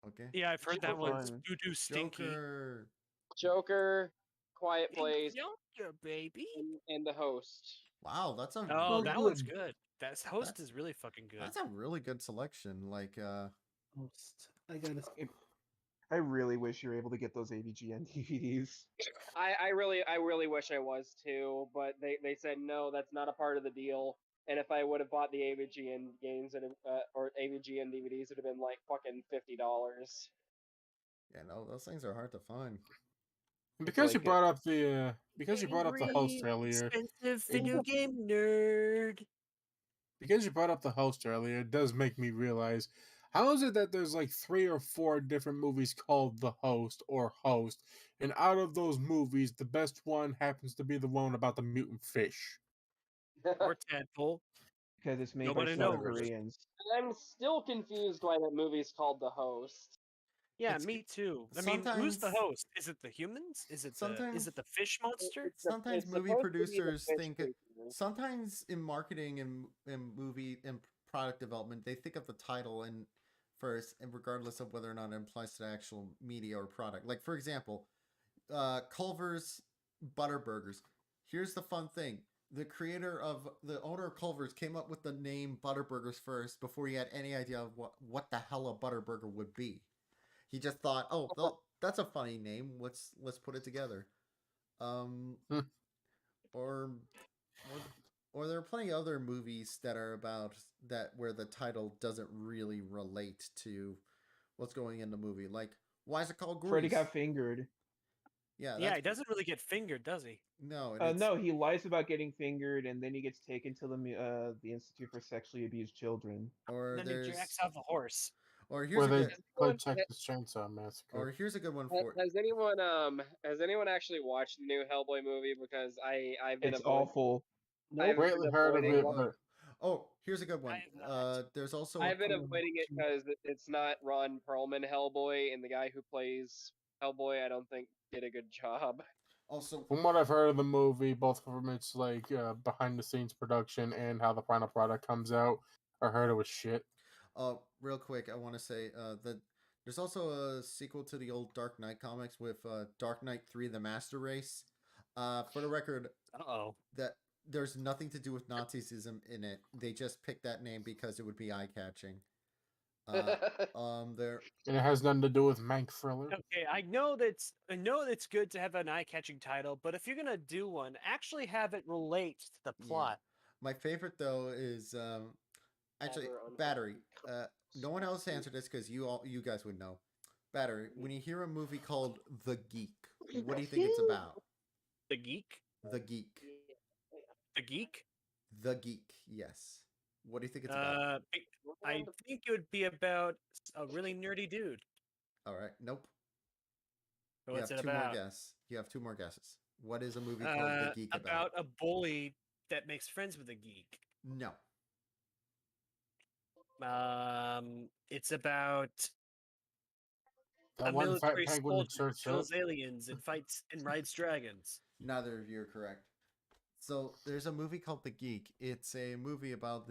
Okay. Yeah, I've heard that Joker. one's doo-doo stinky. Joker. Joker, Quiet Place, Joker, baby. and The Host. Wow, that's a Oh, really that one's good. That host That's- is really fucking good. That's a really good selection. Like, Host. I gotta. I really wish you were able to get those AVGN DVDs. I really wish I was too, but they said no, that's not a part of the deal. And if I would have bought the AVGN games or AVGN DVDs, it'd have been like fucking $50. yeah, no, those things are hard to find. Because you like brought up the host Angry, earlier, expensive video game nerd. it does make me realize how is it that there's like 3 or 4 different movies called The Host or Host, and out of those movies, the best one happens to be the one about the mutant fish. Or Tadpole. because it's made Nobody by South knows. Koreans. I'm still confused why that movie's called The Host. Yeah, It's- me too. I mean, who's the sometimes- host? Is it the humans? Is it Sometimes- the fish monster? Sometimes It's movie supposed to be the producers fish think. creature. Sometimes in marketing and in movie and product development, they think of the title and first, and regardless of whether or not it implies to the actual media or product. Like for example, Culver's Butter Burgers. Here's the fun thing: the owner of Culver's came up with the name Butter Burgers first before he had any idea of what the hell a Butter Burger would be. He just thought, oh, that's a funny name. Let's put it together. Hmm. Or there are plenty of other movies that are about that where the title doesn't really relate to what's going in the movie. Like, why is it called Grease? Freddy got fingered. Yeah, Yeah, that's, he doesn't really get fingered, does he? no, and it's, No, he lies about getting fingered, and then he gets taken to the Institute for Sexually Abused Children. or And then he there's jacks off a horse. or Where here's a they good play Anyone- Texas Chainsaw Massacre. or here's a good one for Has anyone actually watched the new Hellboy movie? Because I've been It's avoiding. awful. I've Greatly been heard of avoiding it, one- but oh, here's a good one. I have not. There's also I've been cool avoiding it because it's not Ron Perlman Hellboy, and the guy who plays Hellboy, I don't think did a good job. also from what I've heard of the movie, both from its like behind the scenes production and how the final product comes out, I heard it was shit. real quick, I want to say that there's also a sequel to the old Dark Knight comics with Dark Knight 3: The Master Race. For the record, Uh-oh. that there's nothing to do with Nazism in it. They just picked that name because it would be eye-catching. There And it has nothing to do with Mank Thriller. Okay, I know that's good to have an eye-catching title, but if you're gonna do one, actually have it relate to the Yeah. plot. My favorite though is actually Battery on Battery. No one else answered this because you guys would know. Battery. When you hear a movie called The Geek, what do you think it's about? The Geek? The Geek. The Geek? The Geek. Yes. What do you think it's about? I think it would be about a really nerdy dude. All right. Nope. What's you it have two more about? guesses. You have two more guesses. What is a movie called The Geek about? About a bully that makes friends with a geek. No. It's about That a one fat military penguin that soldier shirts kills up. aliens and fights and rides dragons. Neither of you are correct. So there's a movie called The Geek. It's a movie about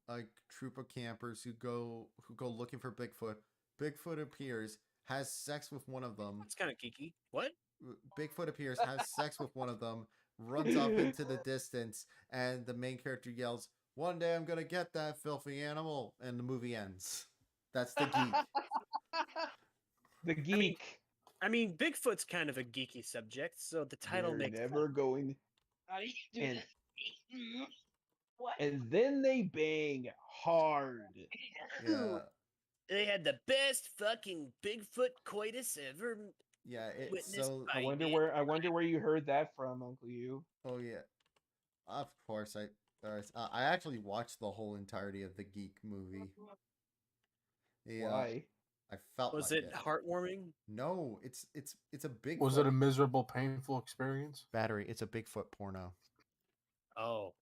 a troop of campers who go looking for Bigfoot. Bigfoot appears, has sex with one of them. It's kind of geeky. What? Bigfoot appears, has sex with one of them, runs off into the distance, and the main character yells, "One day I'm gonna get that filthy animal," and the movie ends. That's the geek. The geek. I mean, Bigfoot's kind of a geeky subject, so the title They're makes never sense. going. How do you do And this? What? and then they bang hard. Yeah, They had the best fucking Bigfoot coitus ever yeah. It's witnessed so. by I wonder mankind. where you heard that from, Uncle You. Oh yeah, of course. I actually watched the whole entirety of the Geek movie. Yeah, Why? I felt Was like it it. heartwarming? No, it's a Bigfoot Was it a miserable, painful experience? battery. It's a Bigfoot porno. Oh,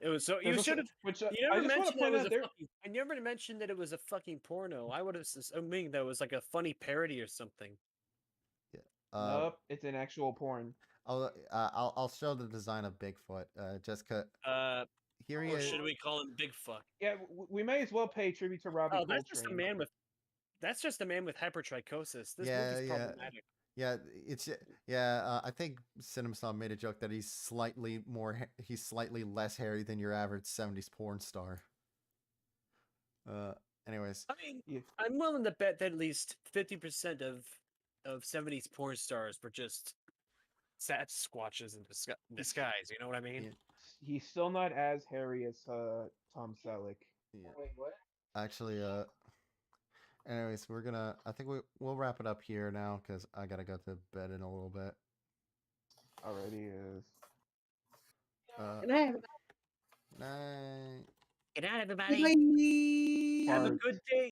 it was so. There's You also- should have. which You I never just want mentioned to that it point was out a there. fucking. I never mentioned that it was a fucking porno. I would have assuming that it was like a funny parody or something. Yeah. Nope, it's an actual porn. I'll show the design of Bigfoot. Just cause here he Or is. should we call him Bigfuck? Yeah, we may as well pay tribute to Robbie Oh, that's just a Coltrane. man with. That's just a man with hypertrichosis. This Yeah, movie's yeah. problematic. Yeah, I think CinemaSnob made a joke that he's slightly less hairy than your average '70s porn star. Anyways, I mean, Yeah. I'm willing to bet that at least 50% of '70s porn stars were just Sasquatches in disguise. You know what I mean? yeah, He's still not as hairy as Tom Selleck. yeah. Wait, what? Actually, anyways, I think we'll wrap it up here now because I gotta go to bed in a little bit. Already is. Good night. Night. Good night, everybody. Bye. Have a Fart. good day.